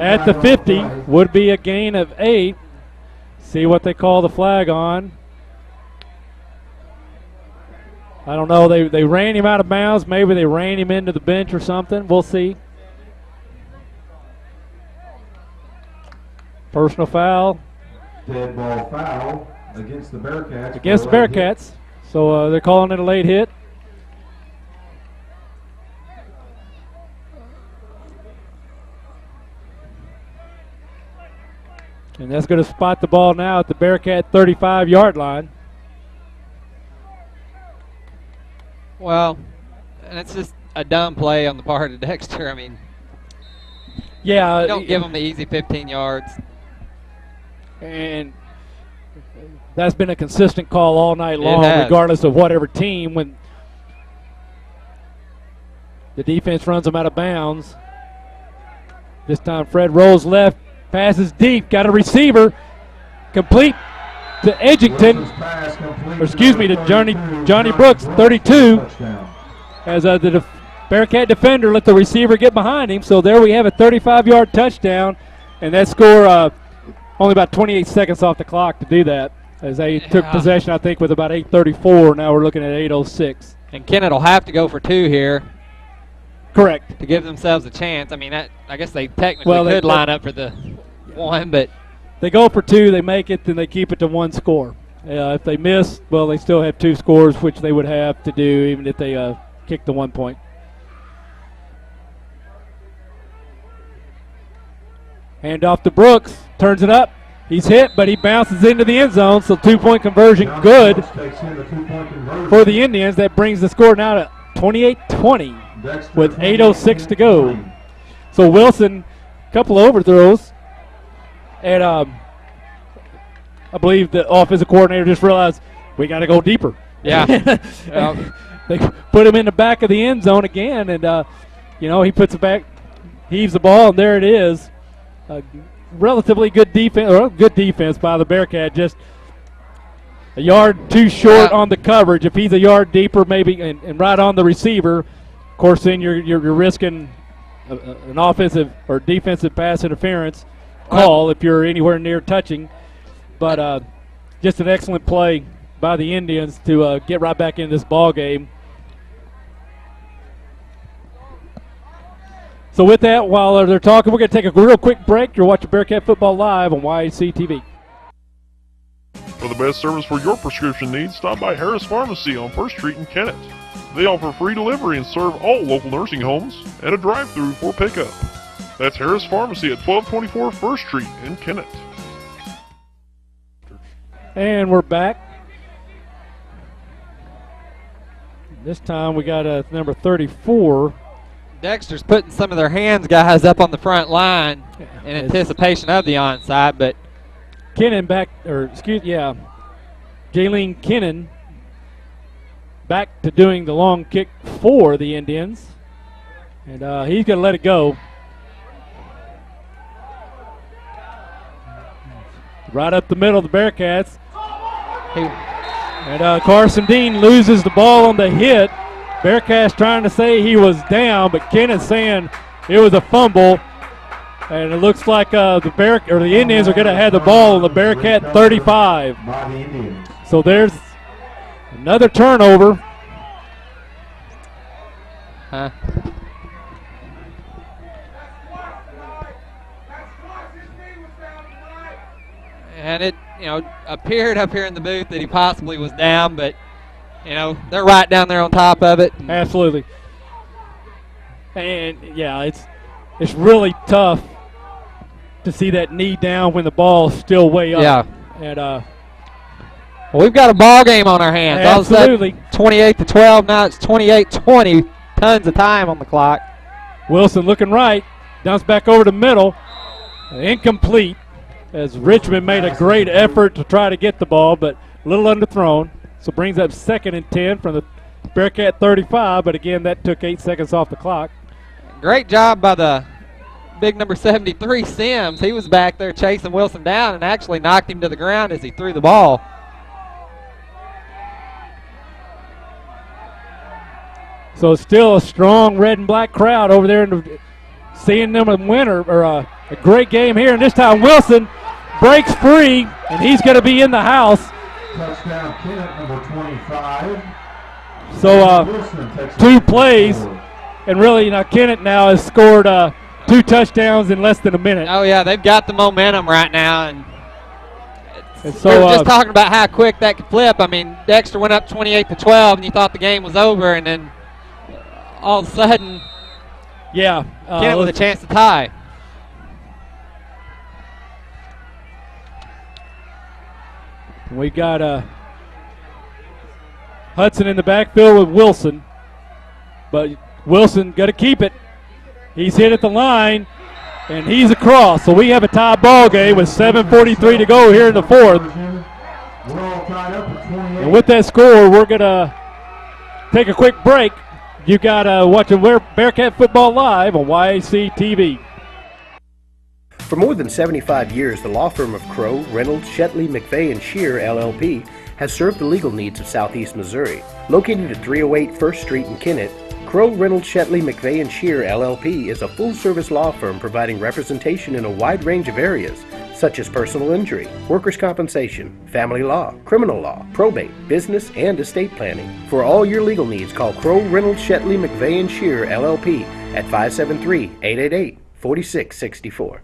at the 50. Would be a gain of 8. See what they call the flag on. I don't know. They ran him out of bounds. Maybe they ran him into the bench or something. We'll see. Personal foul. Dead ball foul against the Bearcats. Against the Bearcats. So they're calling it a late hit. And that's going to spot the ball now at the Bearcat 35-yard line. Well, and it's just a dumb play on the part of Dexter. I mean, yeah, you don't give them the easy 15 yards. And that's been a consistent call all night long, regardless of whatever team. When the defense runs them out of bounds. This time Fred rolls left, passes deep, got a receiver, complete to Edgington, or excuse me, to Johnny Brooks, 32, as the Bearcat defender let the receiver get behind him. So there we have a 35-yard touchdown, and that score only about 28 seconds off the clock to do that, as they took possession, I think, with about 8:34. Now we're looking at 8:06. And Kennett will have to go for 2 here. Correct. To give themselves a chance. I mean, I guess they technically could line up for the 1, but they go for 2, they make it, then they keep it to 1 score. If they miss, well, they still have 2 scores, which they would have to do even if they kick the 1 point. Hand off to Brooks, turns it up. He's hit, but he bounces into the end zone, so 2-point conversion good for the Indians. That brings the score now to 28-20 with 8:06 to go. So Wilson, a couple overthrows, and I believe the offensive coordinator just realized we got to go deeper. Yeah. They put him in the back of the end zone again, and he puts it back, heaves the ball, and there it is. Relatively good defense by the Bearcat, just a yard too short on the coverage. If he's a yard deeper, maybe, and right on the receiver, of course, then you're risking an offensive or defensive pass interference call if you're anywhere near touching. But just an excellent play by the Indians to get right back in this ball game. So with that, while they're talking, we're going to take a real quick break. You're watching Bearcat Football Live on YAC TV. For the best service for your prescription needs, stop by Harris Pharmacy on 1st Street in Kennett. They offer free delivery and serve all local nursing homes and a drive-through for pickup. That's Harris Pharmacy at 1224 1st Street in Kennett. And we're back. This time we got number 34. Dexter's putting some of their guys up on the front line in anticipation of the onside, but Kennan Jaylene Kennan back to doing the long kick for the Indians, and he's going to let it go. Right up the middle of the Bearcats. And Carson Dean loses the ball on the hit. Bearcats trying to say he was down, but Kennett's saying it was a fumble. And it looks like the Indians are going to have the ball on the Bearcat 35. So there's another turnover. And it, appeared up here in the booth that he possibly was down, but they're right down there on top of it. Absolutely. And yeah, it's really tough to see that knee down when the ball's still way up. Yeah. And we've got a ball game on our hands. Absolutely. 28-12. Now it's 28-20. Tons of time on the clock. Wilson looking right, dumps back over the middle, incomplete. As Richmond made a great effort to try to get the ball, but a little underthrown. So brings up 2nd and 10 from the Bearcat 35, but again, that took 8 seconds off the clock. Great job by the big number 73, Sims. He was back there chasing Wilson down and actually knocked him to the ground as he threw the ball. So it's still a strong red and black crowd over there, seeing them win a great game here. And this time Wilson breaks free, and he's going to be in the house. Touchdown, Kennett, number 25. So 2 plays, and really, Kennett now has scored 2 touchdowns in less than a minute. Oh, yeah, they've got the momentum right now. And so we were just talking about how quick that could flip. I mean, Dexter went up 28-12, and you thought the game was over, and then all of a sudden, Kennett with a chance to tie. We got Hudson in the backfield with Wilson, but Wilson got to keep it. He's hit at the line, and he's across. So we have a tie ball game with 7:43 to go here in the 4th. And with that score, we're going to take a quick break. You got watching Bearcat Football Live on YAC TV. For more than 75 years, the law firm of Crow, Reynolds, Shetley, McVeigh, and Shear, LLP, has served the legal needs of Southeast Missouri. Located at 308 1st Street in Kennett, Crow, Reynolds, Shetley, McVeigh, and Shear, LLP is a full-service law firm providing representation in a wide range of areas, such as personal injury, workers' compensation, family law, criminal law, probate, business, and estate planning. For all your legal needs, call Crow, Reynolds, Shetley, McVeigh, and Shear, LLP at 573-888-4664.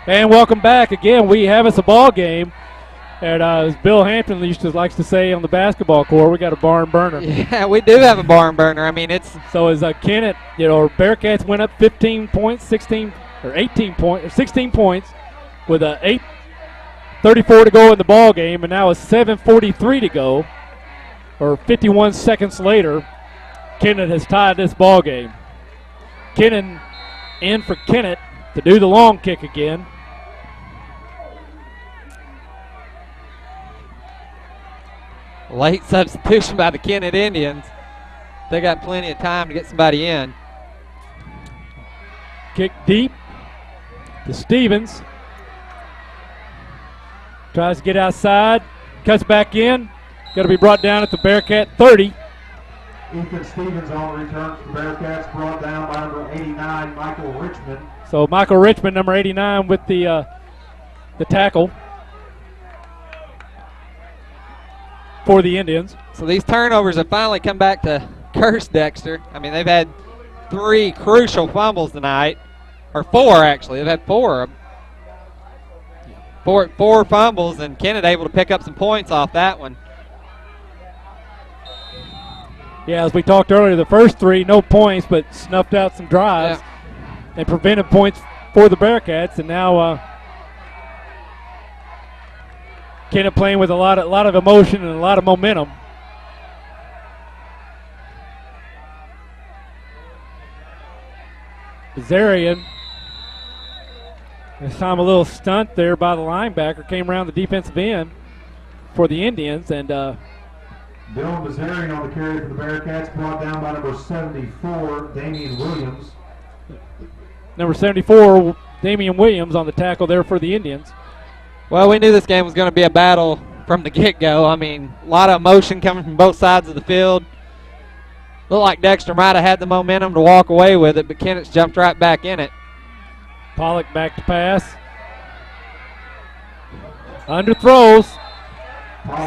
And welcome back again. We have us a ball game. And as Bill Hampton likes to say on the basketball court, we got a barn burner. Yeah, we do have a barn burner. I mean, it's so as Kennett, Bearcats went up 15 points, 16 or 18 points, or 16 points, with 8:34 to go in the ball game, and now it's 7:43 to go, or 51 seconds later. Kennett has tied this ball game. Kennett in for Kennett to do the long kick again. Late substitution by the Kennett Indians. They got plenty of time to get somebody in. Kick deep to Stevens. Tries to get outside. Cuts back in. Got to be brought down at the Bearcat 30. Ethan Stevens on return for the Bearcats, brought down by number 89, Michael Richmond. So Michael Richmond, number 89, with the tackle for the Indians. So these turnovers have finally come back to curse Dexter. I mean, they've had 3 crucial fumbles tonight, or 4 actually. They've had 4 fumbles, and Kennett able to pick up some points off that one. Yeah, as we talked earlier, the first 3, no points, but snuffed out some drives and prevented points for the Bearcats. And now Kennett playing with a lot of emotion and a lot of momentum. Bazarian, this time a little stunt there by the linebacker, came around the defensive end for the Indians, and Dylan Bazarian on the carry for the Bearcats, brought down by number 74, Damian Williams. Number 74, Damian Williams on the tackle there for the Indians. Well, we knew this game was going to be a battle from the get-go. I mean, a lot of emotion coming from both sides of the field. Looked like Dexter might have had the momentum to walk away with it, but Kennett's jumped right back in it. Pollock back to pass. Underthrows.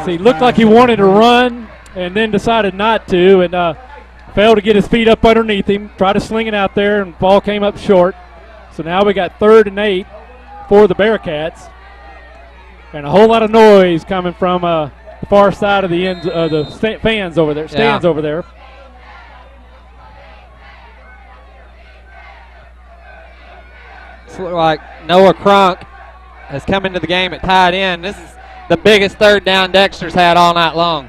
See, looked like he wanted to run and then decided not to, and failed to get his feet up underneath him. Tried to sling it out there, and ball came up short. So now we got 3rd and 8 for the Bearcats. And a whole lot of noise coming from the far side of the ends, the fans over there, stands over there. It's like Noah Crunk has come into the game at tight end. This is the biggest 3rd down Dexter's had all night long.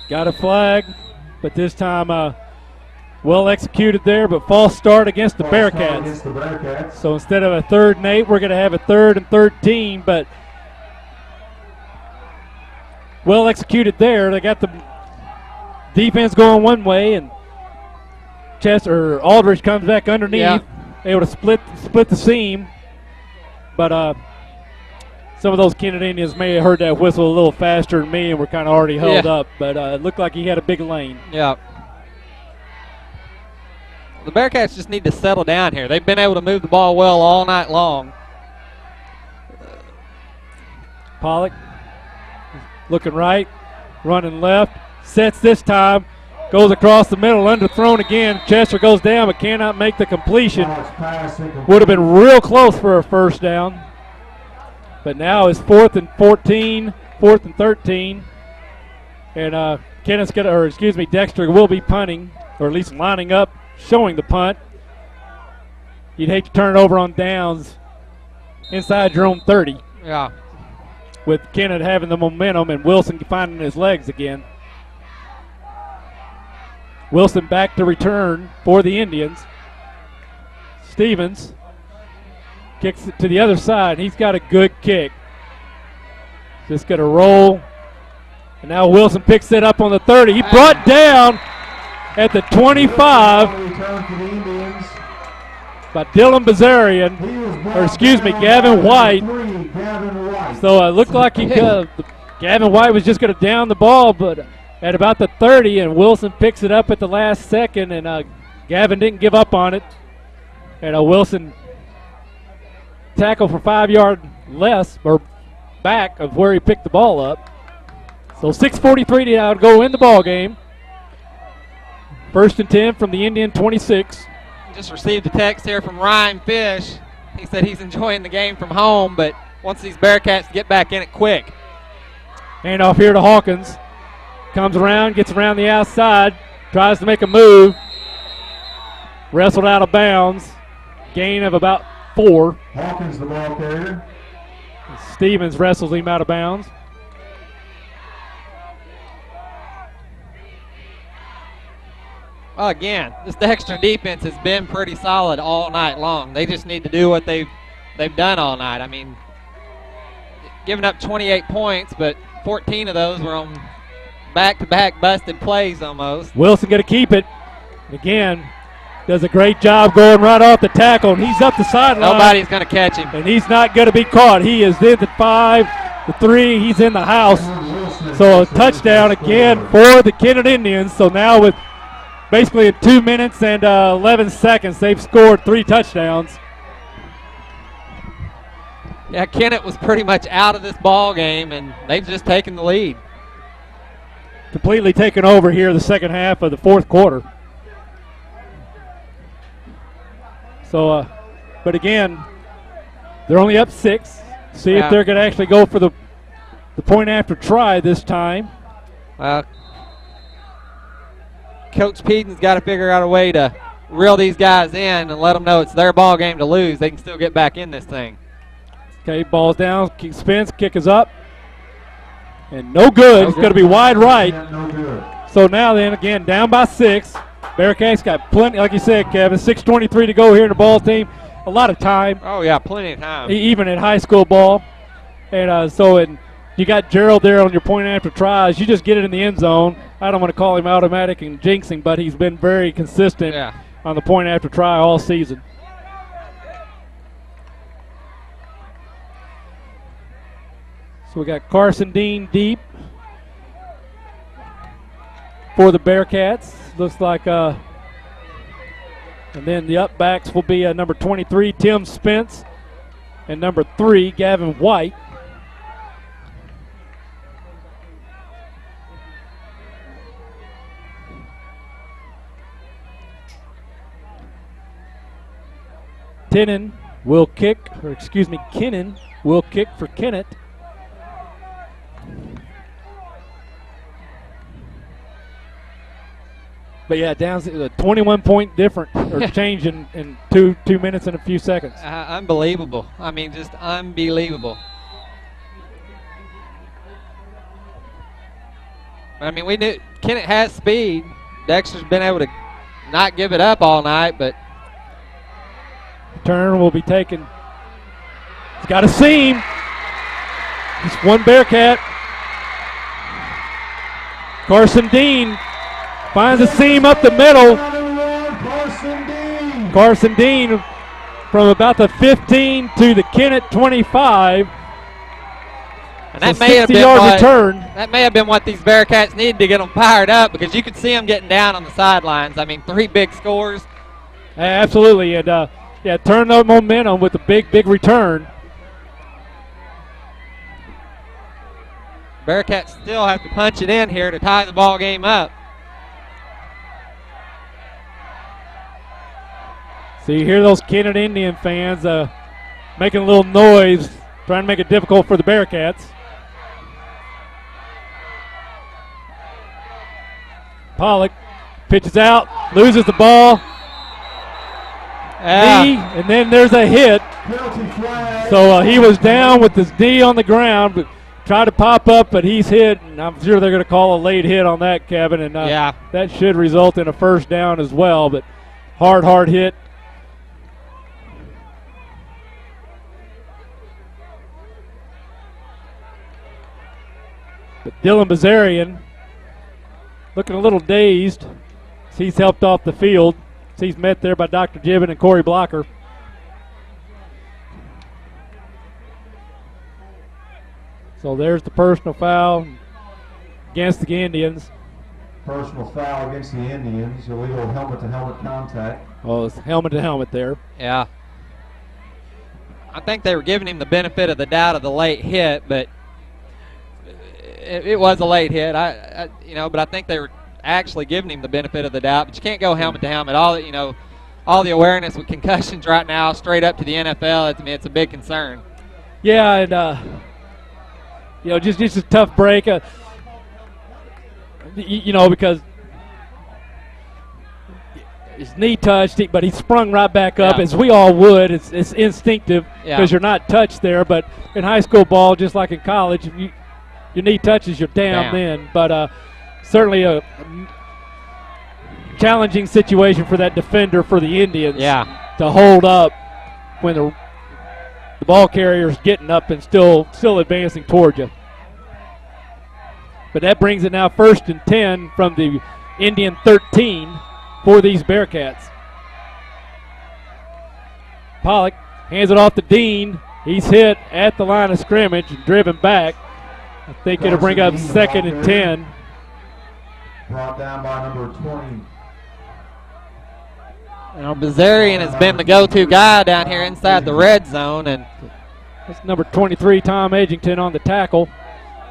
Got a flag, but this time well executed there, but false start against the Bearcats. So instead of a 3rd and 8, we're going to have a 3rd and 13, but well executed there. They got the defense going one way, and Aldridge comes back underneath, able to split the seam. But some of those Kennett Indians may have heard that whistle a little faster than me and were kind of already held up, but it looked like he had a big lane. Yeah. The Bearcats just need to settle down here. They've been able to move the ball well all night long. Pollock looking right, running left, sets this time, goes across the middle, underthrown again. Chester goes down but cannot make the completion. Would have been real close for a first down. But now it's 4th and 14, 4th and 13. And Dexter will be punting, or at least lining up, showing the punt. You'd hate to turn it over on downs inside your own 30. Yeah. With Kennett having the momentum and Wilson finding his legs again. Wilson back to return for the Indians. Stevens kicks it to the other side. He's got a good kick. Just going to roll. And now Wilson picks it up on the 30. He brought down at the 25 by Dylan Bazarian, Gavin White. So it looked like Gavin White was just going to down the ball, but at about the 30, and Wilson picks it up at the last second, and Gavin didn't give up on it. And Wilson tackle for 5 yard less, or back of where he picked the ball up. So 6:43 to go in the ball game. 1st and 10 from the Indian 26. Just received a text here from Ryan Fish. He said he's enjoying the game from home, but wants these Bearcats to get back in it quick. Hand off here to Hawkins. Comes around, gets around the outside, tries to make a move. Wrestled out of bounds. Gain of about 4. Hawkins, the ball carrier. Stevens wrestles him out of bounds. Well, again, this Dexter defense has been pretty solid all night long. They just need to do what they've done all night. I mean, giving up 28 points, but 14 of those were on back-to-back busted plays almost. Wilson going to keep it. Again, does a great job going right off the tackle, and he's up the sideline. Nobody's going to catch him. And he's not going to be caught. He is in the 5, the 3, he's in the house. So a touchdown again for the Kennett Indians. So now with basically 2 minutes and 11 seconds, they've scored 3 touchdowns. Yeah, Kennett was pretty much out of this ball game, and they've just taken the lead. Completely taken over here the second half of the 4th quarter. So, but again, they're only up 6. See if they're going to actually go for the point after try this time. Coach Peden's got to figure out a way to reel these guys in and let them know it's their ball game to lose. They can still get back in this thing. Okay, ball's down, spins, kick is up. And no good. It's going to be wide right. So now then, again, down by 6. Bearcats got plenty, like you said, Kevin, 6:23 to go here in the ball team. A lot of time. Oh, yeah, plenty of time. Even in high school ball. And you got Gerald there on your point after tries. You just get it in the end zone. I don't want to call him automatic and jinxing, but he's been very consistent on the point after try all season. So we got Carson Dean deep for the Bearcats. Looks like, and then the up backs will be number 23, Tim Spence, and number 3, Gavin White. Kennan will kick for Kennett. But yeah, down a 21-point difference or change in two minutes and a few seconds. Unbelievable. I mean, just unbelievable. I mean, we knew Kennett has speed. Dexter's been able to not give it up all night, but turn will be taken. He's got a seam. Just one Bearcat. Carson Dean finds a seam up the middle. Carson Dean from about the 15 to the Kennett 25. And that So may have been 60-yard return. That may have been what these Bearcats needed to get them fired up, because you could see them getting down on the sidelines. I mean, 3 big scores. Absolutely, and yeah, turn the momentum with a big return. Bearcats still have to punch it in here to tie the ball game up. So you hear those Kennett Indian fans making a little noise, trying to make it difficult for the Bearcats. Pollock pitches out, loses the ball. Knee, and then there's a hit. So he was down with his knee on the ground, but tried to pop up, but he's hit, and I'm sure they're going to call a late hit on that, Kevin, and that should result in a first down as well, but hard hit. But Dylan Bazarian looking a little dazed. He's helped off the field. He's met there by Dr. Gibbon and Corey Blocker. So there's the personal foul against the Indians. Personal foul against the Indians. Illegal helmet-to-helmet contact. Oh, it's helmet-to-helmet there. Yeah. I think they were giving him the benefit of the doubt of the late hit, but it was a late hit. But I think they were actually giving him the benefit of the doubt. But you can't go helmet to helmet. All the awareness with concussions right now, straight up to the NFL. It's a big concern. Yeah, and just a tough break. Because his knee touched, but he sprung right back up, as we all would. It's instinctive because you're not touched there. But in high school ball, just like in college, your knee touches, you're down then. But certainly a challenging situation for that defender for the Indians to hold up when the ball carrier's getting up and still advancing toward you. But that brings it now 1st and 10 from the Indian 13 for these Bearcats. Pollock hands it off to Dean. He's hit at the line of scrimmage and driven back. I think it'll bring up 2nd and 10. Brought down by number 20. Bazarian has been the go-to guy down here inside the red zone, and that's number 23, Tom Edgington, on the tackle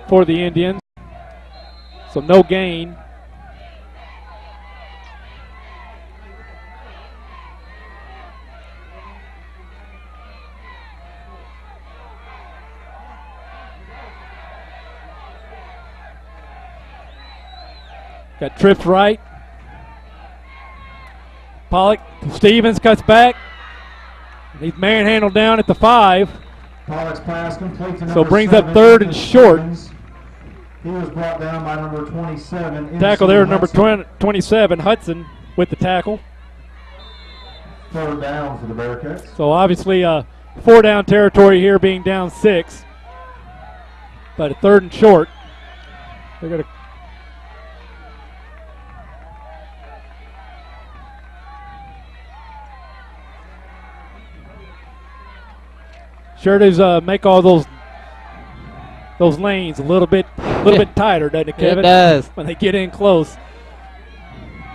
for the Indians. So no gain. Got tripped right. Pollock, Stevens cuts back. He's manhandled down at the 5. Pollock's pass complete to so brings up 3rd and short. He was brought down by number 27. Tackle there, number 27, Hudson with the tackle. 3rd down for the Bearcats. So obviously 4-down territory here, being down 6. But a 3rd and short. They're going to sure does make all those lanes a little bit tighter, doesn't it, Kevin? It does. When they get in close.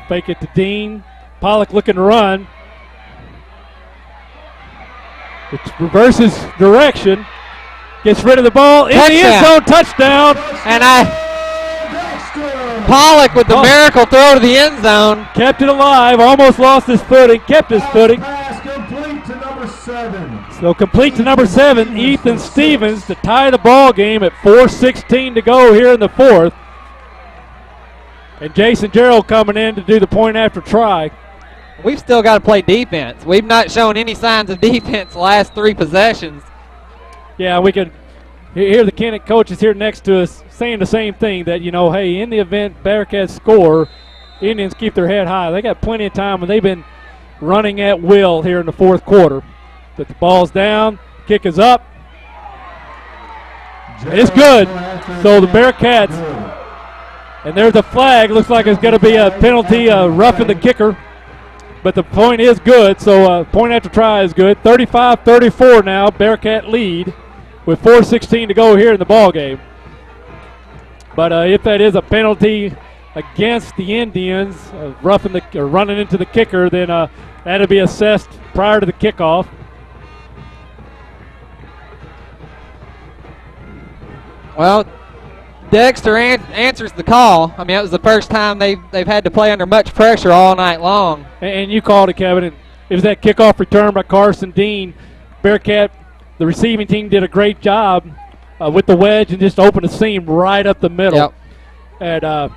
Fake it to Dean. Pollock looking to run. It reverses direction. Gets rid of the ball. In the end zone, touchdown. And Pollock with the miracle throw to the end zone. Kept it alive. Almost lost his footing. Kept his footing. Complete to number 7. So complete to number 7, Ethan Stevens, to tie the ball game at 4:16 to go here in the 4th. And Jason Gerald coming in to do the point after try. We've still got to play defense. We've not shown any signs of defense the last 3 possessions. Yeah, we can hear the Kennett coaches here next to us saying the same thing, that, hey, in the event Bearcats score, Indians keep their head high. They got plenty of time, and they've been running at will here in the 4th quarter. But the ball's down, kick is up. It's good. So the Bearcats, and there's a flag. Looks like it's going to be a penalty, roughing the kicker. But the point is good, so point after try is good. 35-34 now, Bearcat lead with 4:16 to go here in the ball game. But if that is a penalty against the Indians, roughing or running into the kicker, then that'll be assessed prior to the kickoff. Well, Dexter answers the call. I mean, it was the first time they've had to play under much pressure all night long. And you called it, Kevin. It was that kickoff return by Carson Dean. Bearcat, the receiving team, did a great job with the wedge and just opened a seam right up the middle. Yep. And a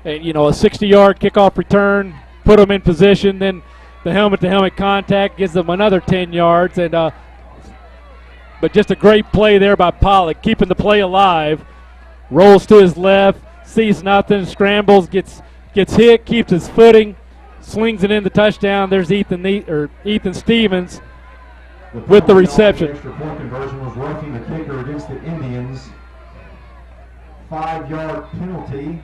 60-yard kickoff return, put them in position. Then the helmet-to-helmet contact gives them another 10 yards. But just a great play there by Pollock, keeping the play alive. Rolls to his left, sees nothing, scrambles, gets hit, keeps his footing, slings it in the touchdown. There's Ethan Stevens with the reception. The extra point conversion was roughing the kicker against the Indians. 5-yard penalty.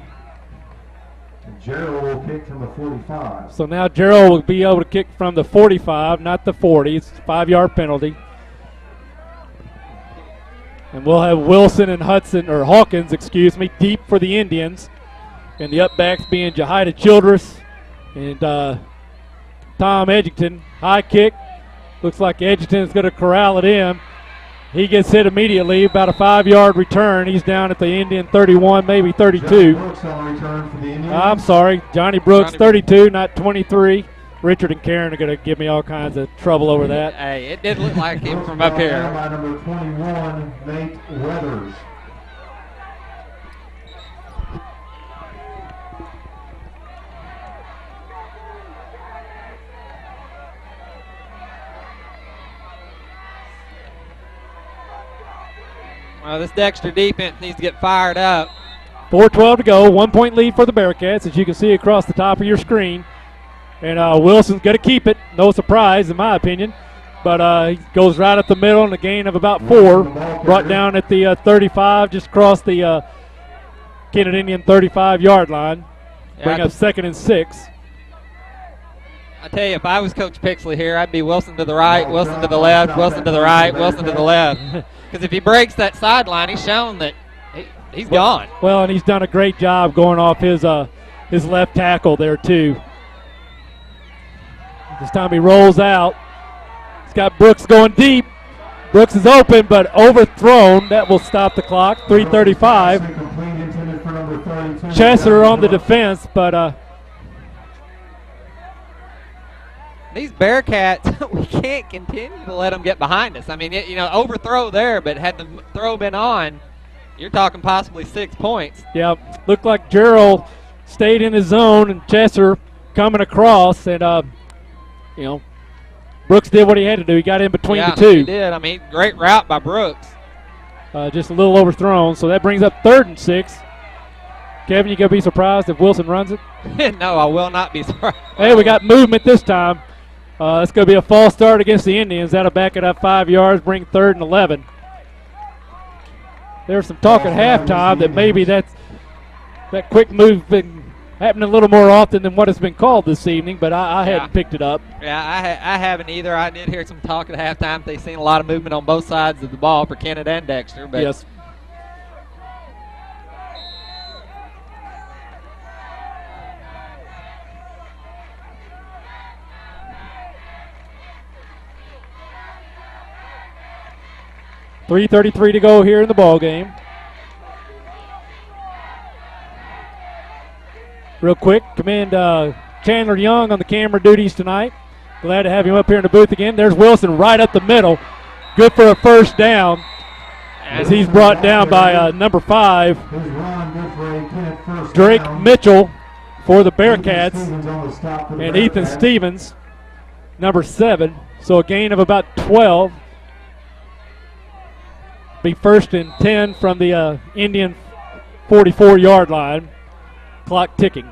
Gerald will kick from the 45. So now Gerald will be able to kick from the 45, not the 40. It's a 5-yard penalty. And we'll have Wilson and Hawkins, deep for the Indians. And the upbacks being Jahida Childress and Tom Edgington. High kick. Looks like Edgington's going to corral it in. He gets hit immediately, about a 5-yard return. He's down at the Indian 31, maybe 32. I'm sorry, Johnny Brooks, 32, not 23. Richard and Karen are going to give me all kinds of trouble over that. Hey, it did look like him from up here. By number 21, Nate Weathers. Well, this Dexter defense needs to get fired up. 4:12 to go, 1-point lead for the Bearcats, as you can see across the top of your screen. And Wilson's going to keep it. No surprise, in my opinion. But he goes right up the middle and a gain of about 4. Brought down at the 35, just across the Kennett Indian 35-yard line. Bring up 2nd and 6. I tell you, if I was Coach Pixley here, I'd be Wilson to the right, Wilson to the left, Wilson to the right, Wilson to the left. Because if he breaks that sideline, he's shown that he's gone. Well, and he's done a great job going off his left tackle there, too. This time he rolls out. He's got Brooks going deep. Brooks is open, but overthrown. That will stop the clock. 3:35. Chesser on the defense, but these Bearcats, we can't continue to let them get behind us. I mean, overthrow there, but had the throw been on, you're talking possibly 6 points. Yeah, looked like Gerald stayed in his zone and Chesser coming across, and Brooks did what he had to do. He got in between the two. He did. I mean, great route by Brooks. Just a little overthrown, so that brings up 3rd and 6. Kevin, you going to be surprised if Wilson runs it? No, I will not be surprised. Hey, we got movement this time. It's going to be a false start against the Indians. That'll back it up 5 yards, bring 3rd and 11. There's some talk at halftime that maybe that quick move been happening a little more often than what has been called this evening, but I hadn't picked it up. Yeah, I haven't either. I did hear some talk at halftime. They've seen a lot of movement on both sides of the ball for Kennett and Dexter. But yes. .333 to go here in the ball game. Real quick, commend Chandler Young on the camera duties tonight. Glad to have him up here in the booth again. There's Wilson right up the middle. Good for a first down as he's brought down by number 5, Drake Mitchell for the Bearcats, and Ethan Stevens, number 7. So a gain of about 12. Be 1st and 10 from the Indian 44-yard line. Clock ticking.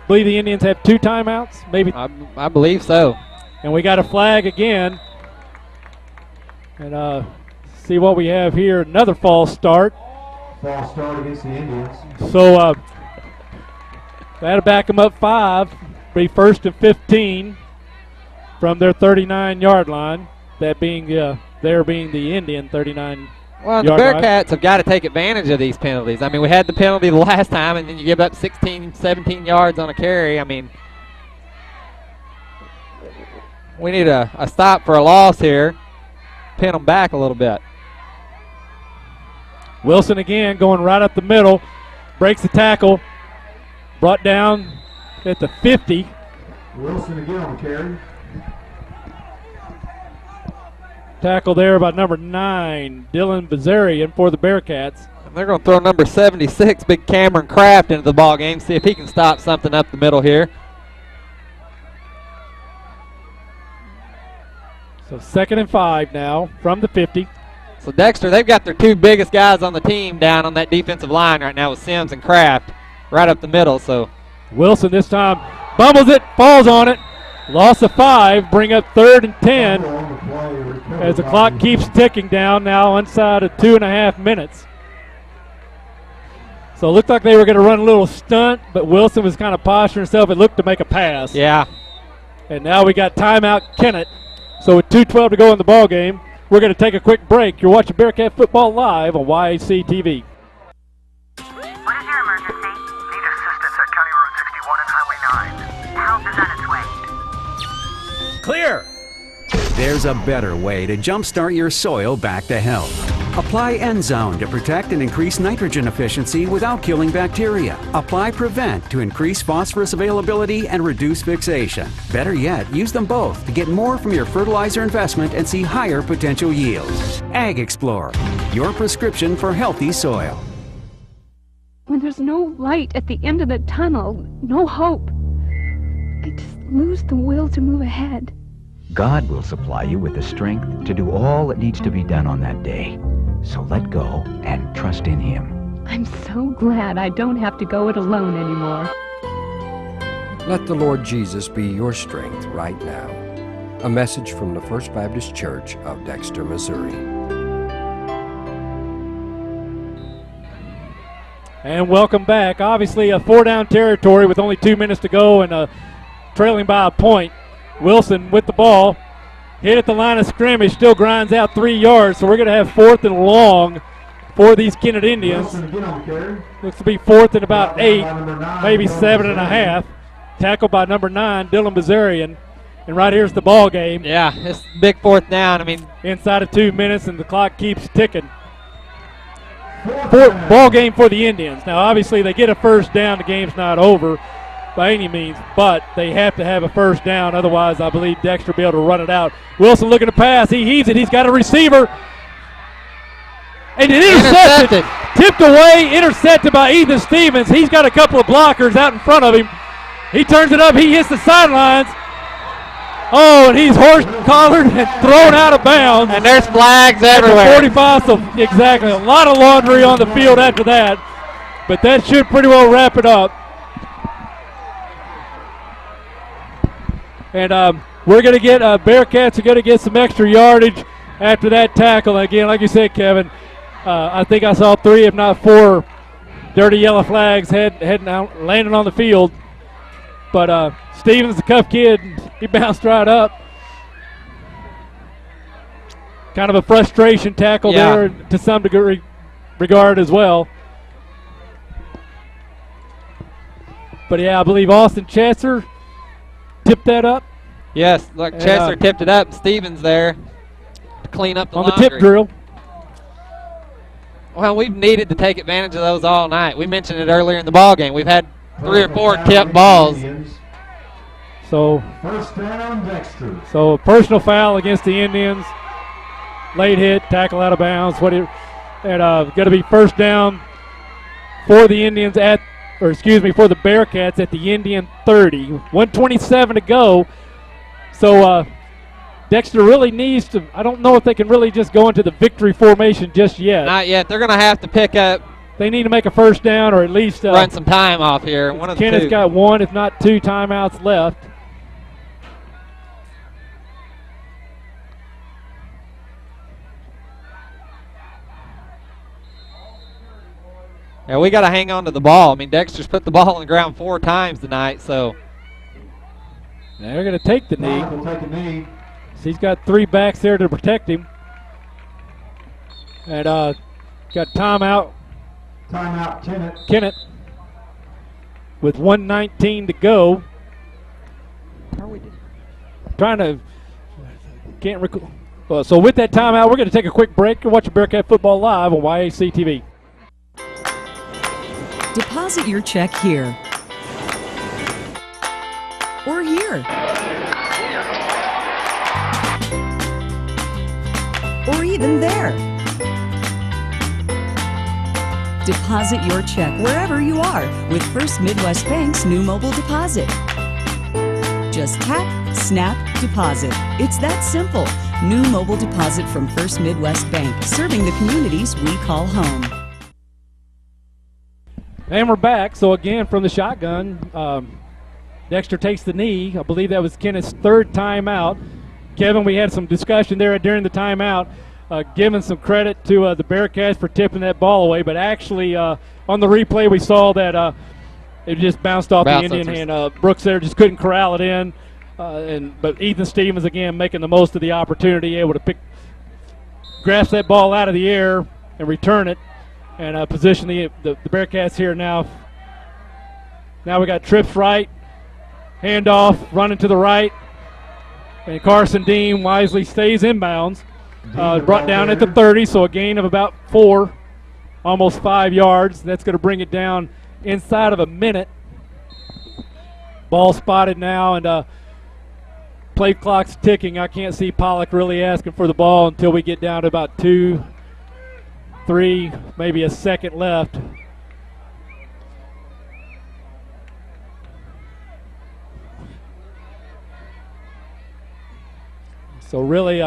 Believe the Indians have 2 timeouts, maybe. I believe so. And we got a flag again. And see what we have here. Another false start. False start against the Indians. So that'll back them up 5. Be 1st and 15 from their 39-yard line. That being there being the Indian 39. Well, the Bearcats have got to take advantage of these penalties. I mean, we had the penalty the last time, and then you give up 16, 17 yards on a carry. I mean, we need a stop for a loss here. Pin them back a little bit. Wilson again going right up the middle. Breaks the tackle. Brought down at the 50. Wilson again on the carry. Tackle there by number 9, Dylan Bazarian for the Bearcats. And they're going to throw number 76, big Cameron Kraft, into the ball game. See if he can stop something up the middle here. So 2nd and 5 now from the 50. So Dexter, they've got their 2 biggest guys on the team down on that defensive line right now with Sims and Kraft right up the middle. So Wilson this time bumbles it, falls on it. Loss of 5, bring up 3rd and 10 as the clock keeps ticking down now inside of 2.5 minutes. So it looked like they were going to run a little stunt, but Wilson was kind of posturing himself. It looked to make a pass. Yeah. And now we got timeout Kennett. So with 2:12 to go in the ball game, we're going to take a quick break. You're watching Bearcat Football live on YAC TV. What is your emergency? Need assistance at County Road 61 and Highway 9. Help is on its way. Clear! There's a better way to jumpstart your soil back to health. Apply Endzone to protect and increase nitrogen efficiency without killing bacteria. Apply Prevent to increase phosphorus availability and reduce fixation. Better yet, use them both to get more from your fertilizer investment and see higher potential yields. Ag Explorer, your prescription for healthy soil. When there's no light at the end of the tunnel, no hope, I just lose the will to move ahead. God will supply you with the strength to do all that needs to be done on that day. So let go and trust in Him. I'm so glad I don't have to go it alone anymore. Let the Lord Jesus be your strength right now. A message from the First Baptist Church of Dexter, Missouri. And welcome back. Obviously a 4-down territory with only 2 minutes to go and trailing by a point. Wilson with the ball. Hit at the line of scrimmage, still grinds out 3 yards, so we're going to have 4th and long for these Kennett Indians. Looks to be 4th and about 8, maybe 7.5. Tackled by number 9, Dylan Bazarian. And right here's the ball game. Yeah, it's big 4th down. I mean, inside of 2 minutes, and the clock keeps ticking. Ball game for the Indians. Now, obviously, they get a first down. The game's not over by any means, but they have to have a first down. Otherwise, I believe Dexter will be able to run it out. Wilson looking to pass. He heaves it. He's got a receiver. And it intercepted. Tipped away, intercepted by Ethan Stevens. He's got a couple of blockers out in front of him. He turns it up. He hits the sidelines. Oh, and he's horse-collared and thrown out of bounds. And there's flags everywhere. 45, so exactly. A lot of laundry on the field after that. But that should pretty well wrap it up. And we're going to get Bearcats are going to get some extra yardage after that tackle. Again, like you said, Kevin, I think I saw 3, if not 4, dirty yellow flags heading out, landing on the field. But Stevens, the Cuff kid, he bounced right up. Kind of a frustration tackle there to some degree regard as well. But yeah, I believe Austin Chesser tipped that up. Yes, look, Chesser tipped it up. Stevens there to clean up the on laundry. The tip drill. Well, we've needed to take advantage of those all night. We mentioned it earlier in the ball game. We've had 3 or 4 tipped balls. So first down, Dexter. So personal foul against the Indians. Late hit, tackle out of bounds. Going to be first down for the Indians for the Bearcats at the Indian 30. 1:27 to go. So Dexter really needs to, I don't know if they can really just go into the victory formation just yet. Not yet. They're going to have to pick up. They need to make a first down or at least run some time off here. One of the Kennett's two. got 1, if not 2 timeouts left. Yeah, we got to hang on to the ball. I mean, Dexter's put the ball on the ground 4 times tonight, so. They're going to take the knee. So he's got 3 backs there to protect him. And got timeout. Timeout, Kennett. Kennett with 1:19 to go. Trying to, can't recall. So with that timeout, we're going to take a quick break and watch Bearcat football live on YAC TV. Deposit your check here or here or even there. Deposit your check wherever you are with First Midwest Bank's new mobile deposit. Just tap, snap, deposit. It's that simple. New mobile deposit from First Midwest Bank, serving the communities we call home. And we're back. So again, from the shotgun, Dexter takes the knee. I believe that was Kennett's third timeout. Kevin, we had some discussion there during the timeout, giving some credit to the Bearcats for tipping that ball away, but actually on the replay we saw that it just bounced off the Indian hand. Brooks there just couldn't corral it in, but Ethan Stevens again making the most of the opportunity, able to grasp that ball out of the air and return it, and position the Bearcats here now. Now we got trips right, handoff, running to the right, and Carson Dean wisely stays inbounds. Brought down at the 30, so a gain of about 4, almost 5 yards. That's going to bring it down inside of a minute. Ball spotted now, and play clock's ticking. I can't see Pollock really asking for the ball until we get down to about 2, 3, maybe a second left. So really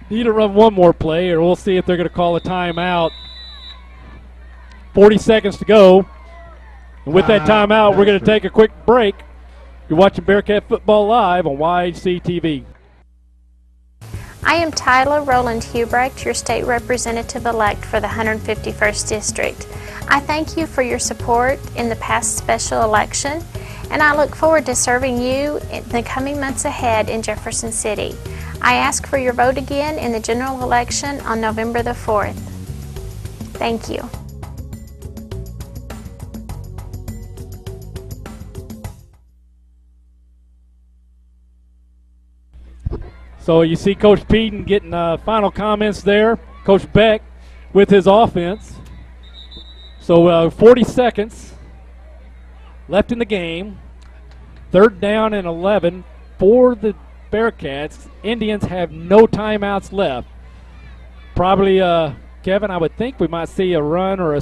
need to run one more play, or we'll see if they're going to call a timeout. 40 seconds to go. And with that timeout, we're going to take a quick break. You're watching Bearcat Football Live on YHC TV. I am Tyler Roland Hubrecht, your state representative-elect for the 151st District. I thank you for your support in the past special election, and I look forward to serving you in the coming months ahead in Jefferson City. I ask for your vote again in the general election on November the 4th. Thank you. So you see Coach Peden getting final comments there. Coach Beck with his offense. So 40 seconds left in the game. 3rd down and 11 for the Bearcats. Indians have no timeouts left. Probably, Kevin, I would think we might see a run or a